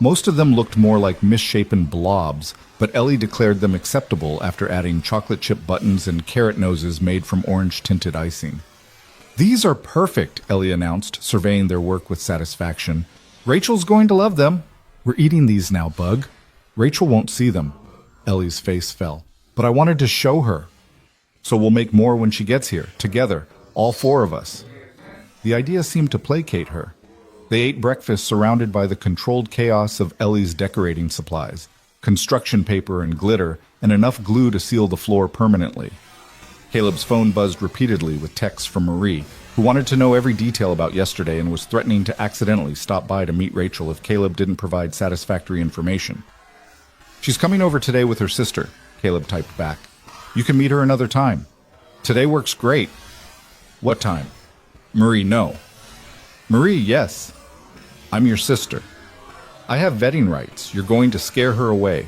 Most of them looked more like misshapen blobs, but Ellie declared them acceptable after adding chocolate chip buttons and carrot noses made from orange-tinted icing. These are perfect, Ellie announced, surveying their work with satisfaction. Rachel's going to love them. We're eating these now, Bug. Rachel won't see them. Ellie's face fell. But I wanted to show her. So we'll make more when she gets here, together, all four of us. The idea seemed to placate her. They ate breakfast surrounded by the controlled chaos of Ellie's decorating supplies, construction paper and glitter, and enough glue to seal the floor permanently. Caleb's phone buzzed repeatedly with texts from Marie, who wanted to know every detail about yesterday and was threatening to accidentally stop by to meet Rachel if Caleb didn't provide satisfactory information. She's coming over today with her sister, Caleb typed back. You can meet her another time. Today works great. What time? Marie, no. Marie, yes. I'm your sister. I have vetting rights. You're going to scare her away.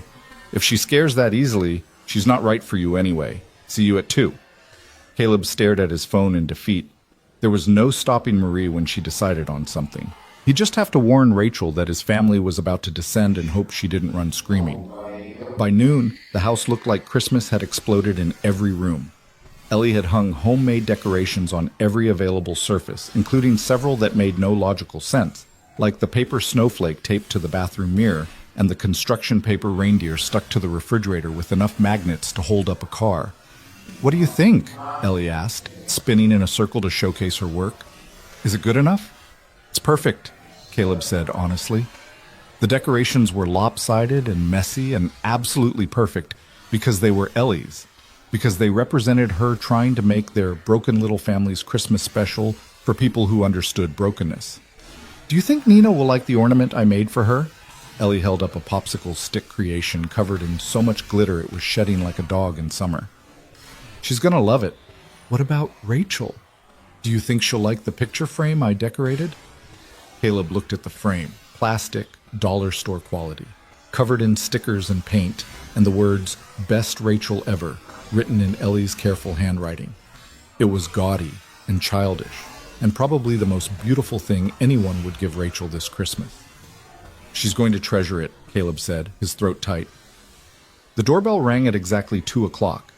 If she scares that easily, she's not right for you anyway. See you at 2. Caleb stared at his phone in defeat. There was no stopping Marie when she decided on something. He'd just have to warn Rachel that his family was about to descend and hope she didn't run screaming. By noon, the house looked like Christmas had exploded in every room. Ellie had hung homemade decorations on every available surface, including several that made no logical sense, like the paper snowflake taped to the bathroom mirror and the construction paper reindeer stuck to the refrigerator with enough magnets to hold up a car. What do you think? Ellie asked, spinning in a circle to showcase her work. Is it good enough? It's perfect, Caleb said honestly. The decorations were lopsided and messy and absolutely perfect because they were Ellie's, because they represented her trying to make their broken little family's Christmas special for people who understood brokenness. Do you think Nina will like the ornament I made for her? Ellie held up a popsicle stick creation covered in so much glitter it was shedding like a dog in summer. She's gonna love it. What about Rachel? Do you think she'll like the picture frame I decorated? Caleb looked at the frame, plastic, dollar store quality, covered in stickers and paint, and the words, Best Rachel Ever, written in Ellie's careful handwriting. It was gaudy and childish, and probably the most beautiful thing anyone would give Rachel this Christmas. She's going to treasure it, Caleb said, his throat tight. The doorbell rang at exactly 2 o'clock.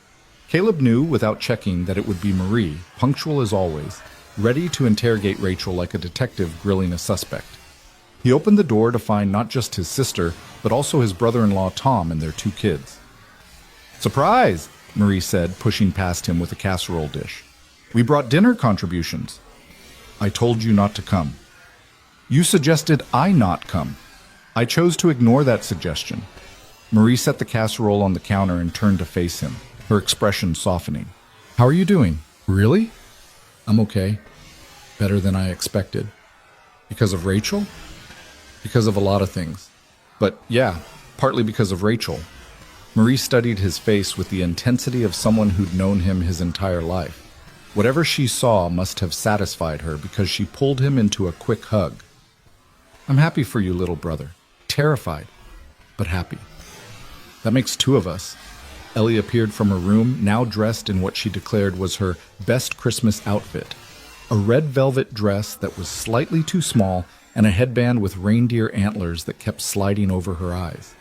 Caleb knew without checking that it would be Marie, punctual as always, ready to interrogate Rachel like a detective grilling a suspect. He opened the door to find not just his sister, but also his brother-in-law Tom and their 2 kids. Surprise, Marie said, pushing past him with a casserole dish. We brought dinner contributions. I told you not to come. You suggested I not come. I chose to ignore that suggestion. Marie set the casserole on the counter and turned to face him, her expression softening. How are you doing? Really? I'm okay. Better than I expected. Because of Rachel? Because of a lot of things. But yeah, partly because of Rachel. Marie studied his face with the intensity of someone who'd known him his entire life. Whatever she saw must have satisfied her because she pulled him into a quick hug. I'm happy for you, little brother. Terrified, but happy. That makes 2 of us. Ellie appeared from her room, now dressed in what she declared was her best Christmas outfit. A red velvet dress that was slightly too small and a headband with reindeer antlers that kept sliding over her eyes.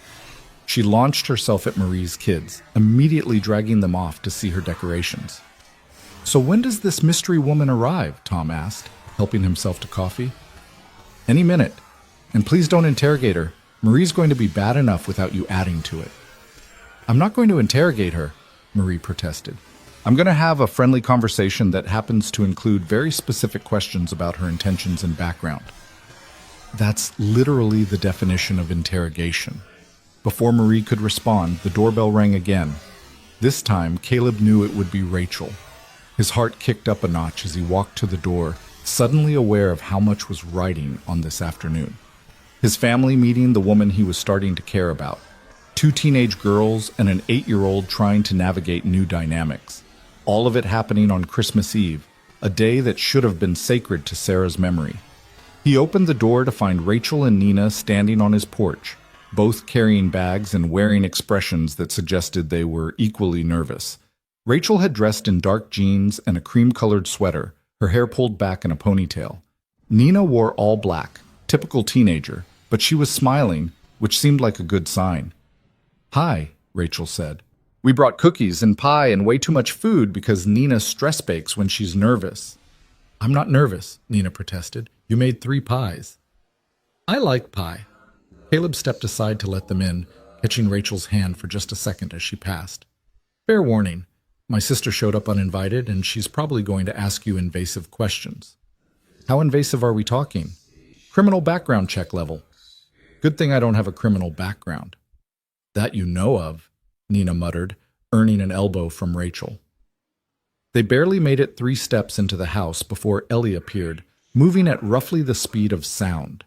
She launched herself at Marie's kids, immediately dragging them off to see her decorations. So when does this mystery woman arrive? Tom asked, helping himself to coffee. Any minute. And please don't interrogate her. Marie's going to be bad enough without you adding to it. I'm not going to interrogate her, Marie protested. I'm going to have a friendly conversation that happens to include very specific questions about her intentions and background. That's literally the definition of interrogation. Before Marie could respond, the doorbell rang again. This time, Caleb knew it would be Rachel. His heart kicked up a notch as he walked to the door, suddenly aware of how much was riding on this afternoon. His family meeting the woman he was starting to care about. 2 teenage girls and an 8-year-old trying to navigate new dynamics. All of it happening on Christmas Eve, a day that should have been sacred to Sarah's memory. He opened the door to find Rachel and Nina standing on his porch, both carrying bags and wearing expressions that suggested they were equally nervous. Rachel had dressed in dark jeans and a cream-colored sweater, her hair pulled back in a ponytail. Nina wore all black, typical teenager, but she was smiling, which seemed like a good sign. "Hi," Rachel said. "We brought cookies and pie and way too much food because Nina stress bakes when she's nervous." "I'm not nervous," Nina protested. "You made 3 pies." "I like pie." Caleb stepped aside to let them in, catching Rachel's hand for just a second as she passed. "Fair warning, my sister showed up uninvited and she's probably going to ask you invasive questions." "How invasive are we talking?" "Criminal background check level." "Good thing I don't have a criminal background." "That you know of," Nina muttered, earning an elbow from Rachel. They barely made it 3 steps into the house before Ellie appeared, moving at roughly the speed of sound.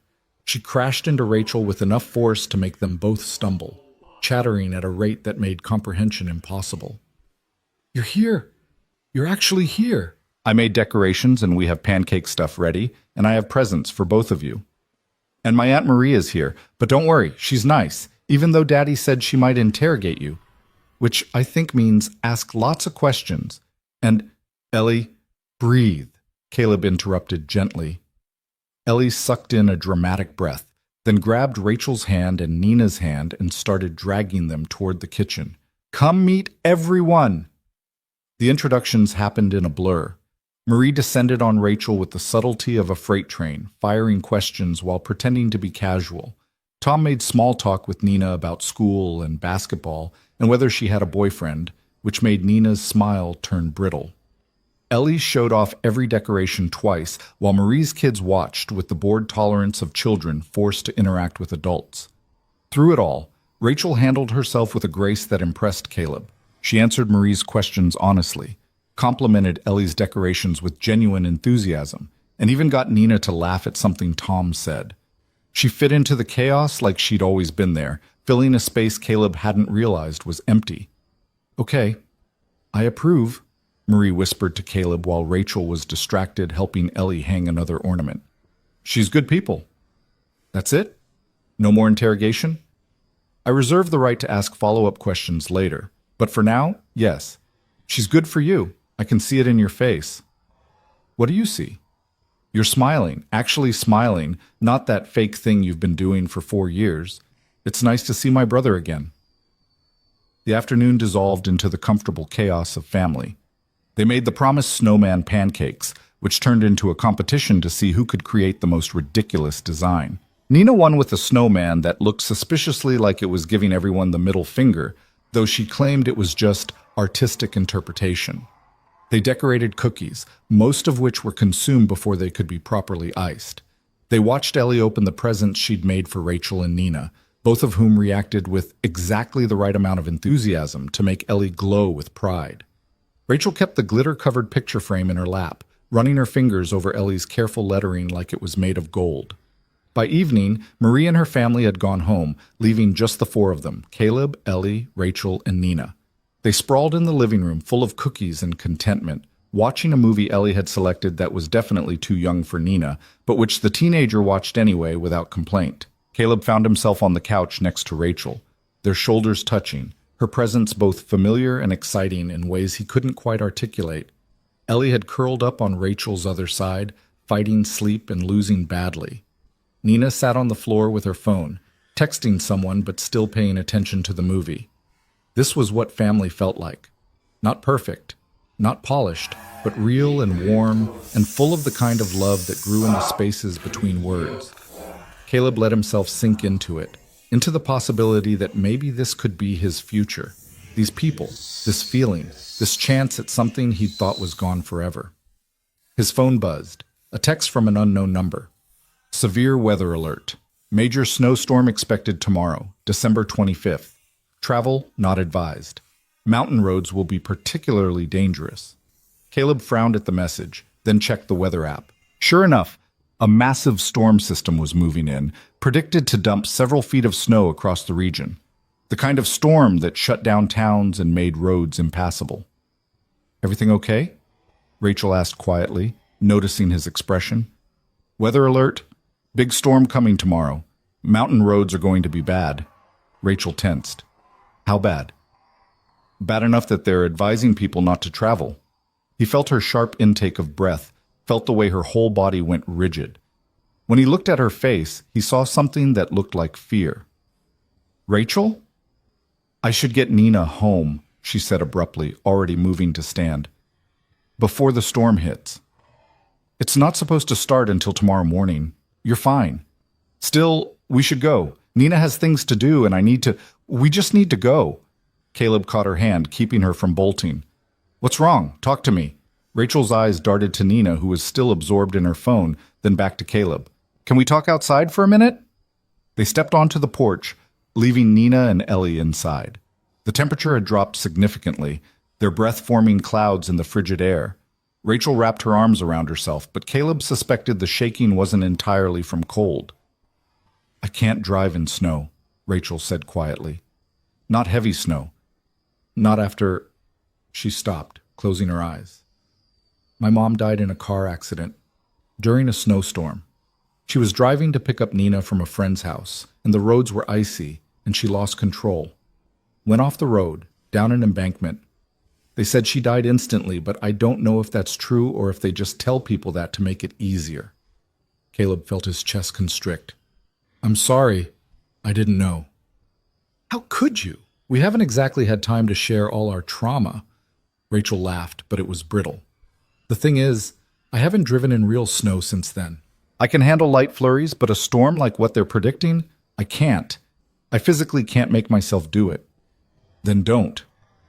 She crashed into Rachel with enough force to make them both stumble, chattering at a rate that made comprehension impossible. "You're here. You're actually here." "I made decorations and we have pancake stuff ready, and I have presents for both of you. And my Aunt Marie is here, but don't worry, she's nice, even though Daddy said she might interrogate you. Which I think means ask lots of questions. And, Ellie, breathe," Caleb interrupted gently. Ellie sucked in a dramatic breath, then grabbed Rachel's hand and Nina's hand and started dragging them toward the kitchen. "Come meet everyone!" The introductions happened in a blur. Marie descended on Rachel with the subtlety of a freight train, firing questions while pretending to be casual. Tom made small talk with Nina about school and basketball and whether she had a boyfriend, which made Nina's smile turn brittle. Ellie showed off every decoration twice, while Marie's kids watched with the bored tolerance of children forced to interact with adults. Through it all, Rachel handled herself with a grace that impressed Caleb. She answered Marie's questions honestly, complimented Ellie's decorations with genuine enthusiasm, and even got Nina to laugh at something Tom said. She fit into the chaos like she'd always been there, filling a space Caleb hadn't realized was empty. "Okay, I approve," Marie whispered to Caleb while Rachel was distracted helping Ellie hang another ornament. "She's good people." "That's it? No more interrogation?" "I reserve the right to ask follow-up questions later, but for now, yes. She's good for you. I can see it in your face." "What do you see?" "You're smiling, actually smiling, not that fake thing you've been doing for 4 years. It's nice to see my brother again." The afternoon dissolved into the comfortable chaos of family. They made the promised snowman pancakes, which turned into a competition to see who could create the most ridiculous design. Nina won with a snowman that looked suspiciously like it was giving everyone the middle finger, though she claimed it was just artistic interpretation. They decorated cookies, most of which were consumed before they could be properly iced. They watched Ellie open the presents she'd made for Rachel and Nina, both of whom reacted with exactly the right amount of enthusiasm to make Ellie glow with pride. Rachel kept the glitter-covered picture frame in her lap, running her fingers over Ellie's careful lettering like it was made of gold. By evening, Marie and her family had gone home, leaving just the 4 of them, Caleb, Ellie, Rachel, and Nina. They sprawled in the living room full of cookies and contentment, watching a movie Ellie had selected that was definitely too young for Nina, but which the teenager watched anyway without complaint. Caleb found himself on the couch next to Rachel, their shoulders touching, her presence both familiar and exciting in ways he couldn't quite articulate. Ellie had curled up on Rachel's other side, fighting sleep and losing badly. Nina sat on the floor with her phone, texting someone but still paying attention to the movie. This was what family felt like. Not perfect, not polished, but real and warm and full of the kind of love that grew in the spaces between words. Caleb let himself sink into it, into the possibility that maybe this could be his future. These people, this feeling, this chance at something he'd thought was gone forever. His phone buzzed. A text from an unknown number. Severe weather alert. Major snowstorm expected tomorrow, December 25th. Travel not advised. Mountain roads will be particularly dangerous. Caleb frowned at the message, then checked the weather app. Sure enough, a massive storm system was moving in, predicted to dump several feet of snow across the region. The kind of storm that shut down towns and made roads impassable. Everything okay? Rachel asked quietly, noticing his expression. Weather alert. Big storm coming tomorrow. Mountain roads are going to be bad. Rachel tensed. How bad? Bad enough that they're advising people not to travel. He felt her sharp intake of breath, felt the way her whole body went rigid. When he looked at her face, he saw something that looked like fear. Rachel? I should get Nina home, she said abruptly, already moving to stand. Before the storm hits. It's not supposed to start until tomorrow morning. You're fine. Still, we should go. Nina has things to do and we just need to go. Caleb caught her hand, keeping her from bolting. What's wrong? Talk to me. Rachel's eyes darted to Nina, who was still absorbed in her phone, then back to Caleb. Can we talk outside for a minute? They stepped onto the porch, leaving Nina and Ellie inside. The temperature had dropped significantly, their breath forming clouds in the frigid air. Rachel wrapped her arms around herself, but Caleb suspected the shaking wasn't entirely from cold. I can't drive in snow, Rachel said quietly. Not heavy snow. Not after... She stopped, closing her eyes. My mom died in a car accident during a snowstorm. She was driving to pick up Nina from a friend's house, and the roads were icy, and she lost control. Went off the road, down an embankment. They said she died instantly, but I don't know if that's true or if they just tell people that to make it easier. Caleb felt his chest constrict. I'm sorry. I didn't know. How could you? We haven't exactly had time to share all our trauma. Rachel laughed, but it was brittle. The thing is, I haven't driven in real snow since then. I can handle light flurries, but a storm like what they're predicting, I can't. I physically can't make myself do it. Then don't.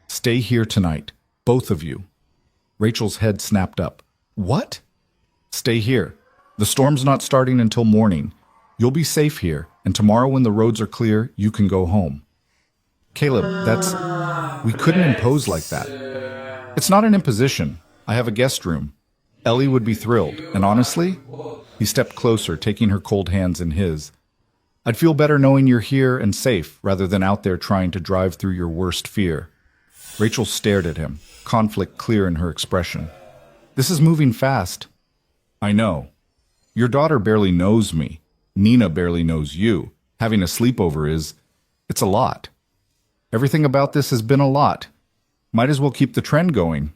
Stay here tonight, both of you. Rachel's head snapped up. What? Stay here. The storm's not starting until morning. You'll be safe here, and tomorrow when the roads are clear, you can go home. Caleb, we couldn't impose like that. It's not an imposition. I have a guest room. Ellie would be thrilled, and honestly, he stepped closer, taking her cold hands in his. I'd feel better knowing you're here and safe rather than out there trying to drive through your worst fear. Rachel stared at him, conflict clear in her expression. This is moving fast. I know. Your daughter barely knows me. Nina barely knows you. Having a sleepover it's a lot. Everything about this has been a lot. Might as well keep the trend going.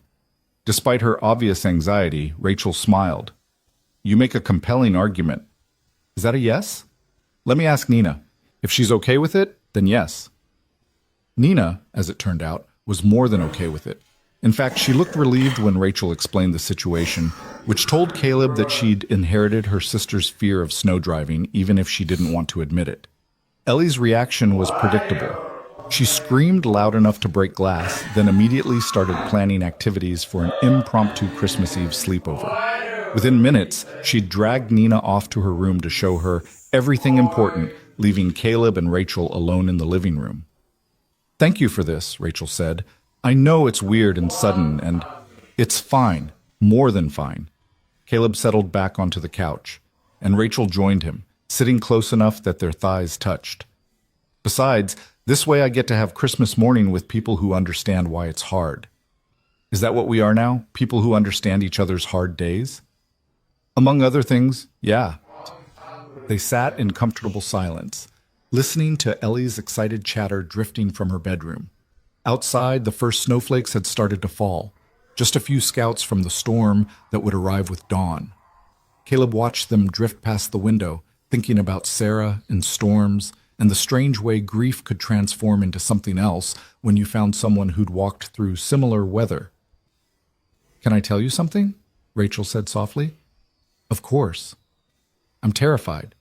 Despite her obvious anxiety, Rachel smiled. You make a compelling argument. Is that a yes? Let me ask Nina. If she's okay with it, then yes. Nina, as it turned out, was more than okay with it. In fact, she looked relieved when Rachel explained the situation, which told Caleb that she'd inherited her sister's fear of snow driving, even if she didn't want to admit it. Ellie's reaction was predictable. She screamed loud enough to break glass, then immediately started planning activities for an impromptu Christmas Eve sleepover. Within minutes, she'd dragged Nina off to her room to show her everything important, leaving Caleb and Rachel alone in the living room. Thank you for this, Rachel said. I know it's weird and sudden, and it's fine, more than fine. Caleb settled back onto the couch, and Rachel joined him, sitting close enough that their thighs touched. Besides, this way I get to have Christmas morning with people who understand why it's hard. Is that what we are now? People who understand each other's hard days? Among other things, yeah. They sat in comfortable silence, listening to Ellie's excited chatter drifting from her bedroom. Outside, the first snowflakes had started to fall, just a few scouts from the storm that would arrive with dawn. Caleb watched them drift past the window, thinking about Sarah and storms, and the strange way grief could transform into something else when you found someone who'd walked through similar weather. Can I tell you something? Rachel said softly. Of course. I'm terrified.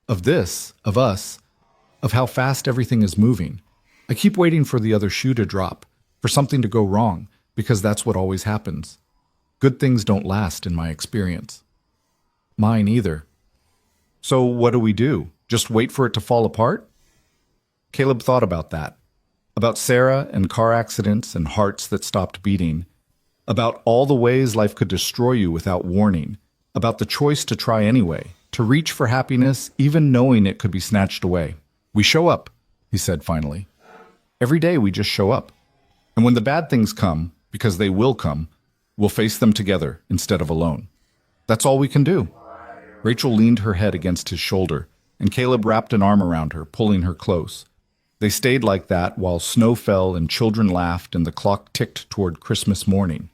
Of this, of us, of how fast everything is moving. I keep waiting for the other shoe to drop, for something to go wrong, because that's what always happens. Good things don't last in my experience. Mine either. So what do we do? Just wait for it to fall apart? Caleb thought about that. About Sarah and car accidents and hearts that stopped beating. About all the ways life could destroy you without warning. About the choice to try anyway, to reach for happiness even knowing it could be snatched away. We show up, he said finally. Every day we just show up. And when the bad things come, because they will come, we'll face them together instead of alone. That's all we can do. Rachel leaned her head against his shoulder, and Caleb wrapped an arm around her, pulling her close. They stayed like that while snow fell and children laughed and the clock ticked toward Christmas morning.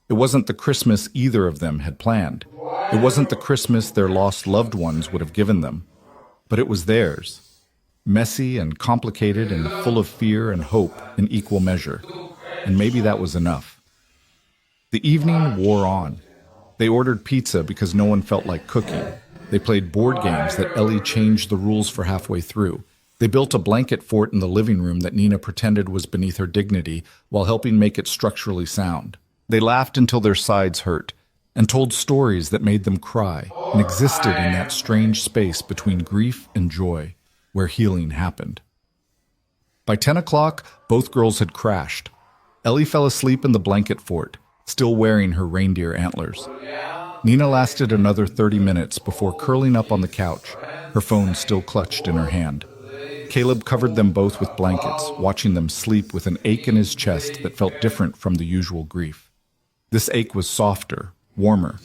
It wasn't the Christmas either of them had planned. It wasn't the Christmas their lost loved ones would have given them. But it was theirs. Messy and complicated and full of fear and hope in equal measure. And maybe that was enough. The evening wore on. They ordered pizza because no one felt like cooking. They played board games that Ellie changed the rules for halfway through. They built a blanket fort in the living room that Nina pretended was beneath her dignity while helping make it structurally sound. They laughed until their sides hurt and told stories that made them cry and existed in that strange space between grief and joy where healing happened. By 10 o'clock, both girls had crashed. Ellie fell asleep in the blanket fort, still wearing her reindeer antlers. Nina lasted another 30 minutes before curling up on the couch, her phone still clutched in her hand. Caleb covered them both with blankets, watching them sleep with an ache in his chest that felt different from the usual grief. This ache was softer, warmer.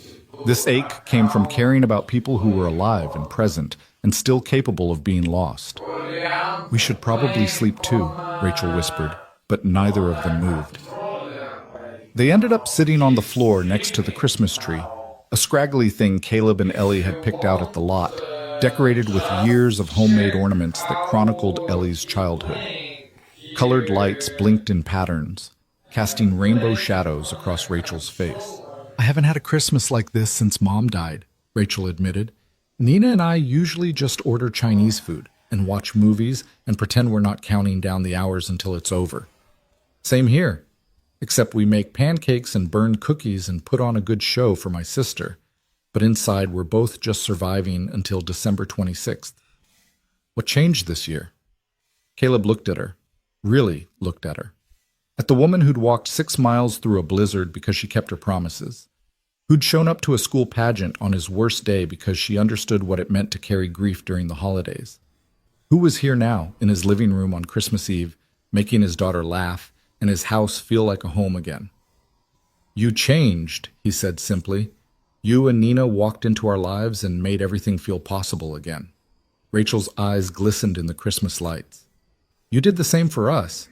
This ache came from caring about people who were alive and present and still capable of being lost. "We should probably sleep too," Rachel whispered, but neither of them moved. They ended up sitting on the floor next to the Christmas tree, a scraggly thing Caleb and Ellie had picked out at the lot, decorated with years of homemade ornaments that chronicled Ellie's childhood. Colored lights blinked in patterns, casting rainbow shadows across Rachel's face. "I haven't had a Christmas like this since Mom died," Rachel admitted. "Nina and I usually just order Chinese food and watch movies and pretend we're not counting down the hours until it's over. Same here, except we make pancakes and burn cookies and put on a good show for my sister. But inside, we're both just surviving until December 26th. What changed this year?" Caleb looked at her, really looked at her. At the woman who'd walked 6 miles through a blizzard because she kept her promises, who'd shown up to a school pageant on his worst day because she understood what it meant to carry grief during the holidays. Who was here now, in his living room on Christmas Eve, making his daughter laugh and his house feel like a home again? "You changed," he said simply. "You and Nina walked into our lives and made everything feel possible again." Rachel's eyes glistened in the Christmas lights. "You did the same for us.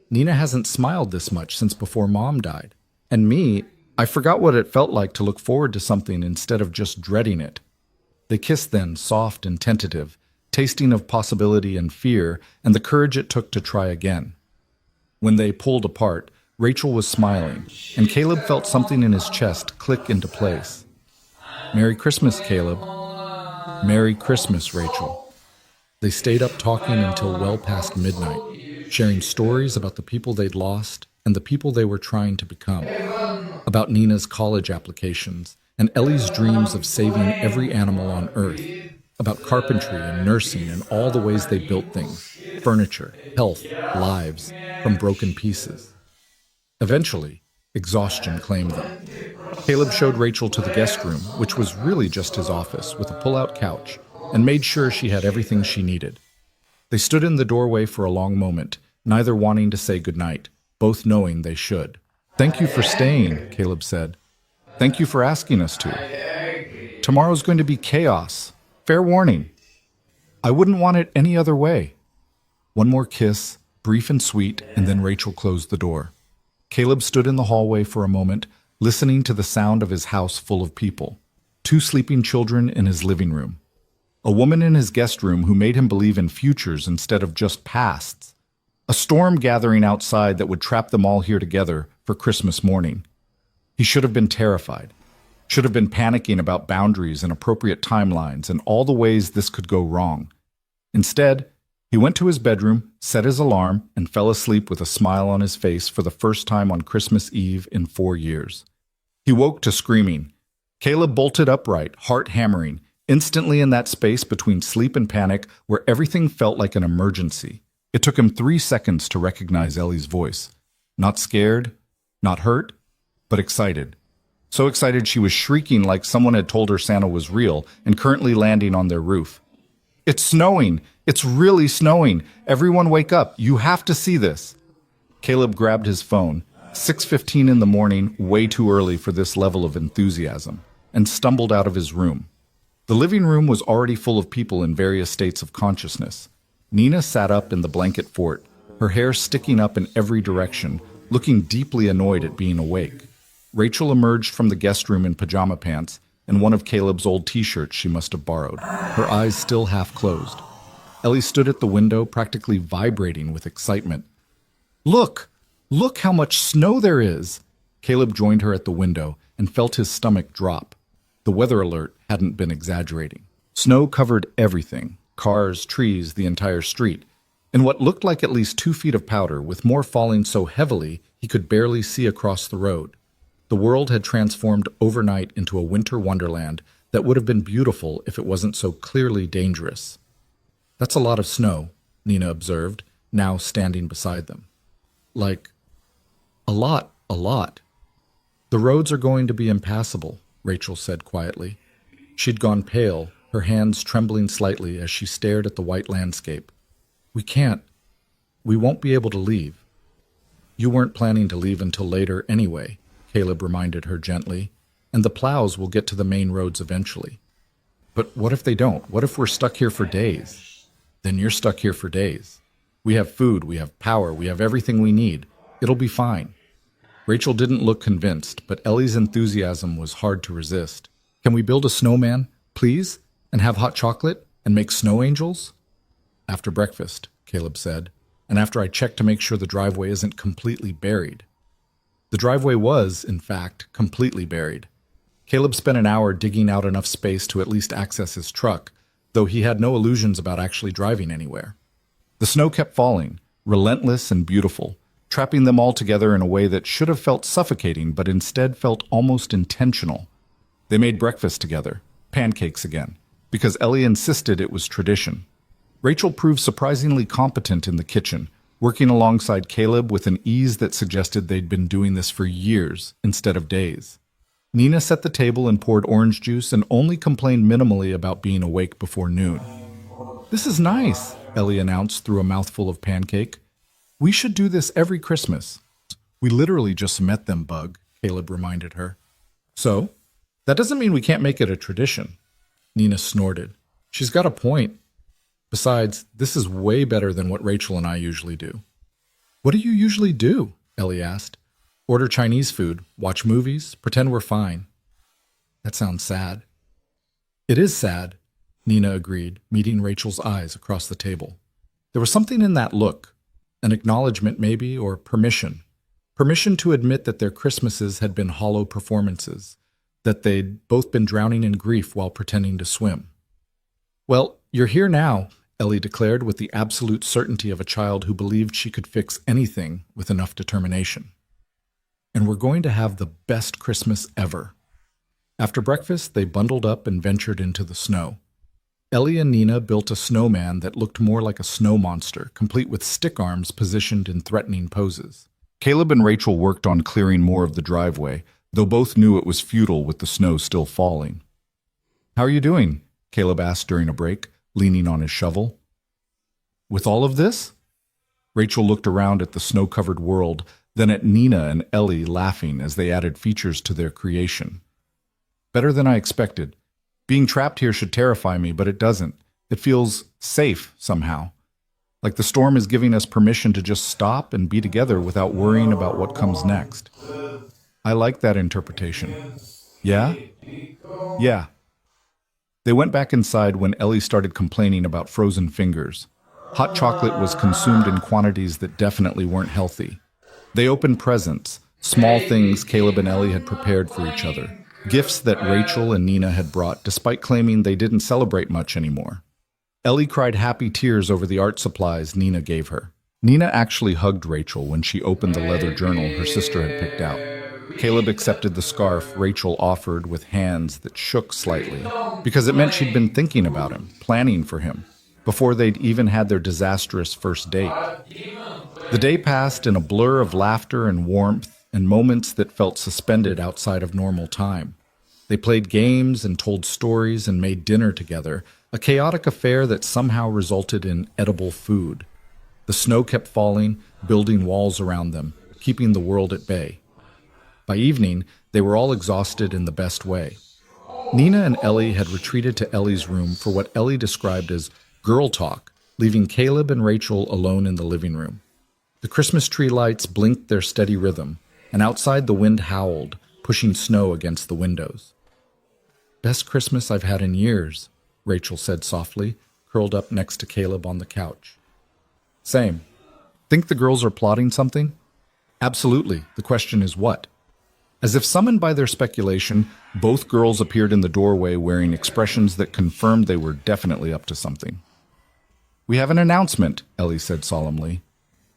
Nina hasn't smiled this much since before Mom died. And me, I forgot what it felt like to look forward to something instead of just dreading it." They kissed then, soft and tentative, tasting of possibility and fear and the courage it took to try again. When they pulled apart, Rachel was smiling, and Caleb felt something in his chest click into place. "Merry Christmas, Caleb." "Merry Christmas, Rachel." They stayed up talking until well past midnight, sharing stories about the people they'd lost and the people they were trying to become, about Nina's college applications and Ellie's dreams of saving every animal on Earth, about carpentry and nursing and all the ways they built things, furniture, health, lives, from broken pieces. Eventually, exhaustion claimed them. Caleb showed Rachel to the guest room, which was really just his office, with a pull-out couch, and made sure she had everything she needed. They stood in the doorway for a long moment, neither wanting to say goodnight, both knowing they should. "Thank you for staying," Caleb said. "Thank you for asking us to. Tomorrow's going to be chaos. Fair warning. I wouldn't want it any other way." One more kiss, brief and sweet, and then Rachel closed the door. Caleb stood in the hallway for a moment, listening to the sound of his house full of people. 2 sleeping children in his living room. A woman in his guest room who made him believe in futures instead of just pasts. A storm gathering outside that would trap them all here together for Christmas morning. He should have been terrified. Should have been panicking about boundaries and appropriate timelines and all the ways this could go wrong. Instead, He went to his bedroom, set his alarm, and fell asleep with a smile on his face for the first time on Christmas Eve in 4 years. He woke to screaming. Caleb bolted upright, heart hammering, instantly in that space between sleep and panic where everything felt like an emergency. It took him 3 seconds to recognize Ellie's voice. Not scared, not hurt, but excited. So excited she was shrieking like someone had told her Santa was real and currently landing on their roof. "It's snowing! It's really snowing! Everyone wake up! You have to see this!" Caleb grabbed his phone, 6:15 in the morning, way too early for this level of enthusiasm, and stumbled out of his room. The living room was already full of people in various states of consciousness. Nina sat up in the blanket fort, her hair sticking up in every direction, looking deeply annoyed at being awake. Rachel emerged from the guest room in pajama pants and one of Caleb's old t-shirts she must have borrowed, her eyes still half closed. Ellie stood at the window, practically vibrating with excitement. Look! Look how much snow there is! Caleb joined her at the window and felt his stomach drop. The weather alert hadn't been exaggerating. Snow covered everything, cars, trees, the entire street, in what looked like at least 2 feet of powder, with more falling so heavily he could barely see across the road. The world had transformed overnight into a winter wonderland that would have been beautiful if it wasn't so clearly dangerous. "That's a lot of snow," Nina observed, now standing beside them. "Like, a lot. The roads are going to be impassable," Rachel said quietly. She'd gone pale, her hands trembling slightly as she stared at the white landscape. We won't be able to leave." "You weren't planning to leave until later anyway," Caleb reminded her gently, "and the plows will get to the main roads eventually." "But what if they don't? What if we're stuck here for days?" "Then you're stuck here for days. We have food, we have power, we have everything we need. It'll be fine." Rachel didn't look convinced, but Ellie's enthusiasm was hard to resist. "Can we build a snowman, please? And have hot chocolate? And make snow angels?" "After breakfast," Caleb said, "and after I check to make sure the driveway isn't completely buried." The driveway was, in fact, completely buried. Caleb spent an hour digging out enough space to at least access his truck, though he had no illusions about actually driving anywhere. The snow kept falling, relentless and beautiful, trapping them all together in a way that should have felt suffocating but instead felt almost intentional. They made breakfast together, pancakes again, because Ellie insisted it was tradition. Rachel proved surprisingly competent in the kitchen, working alongside Caleb with an ease that suggested they'd been doing this for years instead of days. Nina set the table and poured orange juice and only complained minimally about being awake before noon. "This is nice," Ellie announced through a mouthful of pancake. "We should do this every Christmas." "We literally just met them, Bug," Caleb reminded her. "So? That doesn't mean we can't make it a tradition." Nina snorted. "She's got a point. Besides, this is way better than what Rachel and I usually do." "What do you usually do?" Ellie asked. "Order Chinese food, watch movies, pretend we're fine." "That sounds sad." "It is sad," Nina agreed, meeting Rachel's eyes across the table. There was something in that look, an acknowledgement maybe, or permission. Permission to admit that their Christmases had been hollow performances, that they'd both been drowning in grief while pretending to swim. "Well, you're here now," Ellie declared with the absolute certainty of a child who believed she could fix anything with enough determination. "And we're going to have the best Christmas ever." After breakfast, they bundled up and ventured into the snow. Ellie and Nina built a snowman that looked more like a snow monster, complete with stick arms positioned in threatening poses. Caleb and Rachel worked on clearing more of the driveway, though both knew it was futile with the snow still falling. "How are you doing?" Caleb asked during a break, leaning on his shovel. "With all of this?" Rachel looked around at the snow-covered world, then at Nina and Ellie laughing as they added features to their creation. "Better than I expected. Being trapped here should terrify me, but it doesn't. It feels safe somehow. Like the storm is giving us permission to just stop and be together without worrying about what comes next." "I like that interpretation." "Yeah?" "Yeah." They went back inside when Ellie started complaining about frozen fingers. Hot chocolate was consumed in quantities that definitely weren't healthy. They opened presents, small things Caleb and Ellie had prepared for each other. Gifts that Rachel and Nina had brought, despite claiming they didn't celebrate much anymore. Ellie cried happy tears over the art supplies Nina gave her. Nina actually hugged Rachel when she opened the leather journal her sister had picked out. Caleb accepted the scarf Rachel offered with hands that shook slightly, because it meant she'd been thinking about him, planning for him, before they'd even had their disastrous first date. The day passed in a blur of laughter and warmth and moments that felt suspended outside of normal time. They played games and told stories and made dinner together, a chaotic affair that somehow resulted in edible food. The snow kept falling, building walls around them, keeping the world at bay. By evening, they were all exhausted in the best way. Nina and Ellie had retreated to Ellie's room for what Ellie described as girl talk, leaving Caleb and Rachel alone in the living room. The Christmas tree lights blinked their steady rhythm, and outside the wind howled, pushing snow against the windows. "Best Christmas I've had in years," Rachel said softly, curled up next to Caleb on the couch. "Same. Think the girls are plotting something?" "Absolutely. The question is what?" As if summoned by their speculation, both girls appeared in the doorway wearing expressions that confirmed they were definitely up to something. "We have an announcement," Ellie said solemnly.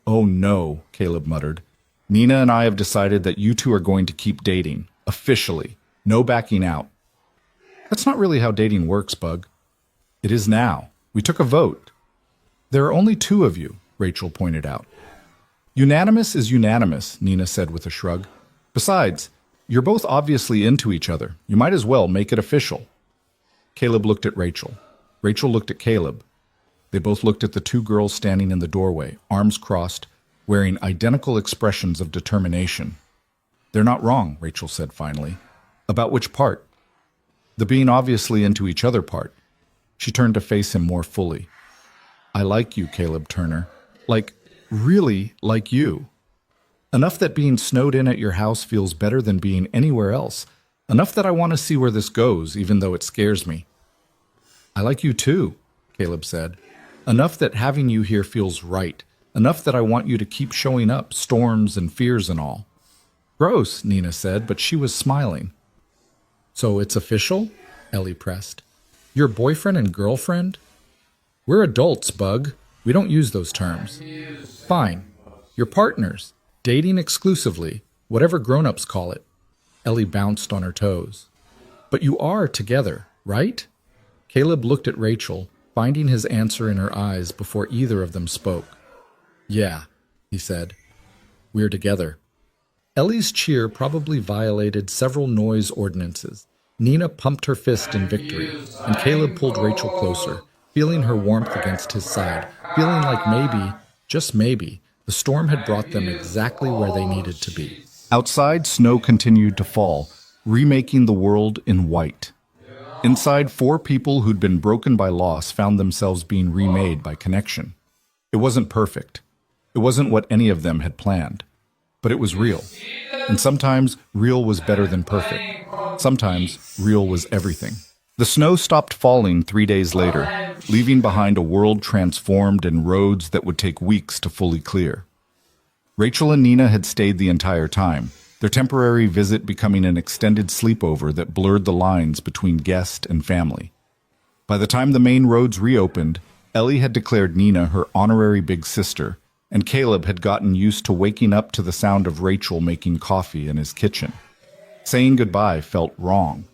"Oh no," Caleb muttered. "Nina and I have decided that you two are going to keep dating. Officially. No backing out." "That's not really how dating works, Bug." "It is now. We took a vote." "There are only two of you," Rachel pointed out. "Unanimous is unanimous," Nina said with a shrug. "Besides, you're both obviously into each other. You might as well make it official." Caleb looked at Rachel. Rachel looked at Caleb. They both looked at the two girls standing in the doorway, arms crossed, wearing identical expressions of determination. "They're not wrong," Rachel said finally. "About which part?" "The being obviously into each other part." She turned to face him more fully. "I like you, Caleb Turner. Like, really like you. Enough that being snowed in at your house feels better than being anywhere else. Enough that I want to see where this goes, even though it scares me." "I like you too," Caleb said. "Enough that having you here feels right. Enough that I want you to keep showing up, storms and fears and all." "Gross," Nina said, but she was smiling. "So it's official?" Ellie pressed. "You're boyfriend and girlfriend?" "We're adults, Bug. We don't use those terms." "Fine. You're partners. Dating exclusively, whatever grown-ups call it." Ellie bounced on her toes. "But you are together, right?" Caleb looked at Rachel, finding his answer in her eyes before either of them spoke. "Yeah," he said. "We're together." Ellie's cheer probably violated several noise ordinances. Nina pumped her fist in victory, and Caleb pulled Rachel closer, feeling her warmth against his side, feeling like maybe, just maybe, the storm had brought them exactly where they needed to be. Outside, snow continued to fall, remaking the world in white. Inside, 4 people who'd been broken by loss found themselves being remade by connection. It wasn't perfect. It wasn't what any of them had planned. But it was real. And sometimes real was better than perfect. Sometimes real was everything. The snow stopped falling 3 days later, leaving behind a world transformed and roads that would take weeks to fully clear. Rachel and Nina had stayed the entire time, their temporary visit becoming an extended sleepover that blurred the lines between guest and family. By the time the main roads reopened, Ellie had declared Nina her honorary big sister, and Caleb had gotten used to waking up to the sound of Rachel making coffee in his kitchen. Saying goodbye felt wrong.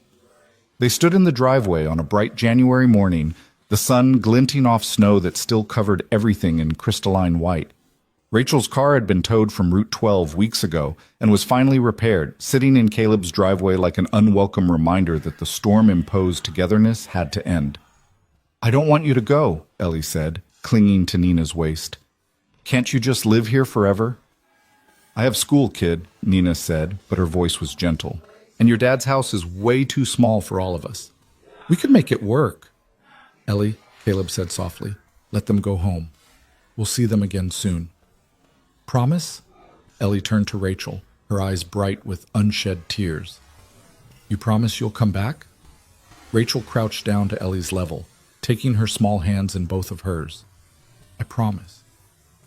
They stood in the driveway on a bright January morning, the sun glinting off snow that still covered everything in crystalline white. Rachel's car had been towed from Route 12 weeks ago and was finally repaired, sitting in Caleb's driveway like an unwelcome reminder that the storm-imposed togetherness had to end. "I don't want you to go," Ellie said, clinging to Nina's waist. "Can't you just live here forever?" "I have school, kid," Nina said, but her voice was gentle. "And your dad's house is way too small for all of us. We could make it work." "Ellie," Caleb said softly, "let them go home. We'll see them again soon." "Promise?" Ellie turned to Rachel, her eyes bright with unshed tears. "You promise you'll come back?" Rachel crouched down to Ellie's level, taking her small hands in both of hers. "I promise.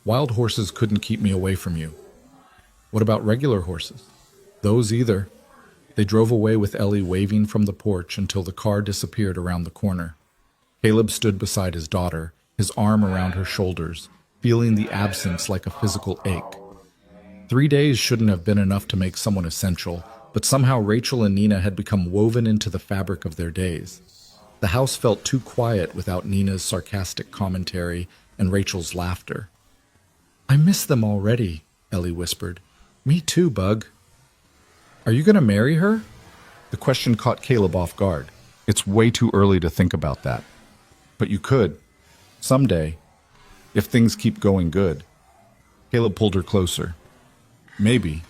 Wild horses couldn't keep me away from you." "What about regular horses?" "Those either." They drove away with Ellie waving from the porch until the car disappeared around the corner. Caleb stood beside his daughter, his arm around her shoulders, feeling the absence like a physical ache. 3 days shouldn't have been enough to make someone essential, but somehow Rachel and Nina had become woven into the fabric of their days. The house felt too quiet without Nina's sarcastic commentary and Rachel's laughter. "I miss them already," Ellie whispered. "Me too, Bug." "Are you going to marry her?" The question caught Caleb off guard. It's way too early to think about that. But you could. Someday. If things keep going good. Caleb pulled her closer. Maybe.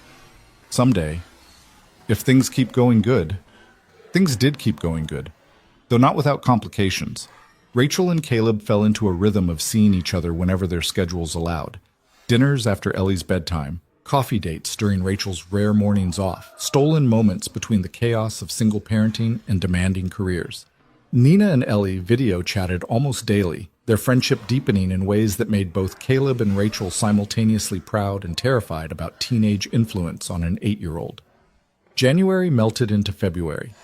Someday. If things keep going good. Things did keep going good. Though not without complications. Rachel and Caleb fell into a rhythm of seeing each other whenever their schedules allowed. Dinners after Ellie's bedtime, coffee dates during Rachel's rare mornings off, stolen moments between the chaos of single parenting and demanding careers. Nina and Ellie video chatted almost daily, their friendship deepening in ways that made both Caleb and Rachel simultaneously proud and terrified about teenage influence on an 8-year-old. January melted into February.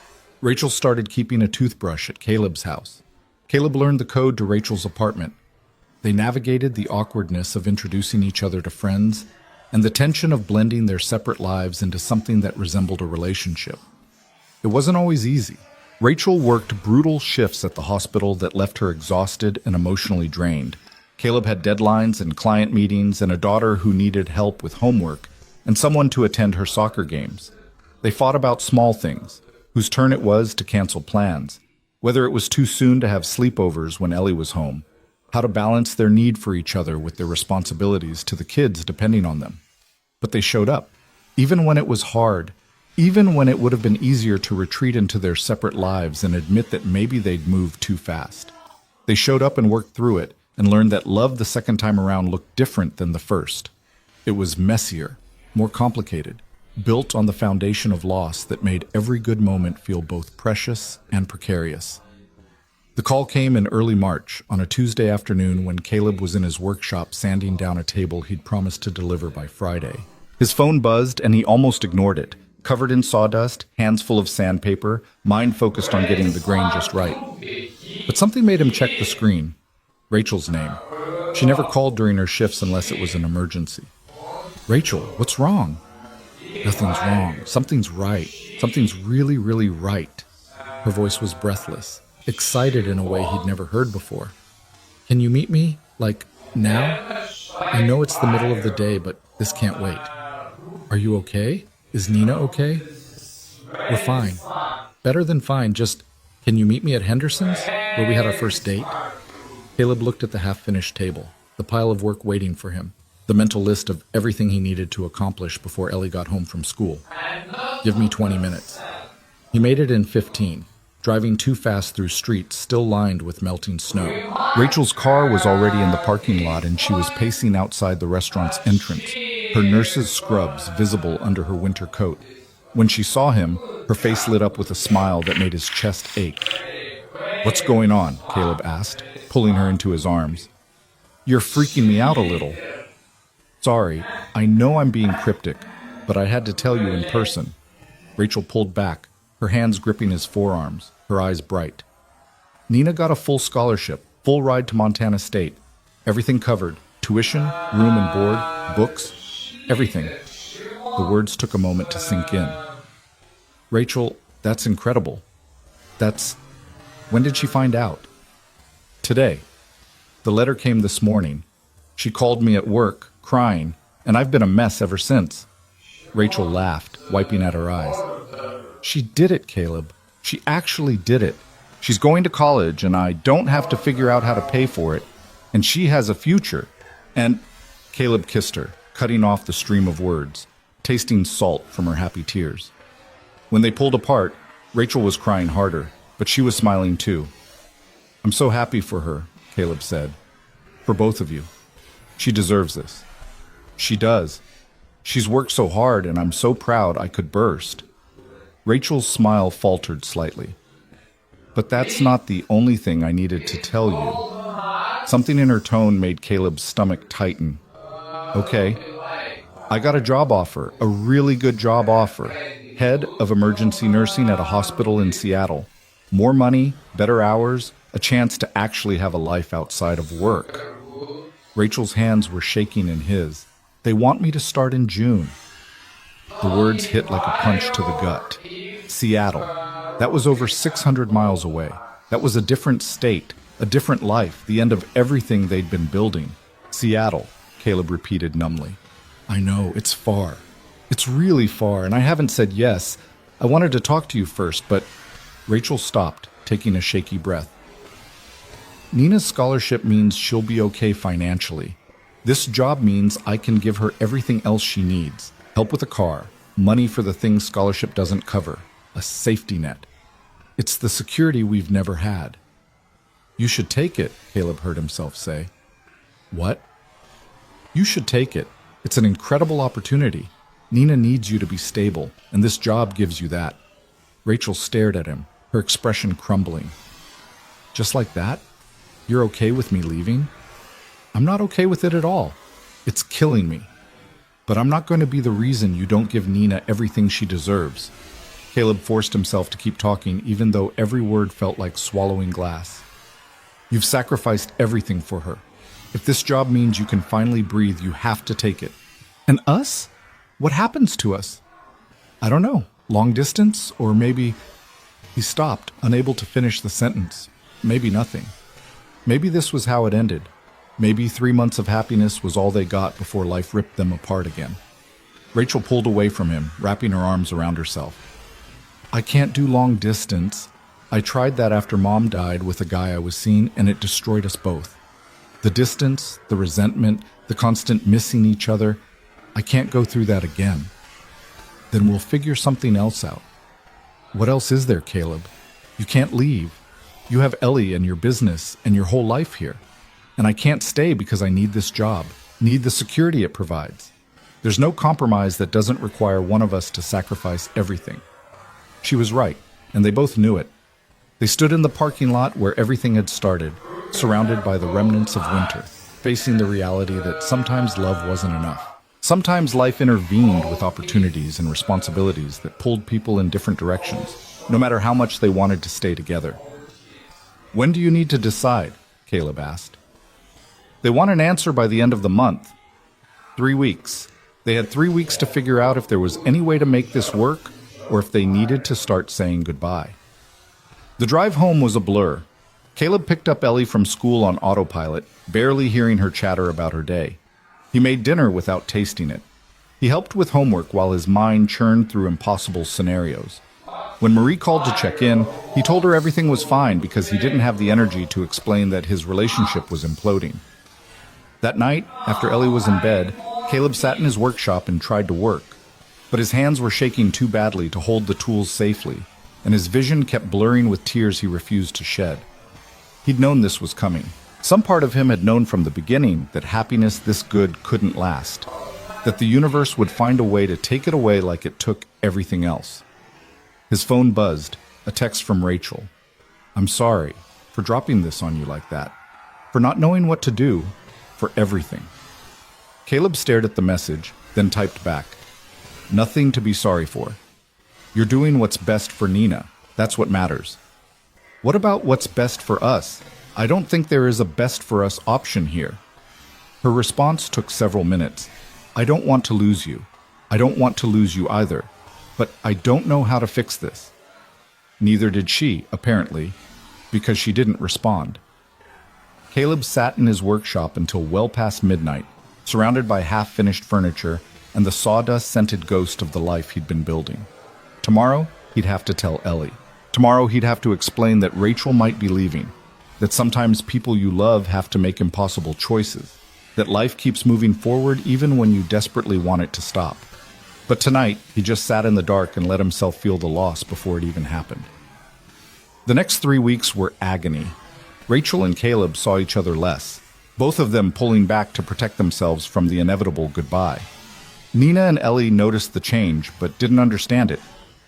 Rachel started keeping a toothbrush at Caleb's house. Caleb learned the code to Rachel's apartment. They navigated the awkwardness of introducing each other to friends and the tension of blending their separate lives into something that resembled a relationship. It wasn't always easy. Rachel worked brutal shifts at the hospital that left her exhausted and emotionally drained. Caleb had deadlines and client meetings and a daughter who needed help with homework and someone to attend her soccer games. They fought about small things, whose turn it was to cancel plans, whether it was too soon to have sleepovers when Ellie was home, how to balance their need for each other with their responsibilities to the kids depending on them. But they showed up, even when it was hard, even when it would have been easier to retreat into their separate lives and admit that maybe they'd moved too fast. They showed up and worked through it and learned that love the second time around looked different than the first. It was messier, more complicated, built on the foundation of loss that made every good moment feel both precious and precarious. The call came in early March, on a Tuesday afternoon when Caleb was in his workshop sanding down a table he'd promised to deliver by Friday. His phone buzzed and he almost ignored it, covered in sawdust, hands full of sandpaper, mind focused on getting the grain just right. But something made him check the screen. Rachel's name. She never called during her shifts unless it was an emergency. "Rachel, what's wrong?" "Nothing's wrong. Something's right. Something's really, really right." Her voice was breathless, excited in a way he'd never heard before. "Can you meet me? Like, now? I know it's the middle of the day, but this can't wait." "Are you okay? Is Nina okay?" "We're fine. Better than fine, just, can you meet me at Henderson's, where we had our first date?" Caleb looked at the half-finished table, the pile of work waiting for him, the mental list of everything he needed to accomplish before Ellie got home from school. "Give me 20 minutes. He made it in 15, driving too fast through streets still lined with melting snow. Rachel's car was already in the parking lot and she was pacing outside the restaurant's entrance, her nurse's scrubs visible under her winter coat. When she saw him, her face lit up with a smile that made his chest ache. "What's going on?" Caleb asked, pulling her into his arms. "You're freaking me out a little." "Sorry, I know I'm being cryptic, but I had to tell you in person." Rachel pulled back, her hands gripping his forearms, her eyes bright. "Nina got a full scholarship, full ride to Montana State. Everything covered, tuition, room and board, books, everything." The words took a moment to sink in. "Rachel, that's incredible. When did she find out?" "Today. The letter came this morning. She called me at work, crying, and I've been a mess ever since." Rachel laughed, wiping at her eyes. "She did it, Caleb. She actually did it. She's going to college, and I don't have to figure out how to pay for it. And she has a future. And—" Caleb kissed her, cutting off the stream of words, tasting salt from her happy tears. When they pulled apart, Rachel was crying harder, but she was smiling too. "I'm so happy for her," Caleb said. "For both of you. She deserves this." "She does. She's worked so hard, and I'm so proud I could burst." Rachel's smile faltered slightly. "But that's not the only thing I needed to tell you." Something in her tone made Caleb's stomach tighten. "Okay. I got a job offer, a really good job offer. Head of emergency nursing at a hospital in Seattle. More money, better hours, a chance to actually have a life outside of work. Rachel's hands were shaking in his. They want me to start in June. The words hit like a punch to the gut. Seattle. That was over 600 miles away. That was a different state, a different life, the end of everything they'd been building. Seattle, Caleb repeated numbly. I know, it's far. It's really far, and I haven't said yes. I wanted to talk to you first, but... Rachel stopped, taking a shaky breath. Nina's scholarship means she'll be okay financially. This job means I can give her everything else she needs. Help with a car, money for the things scholarship doesn't cover, a safety net. It's the security we've never had. You should take it, Caleb heard himself say. What? You should take it. It's an incredible opportunity. Nina needs you to be stable, and this job gives you that. Rachel stared at him, her expression crumbling. Just like that? You're okay with me leaving? I'm not okay with it at all. It's killing me. But I'm not going to be the reason you don't give Nina everything she deserves. Caleb forced himself to keep talking, even though every word felt like swallowing glass. You've sacrificed everything for her. If this job means you can finally breathe, you have to take it. And us? What happens to us? I don't know. Long distance? Or maybe... He stopped, unable to finish the sentence. Maybe nothing. Maybe this was how it ended. Maybe 3 months of happiness was all they got before life ripped them apart again. Rachel pulled away from him, wrapping her arms around herself. I can't do long distance. I tried that after Mom died with a guy I was seeing, and it destroyed us both. The distance, the resentment, the constant missing each other. I can't go through that again. Then we'll figure something else out. What else is there, Caleb? You can't leave. You have Ellie and your business and your whole life here. And I can't stay because I need this job, need the security it provides. There's no compromise that doesn't require one of us to sacrifice everything. She was right, and they both knew it. They stood in the parking lot where everything had started, surrounded by the remnants of winter, facing the reality that sometimes love wasn't enough. Sometimes life intervened with opportunities and responsibilities that pulled people in different directions, no matter how much they wanted to stay together. When do you need to decide? Caleb asked. They want an answer by the end of the month. 3 weeks. They had 3 weeks to figure out if there was any way to make this work or if they needed to start saying goodbye. The drive home was a blur. Caleb picked up Ellie from school on autopilot, barely hearing her chatter about her day. He made dinner without tasting it. He helped with homework while his mind churned through impossible scenarios. When Marie called to check in, he told her everything was fine because he didn't have the energy to explain that his relationship was imploding. That night, after Ellie was in bed, Caleb sat in his workshop and tried to work. But his hands were shaking too badly to hold the tools safely, and his vision kept blurring with tears he refused to shed. He'd known this was coming. Some part of him had known from the beginning that happiness this good couldn't last, that the universe would find a way to take it away like it took everything else. His phone buzzed, a text from Rachel. I'm sorry for dropping this on you like that, for not knowing what to do, for everything. Caleb stared at the message, then typed back. Nothing to be sorry for. You're doing what's best for Nina. That's what matters. What about what's best for us? I don't think there is a best for us option here. Her response took several minutes. I don't want to lose you. I don't want to lose you either. But I don't know how to fix this. Neither did she, apparently, because she didn't respond. Caleb sat in his workshop until well past midnight, surrounded by half-finished furniture and the sawdust-scented ghost of the life he'd been building. Tomorrow, he'd have to tell Ellie. Tomorrow, he'd have to explain that Rachel might be leaving, that sometimes people you love have to make impossible choices, that life keeps moving forward even when you desperately want it to stop. But tonight, he just sat in the dark and let himself feel the loss before it even happened. The next 3 weeks were agony. Rachel and Caleb saw each other less, both of them pulling back to protect themselves from the inevitable goodbye. Nina and Ellie noticed the change, but didn't understand it,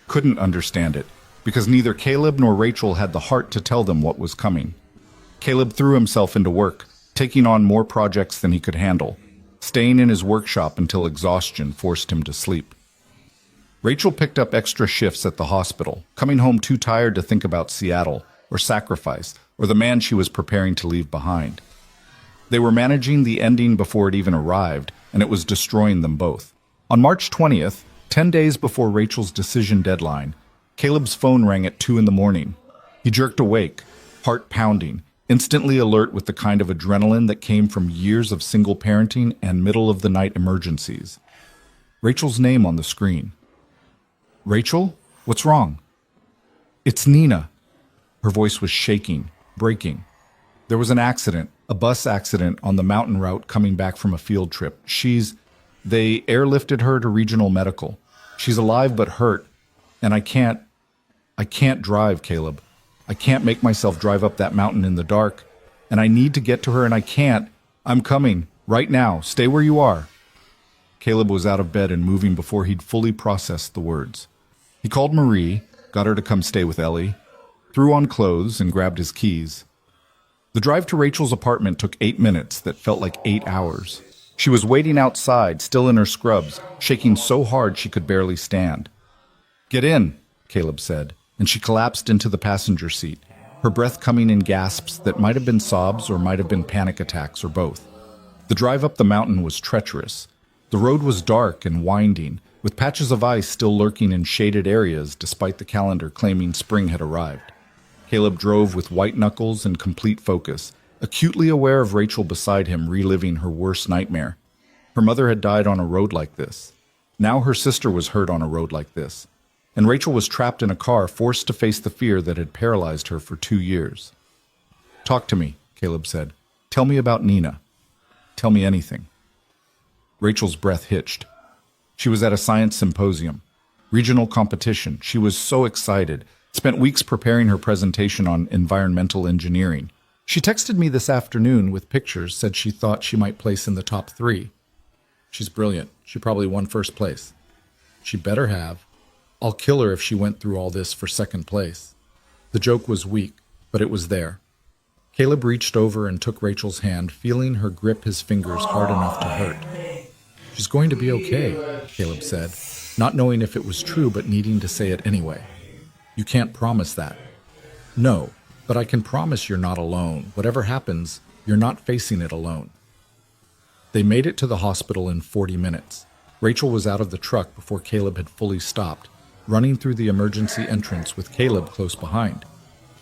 couldn't understand it, because neither Caleb nor Rachel had the heart to tell them what was coming. Caleb threw himself into work, taking on more projects than he could handle, staying in his workshop until exhaustion forced him to sleep. Rachel picked up extra shifts at the hospital, coming home too tired to think about Seattle, or sacrifice, or the man she was preparing to leave behind. They were managing the ending before it even arrived, and it was destroying them both. On March 20th, 10 days before Rachel's decision deadline, Caleb's phone rang at 2 in the morning. He jerked awake, heart pounding, instantly alert with the kind of adrenaline that came from years of single parenting and middle-of-the-night emergencies. Rachel's name on the screen. "Rachel? What's wrong?" "It's Nina." Her voice was shaking, breaking. "There was an accident, a bus accident on the mountain route coming back from a field trip. They airlifted her to regional medical. She's alive but hurt, and I can't drive, Caleb. I can't make myself drive up that mountain in the dark, and I need to get to her and I can't. I'm coming, right now. Stay where you are." Caleb was out of bed and moving before he'd fully processed the words. He called Marie, got her to come stay with Ellie, threw on clothes and grabbed his keys. The drive to Rachel's apartment took 8 minutes that felt like 8 hours. She was waiting outside, still in her scrubs, shaking so hard she could barely stand. "Get in," Caleb said, and she collapsed into the passenger seat, her breath coming in gasps that might have been sobs or might have been panic attacks or both. The drive up the mountain was treacherous. The road was dark and winding, with patches of ice still lurking in shaded areas despite the calendar claiming spring had arrived. Caleb drove with white knuckles and complete focus, acutely aware of Rachel beside him reliving her worst nightmare. Her mother had died on a road like this. Now her sister was hurt on a road like this. And Rachel was trapped in a car, forced to face the fear that had paralyzed her for 2 years. "Talk to me," Caleb said. "Tell me about Nina. Tell me anything." Rachel's breath hitched. She was at a science symposium, regional competition. She was so excited, spent weeks preparing her presentation on environmental engineering. She texted me this afternoon with pictures, said she thought she might place in the top 3. She's brilliant. She probably won first place. She better have. I'll kill her if she went through all this for second place. The joke was weak, but it was there. Caleb reached over and took Rachel's hand, feeling her grip his fingers hard enough to hurt. "She's going to be okay," Caleb said, not knowing if it was true but needing to say it anyway. "You can't promise that." "No, but I can promise you're not alone. Whatever happens, you're not facing it alone." They made it to the hospital in 40 minutes. Rachel was out of the truck before Caleb had fully stopped, running through the emergency entrance with Caleb close behind.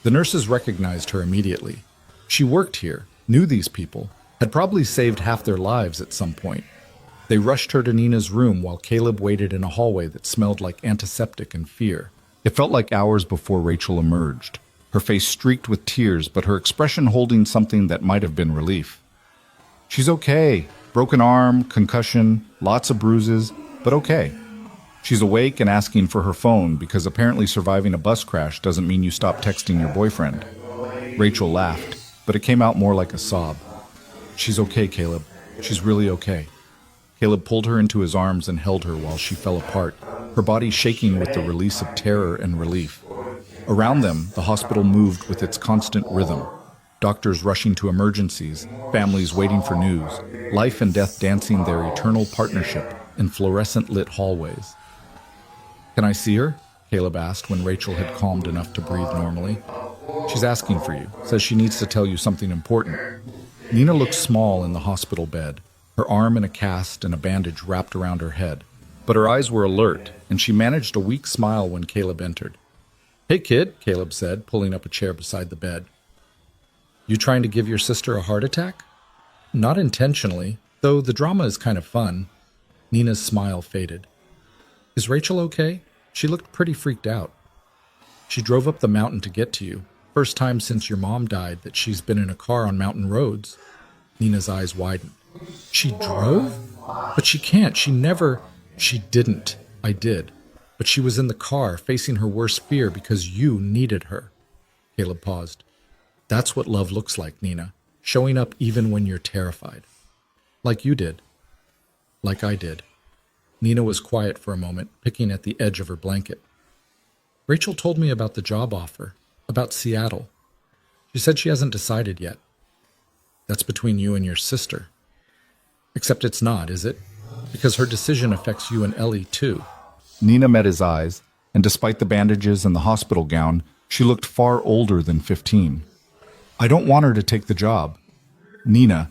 The nurses recognized her immediately. She worked here, knew these people, had probably saved half their lives at some point. They rushed her to Nina's room while Caleb waited in a hallway that smelled like antiseptic and fear. It felt like hours before Rachel emerged, her face streaked with tears, but her expression holding something that might have been relief. "She's okay. Broken arm, concussion, lots of bruises, but okay. She's awake and asking for her phone because apparently surviving a bus crash doesn't mean you stop texting your boyfriend." Rachel laughed, but it came out more like a sob. "She's okay, Caleb. She's really okay." Caleb pulled her into his arms and held her while she fell apart, her body shaking with the release of terror and relief. Around them, the hospital moved with its constant rhythm. Doctors rushing to emergencies, families waiting for news, life and death dancing their eternal partnership in fluorescent-lit hallways. "Can I see her?" Caleb asked when Rachel had calmed enough to breathe normally. "She's asking for you, says she needs to tell you something important." Nina looked small in the hospital bed, her arm in a cast and a bandage wrapped around her head. But her eyes were alert, and she managed a weak smile when Caleb entered. "Hey, kid," Caleb said, pulling up a chair beside the bed. "You trying to give your sister a heart attack?" "Not intentionally, though the drama is kind of fun." Nina's smile faded. "Is Rachel okay? She looked pretty freaked out." "She drove up the mountain to get to you. First time since your mom died that she's been in a car on mountain roads." Nina's eyes widened. "She drove? But she can't. She didn't. I did. But she was in the car, facing her worst fear because you needed her." Caleb paused. "That's what love looks like, Nina. Showing up even when you're terrified. Like you did. Like I did." Nina was quiet for a moment, picking at the edge of her blanket. "Rachel told me about the job offer, about Seattle. She said she hasn't decided yet." "That's between you and your sister." "Except it's not, is it? Because her decision affects you and Ellie, too." Nina met his eyes, and despite the bandages and the hospital gown, she looked far older than 15. I don't want her to take the job. Nina,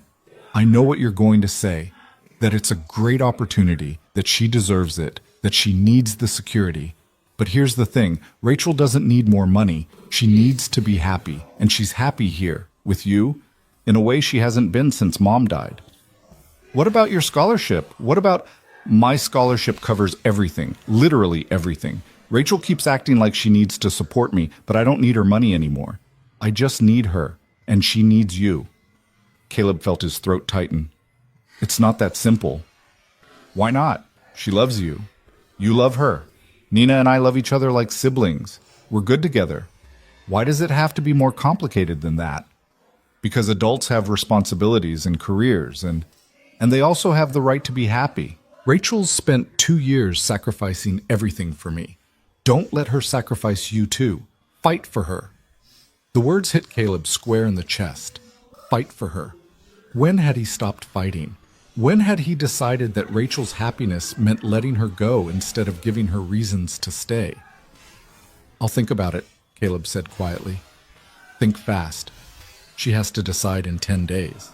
I know what you're going to say, that it's a great opportunity, that she deserves it, that she needs the security. But here's the thing, Rachel doesn't need more money. She needs to be happy, and she's happy here, with you, in a way she hasn't been since Mom died. What about your scholarship? What about my scholarship covers everything, literally everything. Rachel keeps acting like she needs to support me, but I don't need her money anymore. I just need her, and she needs you. Caleb felt his throat tighten. It's not that simple. Why not? She loves you. You love her. Nina and I love each other like siblings. We're good together. Why does it have to be more complicated than that? Because adults have responsibilities and careers, and they also have the right to be happy. Rachel's spent 2 years sacrificing everything for me. Don't let her sacrifice you too. Fight for her. The words hit Caleb square in the chest. Fight for her. When had he stopped fighting? When had he decided that Rachel's happiness meant letting her go instead of giving her reasons to stay? I'll think about it, Caleb said quietly. Think fast. She has to decide in 10 days.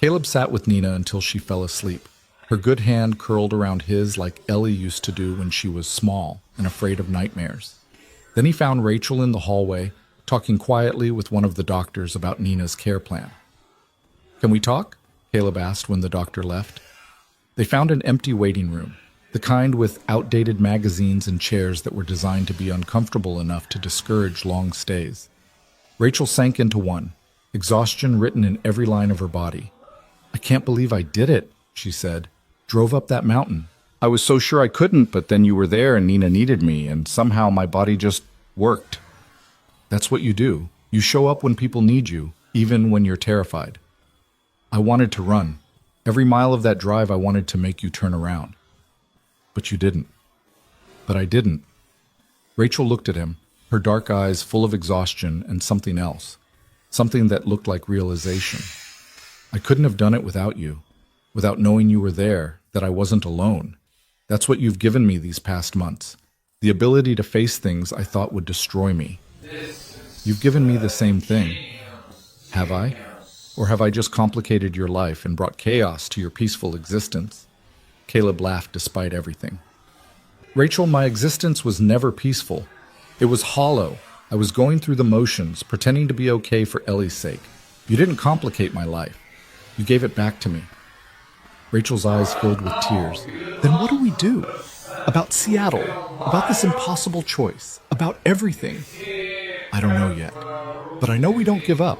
Caleb sat with Nina until she fell asleep. Her good hand curled around his like Ellie used to do when she was small and afraid of nightmares. Then he found Rachel in the hallway, talking quietly with one of the doctors about Nina's care plan. Can we talk? Caleb asked when the doctor left. They found an empty waiting room, the kind with outdated magazines and chairs that were designed to be uncomfortable enough to discourage long stays. Rachel sank into one, exhaustion written in every line of her body. I can't believe I did it, she said. Drove up that mountain. I was so sure I couldn't, but then you were there and Nina needed me, and somehow my body just worked. That's what you do. You show up when people need you, even when you're terrified. I wanted to run. Every mile of that drive I wanted to make you turn around. But you didn't. But I didn't. Rachel looked at him, her dark eyes full of exhaustion and something else. Something that looked like realization. I couldn't have done it without you, without knowing you were there, that I wasn't alone. That's what you've given me these past months. The ability to face things I thought would destroy me. You've given me the same thing. Have I? Or have I just complicated your life and brought chaos to your peaceful existence? Caleb laughed despite everything. Rachel, my existence was never peaceful. It was hollow. I was going through the motions, pretending to be okay for Ellie's sake. You didn't complicate my life. You gave it back to me. Rachel's eyes filled with tears. Then what do we do? About Seattle, about this impossible choice, about everything. I don't know yet, but I know we don't give up.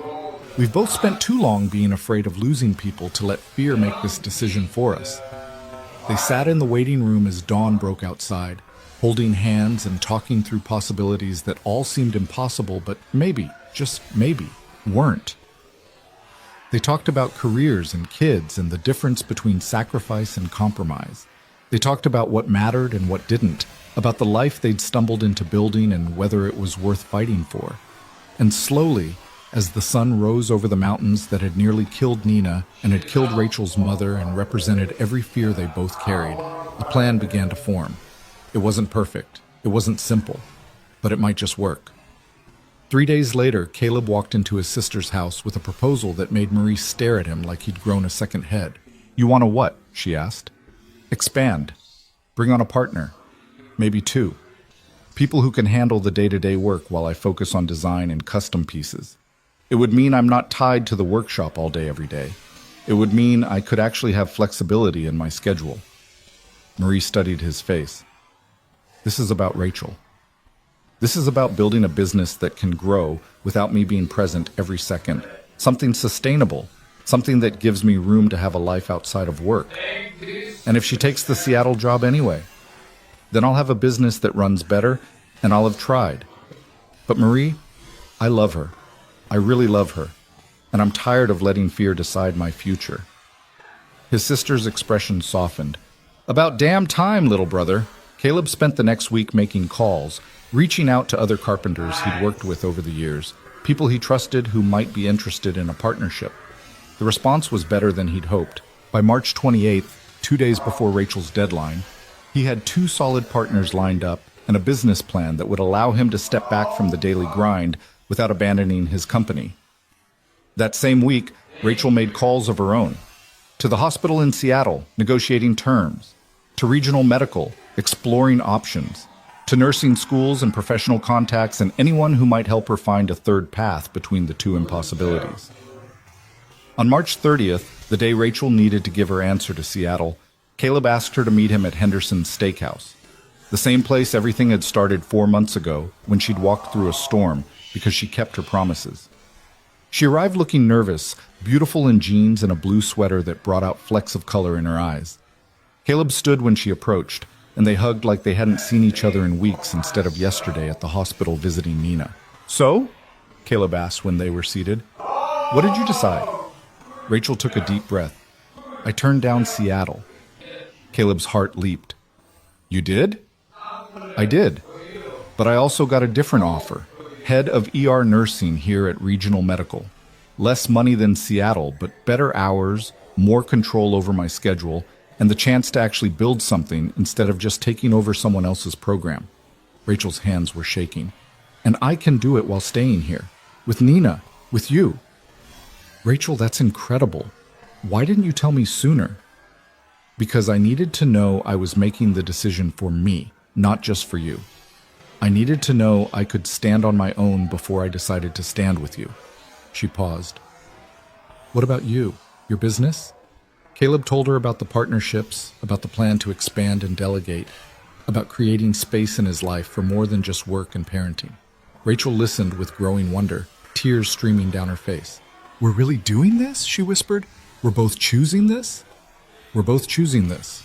We've both spent too long being afraid of losing people to let fear make this decision for us. They sat in the waiting room as dawn broke outside, holding hands and talking through possibilities that all seemed impossible, but maybe, just maybe, weren't. They talked about careers and kids and the difference between sacrifice and compromise. They talked about what mattered and what didn't, about the life they'd stumbled into building and whether it was worth fighting for. And slowly, as the sun rose over the mountains that had nearly killed Nina and had killed Rachel's mother and represented every fear they both carried, a plan began to form. It wasn't perfect, it wasn't simple, but it might just work. 3 days later, Caleb walked into his sister's house with a proposal that made Marie stare at him like he'd grown a second head. You want to what? She asked. Expand. Bring on a partner. Maybe 2. People who can handle the day-to-day work while I focus on design and custom pieces. It would mean I'm not tied to the workshop all day every day. It would mean I could actually have flexibility in my schedule. Marie studied his face. This is about Rachel. This is about building a business that can grow without me being present every second. Something sustainable. Something that gives me room to have a life outside of work. And if she takes the Seattle job anyway, then I'll have a business that runs better, and I'll have tried. But Marie, I love her. I really love her. And I'm tired of letting fear decide my future. His sister's expression softened. About damn time, little brother. Caleb spent the next week making calls, reaching out to other carpenters he'd worked with over the years, people he trusted who might be interested in a partnership. The response was better than he'd hoped. By March 28th, 2 days before Rachel's deadline, he had 2 solid partners lined up and a business plan that would allow him to step back from the daily grind without abandoning his company. That same week, Rachel made calls of her own. To the hospital in Seattle, negotiating terms. To regional medical, exploring options. To nursing schools and professional contacts and anyone who might help her find a third path between the two impossibilities. On March 30th, the day Rachel needed to give her answer to Seattle, Caleb asked her to meet him at Henderson's Steakhouse, the same place everything had started 4 months ago when she'd walked through a storm because she kept her promises. She arrived looking nervous, beautiful in jeans and a blue sweater that brought out flecks of color in her eyes. Caleb stood when she approached, and they hugged like they hadn't seen each other in weeks instead of yesterday at the hospital visiting Nina. "So?" Caleb asked when they were seated. "What did you decide?" Rachel took a deep breath. "I turned down Seattle." Caleb's heart leaped. "You did?" "I did. But I also got a different offer. Head of ER nursing here at Regional Medical. Less money than Seattle, but better hours, more control over my schedule, and the chance to actually build something instead of just taking over someone else's program." Rachel's hands were shaking. "And I can do it while staying here. With Nina. With you." "Rachel, that's incredible. Why didn't you tell me sooner?" "Because I needed to know I was making the decision for me, not just for you. I needed to know I could stand on my own before I decided to stand with you." She paused. "What about you? Your business?" Caleb told her about the partnerships, about the plan to expand and delegate, about creating space in his life for more than just work and parenting. Rachel listened with growing wonder, tears streaming down her face. "We're really doing this?" she whispered. "We're both choosing this?" "We're both choosing this."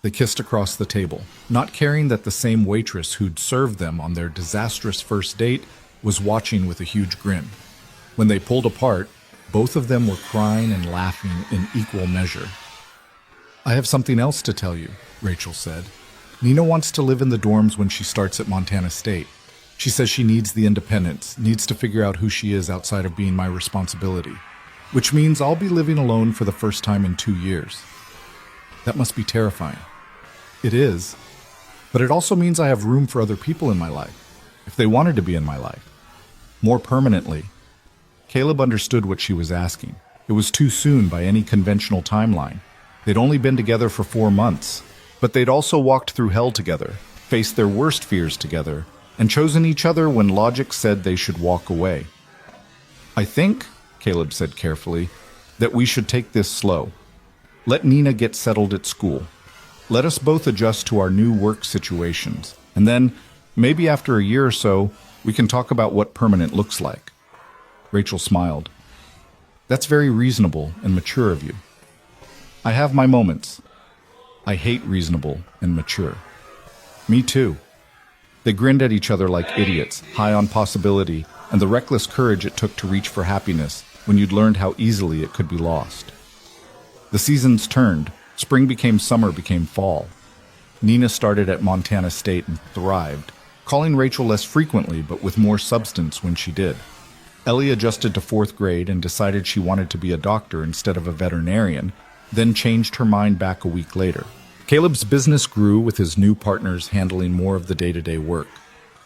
They kissed across the table, not caring that the same waitress who'd served them on their disastrous first date was watching with a huge grin. When they pulled apart, both of them were crying and laughing in equal measure. "I have something else to tell you," Rachel said. "Nina wants to live in the dorms when she starts at Montana State. She says she needs the independence, needs to figure out who she is outside of being my responsibility, which means I'll be living alone for the first time in 2 years. That must be terrifying." "It is, but it also means I have room for other people in my life, if they wanted to be in my life. More permanently." Caleb understood what she was asking. It was too soon by any conventional timeline. They'd only been together for 4 months, but they'd also walked through hell together, faced their worst fears together, and chosen each other when logic said they should walk away. "I think," Caleb said carefully, "that we should take this slow. Let Nina get settled at school. Let us both adjust to our new work situations, and then, maybe after a year or so, we can talk about what permanent looks like." Rachel smiled. "That's very reasonable and mature of you." "I have my moments. I hate reasonable and mature." "Me too." They grinned at each other like idiots, high on possibility and the reckless courage it took to reach for happiness when you'd learned how easily it could be lost. The seasons turned. Spring became summer, became fall. Nina started at Montana State and thrived, calling Rachel less frequently but with more substance when she did. Ellie adjusted to 4th grade and decided she wanted to be a doctor instead of a veterinarian, then changed her mind back a week later. Caleb's business grew with his new partners handling more of the day-to-day work.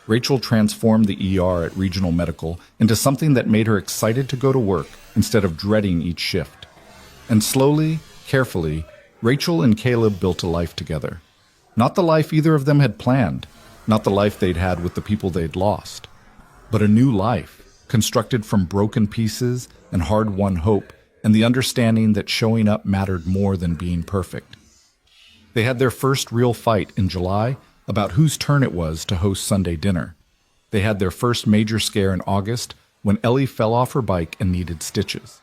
Rachel transformed the ER at Regional Medical into something that made her excited to go to work instead of dreading each shift. And slowly, carefully, Rachel and Caleb built a life together. Not the life either of them had planned, not the life they'd had with the people they'd lost, but a new life, constructed from broken pieces and hard-won hope and the understanding that showing up mattered more than being perfect. They had their first real fight in July about whose turn it was to host Sunday dinner. They had their first major scare in August when Ellie fell off her bike and needed stitches.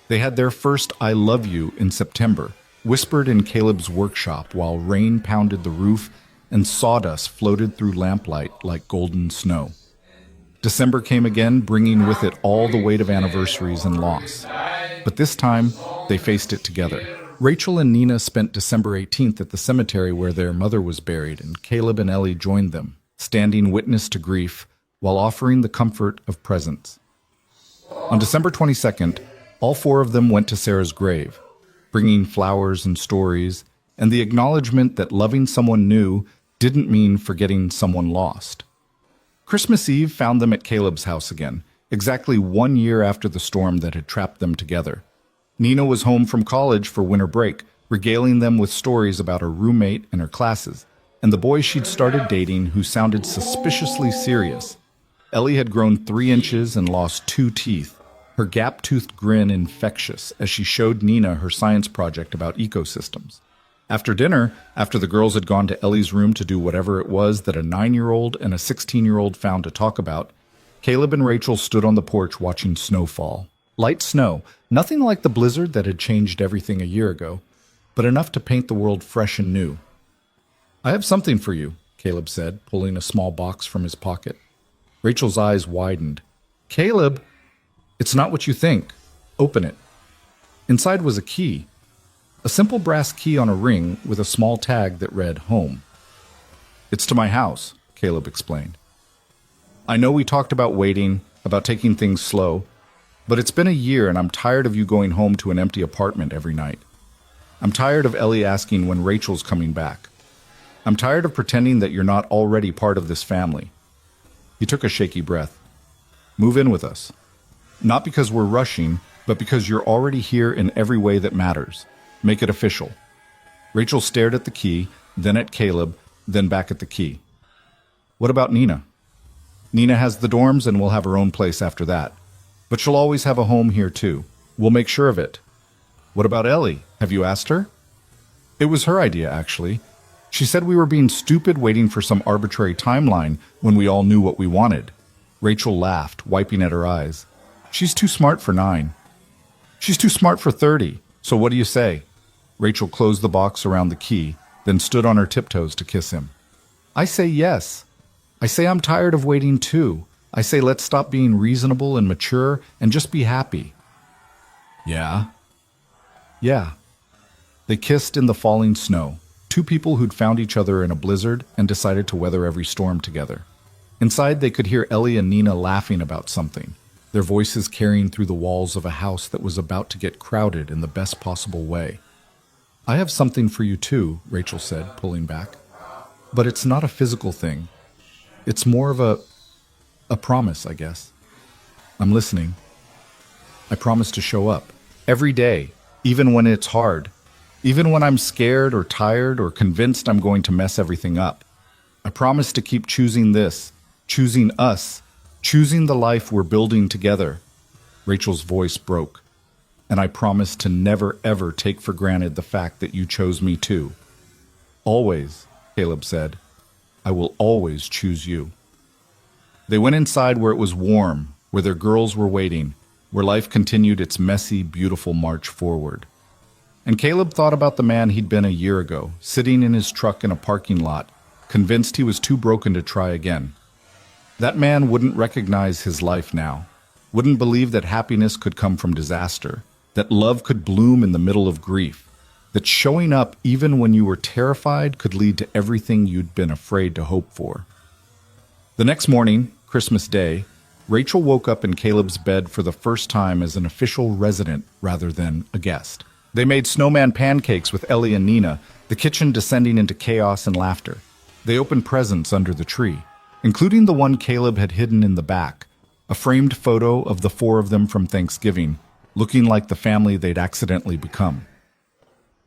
They had their first "I love you" in September, whispered in Caleb's workshop while rain pounded the roof and sawdust floated through lamplight like golden snow. December came again, bringing with it all the weight of anniversaries and loss. But this time, they faced it together. Rachel and Nina spent December 18th at the cemetery where their mother was buried, and Caleb and Ellie joined them, standing witness to grief while offering the comfort of presence. On December 22nd, all 4 of them went to Sarah's grave, bringing flowers and stories, and the acknowledgement that loving someone new didn't mean forgetting someone lost. Christmas Eve found them at Caleb's house again, exactly 1 year after the storm that had trapped them together. Nina was home from college for winter break, regaling them with stories about her roommate and her classes, and the boy she'd started dating who sounded suspiciously serious. Ellie had grown 3 inches and lost 2 teeth, her gap-toothed grin infectious as she showed Nina her science project about ecosystems. After dinner, after the girls had gone to Ellie's room to do whatever it was that a 9-year-old and a 16-year-old found to talk about, Caleb and Rachel stood on the porch watching snow fall. Light snow, nothing like the blizzard that had changed everything a year ago, but enough to paint the world fresh and new. "I have something for you," Caleb said, pulling a small box from his pocket. Rachel's eyes widened. "Caleb, it's not what you think. Open it." Inside was a key. A simple brass key on a ring with a small tag that read home. "It's to my house," Caleb explained. "I know we talked about waiting, about taking things slow, but it's been a year and I'm tired of you going home to an empty apartment every night. I'm tired of Ellie asking when Rachel's coming back. I'm tired of pretending that you're not already part of this family." He took a shaky breath. "Move in with us. Not because we're rushing, but because you're already here in every way that matters. Make it official." Rachel stared at the key, then at Caleb, then back at the key. "What about Nina?" "Nina has the dorms and will have her own place after that. But she'll always have a home here too. We'll make sure of it." "What about Ellie? Have you asked her?" "It was her idea, actually. She said we were being stupid waiting for some arbitrary timeline when we all knew what we wanted." Rachel laughed, wiping at her eyes. "She's too smart for 9. She's too smart for 30. So what do you say?" Rachel closed the box around the key, then stood on her tiptoes to kiss him. "I say yes. I say I'm tired of waiting too. I say let's stop being reasonable and mature and just be happy." "Yeah?" "Yeah." They kissed in the falling snow, two people who'd found each other in a blizzard and decided to weather every storm together. Inside, they could hear Ellie and Nina laughing about something, their voices carrying through the walls of a house that was about to get crowded in the best possible way. "I have something for you too," Rachel said, pulling back. "But it's not a physical thing. It's more of a promise, I guess. I'm listening. I promise to show up every day, even when it's hard, even when I'm scared or tired or convinced I'm going to mess everything up. I promise to keep choosing this, choosing us, choosing the life we're building together." Rachel's voice broke. "And I promise to never ever take for granted the fact that you chose me too. Always," Caleb said, "I will always choose you." They went inside where it was warm, where their girls were waiting, where life continued its messy, beautiful march forward. And Caleb thought about the man he'd been a year ago, sitting in his truck in a parking lot, convinced he was too broken to try again. That man wouldn't recognize his life now, wouldn't believe that happiness could come from disaster, that love could bloom in the middle of grief, that showing up even when you were terrified could lead to everything you'd been afraid to hope for. The next morning, Christmas Day, Rachel woke up in Caleb's bed for the first time as an official resident rather than a guest. They made snowman pancakes with Ellie and Nina, the kitchen descending into chaos and laughter. They opened presents under the tree, including the one Caleb had hidden in the back, a framed photo of the 4 of them from Thanksgiving, looking like the family they'd accidentally become.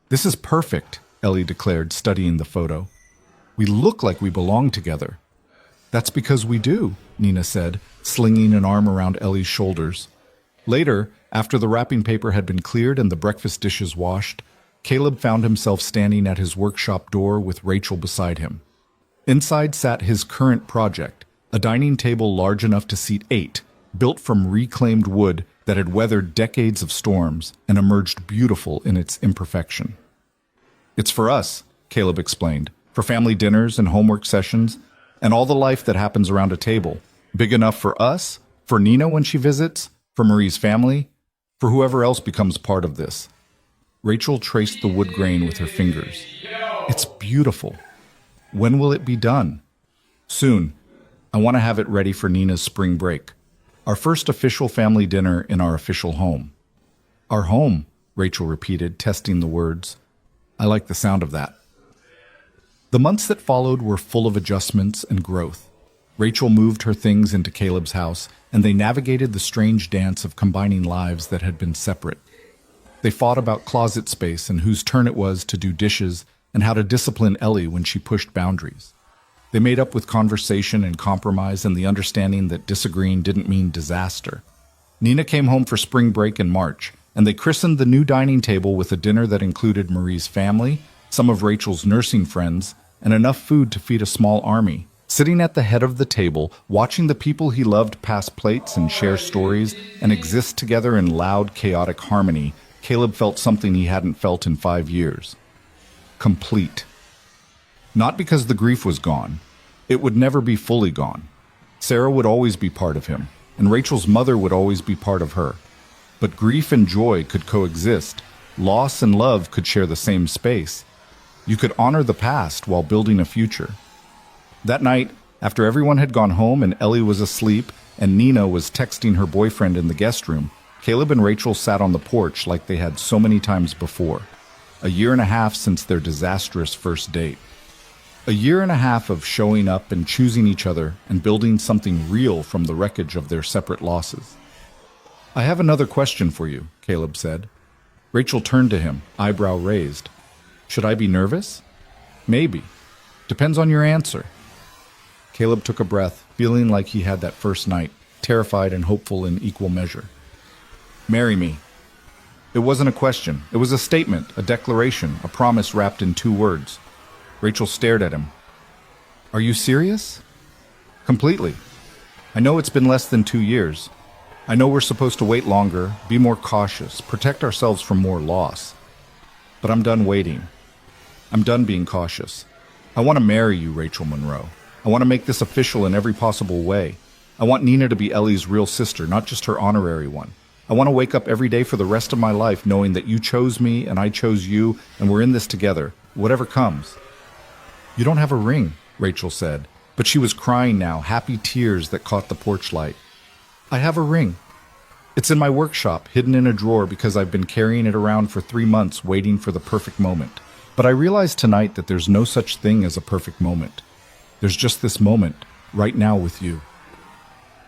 "This is perfect," Ellie declared, studying the photo. "We look like we belong together." "That's because we do," Nina said, slinging an arm around Ellie's shoulders. Later, after the wrapping paper had been cleared and the breakfast dishes washed, Caleb found himself standing at his workshop door with Rachel beside him. Inside sat his current project, a dining table large enough to seat 8, built from reclaimed wood that had weathered decades of storms and emerged beautiful in its imperfection. "It's for us," Caleb explained, "for family dinners and homework sessions, and all the life that happens around a table. Big enough for us, for Nina when she visits, for Marie's family, for whoever else becomes part of this." Rachel traced the wood grain with her fingers. "It's beautiful. When will it be done?" "Soon. I want to have it ready for Nina's spring break. Our first official family dinner in our official home." "Our home," Rachel repeated, testing the words. "I like the sound of that." The months that followed were full of adjustments and growth. Rachel moved her things into Caleb's house, and they navigated the strange dance of combining lives that had been separate. They fought about closet space and whose turn it was to do dishes and how to discipline Ellie when she pushed boundaries. They made up with conversation and compromise and the understanding that disagreeing didn't mean disaster. Nina came home for spring break in March, and they christened the new dining table with a dinner that included Marie's family, some of Rachel's nursing friends, and enough food to feed a small army. Sitting at the head of the table, watching the people he loved pass plates and share stories and exist together in loud, chaotic harmony, Caleb felt something he hadn't felt in 5 years. Complete. Not because the grief was gone. It would never be fully gone. Sarah would always be part of him, and Rachel's mother would always be part of her. But grief and joy could coexist. Loss and love could share the same space. You could honor the past while building a future. That night, after everyone had gone home and Ellie was asleep and Nina was texting her boyfriend in the guest room, Caleb and Rachel sat on the porch like they had so many times before. 1.5 years since their disastrous first date. 1.5 years of showing up and choosing each other and building something real from the wreckage of their separate losses. "I have another question for you," Caleb said. Rachel turned to him, eyebrow raised. "Should I be nervous?" "Maybe. Depends on your answer." Caleb took a breath, feeling like he had that first night, terrified and hopeful in equal measure. "Marry me." It wasn't a question. It was a statement, a declaration, a promise wrapped in 2 words. Rachel stared at him. "Are you serious?" "Completely. I know it's been less than 2 years. I know we're supposed to wait longer, be more cautious, protect ourselves from more loss. But I'm done waiting. I'm done being cautious. I want to marry you, Rachel Monroe. I want to make this official in every possible way. I want Nina to be Ellie's real sister, not just her honorary one. I want to wake up every day for the rest of my life knowing that you chose me and I chose you and we're in this together, whatever comes." "You don't have a ring," Rachel said, but she was crying now, happy tears that caught the porch light. "I have a ring. It's in my workshop, hidden in a drawer because I've been carrying it around for 3 months waiting for the perfect moment. But I realized tonight that there's no such thing as a perfect moment. There's just this moment, right now with you."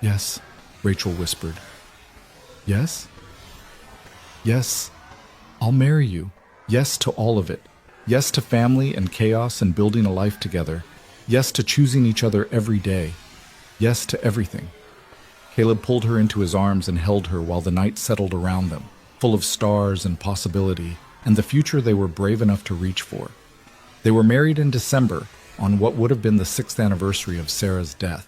"Yes," Rachel whispered. "Yes? Yes, I'll marry you. Yes to all of it. Yes to family and chaos and building a life together. Yes to choosing each other every day. Yes to everything." Caleb pulled her into his arms and held her while the night settled around them, full of stars and possibility, and the future they were brave enough to reach for. They were married in December, on what would have been the 6th anniversary of Sarah's death.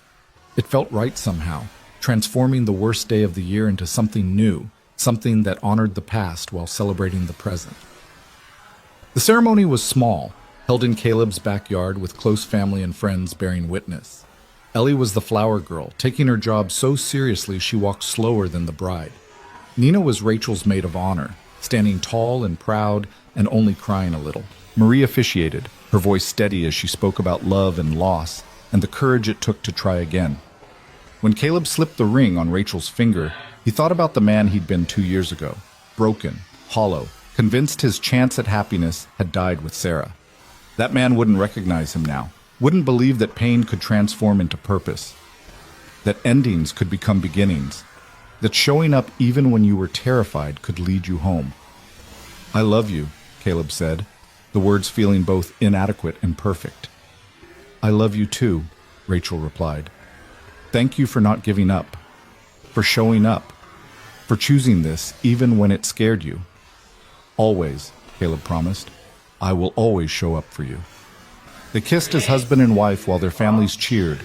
It felt right somehow, transforming the worst day of the year into something new, something that honored the past while celebrating the present. The ceremony was small, held in Caleb's backyard with close family and friends bearing witness. Ellie was the flower girl, taking her job so seriously she walked slower than the bride. Nina was Rachel's maid of honor, standing tall and proud and only crying a little. Marie officiated, her voice steady as she spoke about love and loss and the courage it took to try again. When Caleb slipped the ring on Rachel's finger, he thought about the man he'd been 2 years ago, broken, hollow, convinced his chance at happiness had died with Sarah. That man wouldn't recognize him now, wouldn't believe that pain could transform into purpose, that endings could become beginnings, that showing up even when you were terrified could lead you home. "I love you," Caleb said, the words feeling both inadequate and perfect. "I love you too," Rachel replied. "Thank you for not giving up, for showing up, for choosing this even when it scared you." "Always," Caleb promised. "I will always show up for you." They kissed as husband and wife while their families cheered,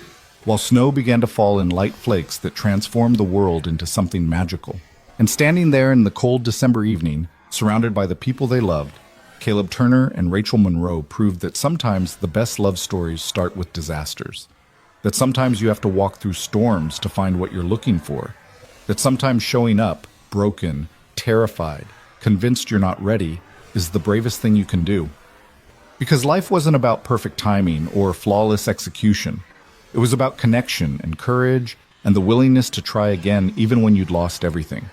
while snow began to fall in light flakes that transformed the world into something magical. And standing there in the cold December evening, surrounded by the people they loved, Caleb Turner and Rachel Monroe proved that sometimes the best love stories start with disasters, that sometimes you have to walk through storms to find what you're looking for, that sometimes showing up, broken, terrified, convinced you're not ready, is the bravest thing you can do. Because life wasn't about perfect timing or flawless execution. It was about connection and courage and the willingness to try again even when you'd lost everything.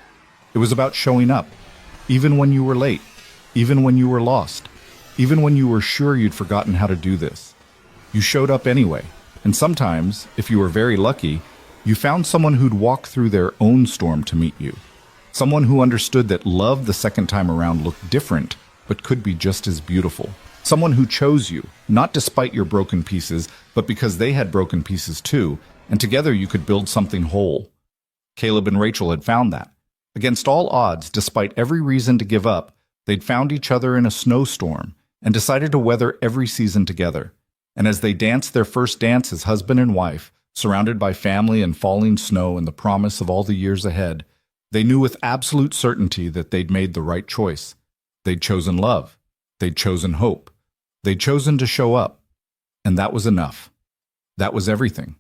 It was about showing up, even when you were late, even when you were lost, even when you were sure you'd forgotten how to do this. You showed up anyway, And sometimes, if you were very lucky, you found someone who'd walk through their own storm to meet you. Someone who understood that love the second time around looked different, but could be just as beautiful. Someone who chose you, not despite your broken pieces, but because they had broken pieces too, and together you could build something whole. Caleb and Rachel had found that. Against all odds, despite every reason to give up, they'd found each other in a snowstorm and decided to weather every season together. And as they danced their first dance as husband and wife, surrounded by family and falling snow and the promise of all the years ahead, they knew with absolute certainty that they'd made the right choice. They'd chosen love. They'd chosen hope. They'd chosen to show up. And that was enough. That was everything.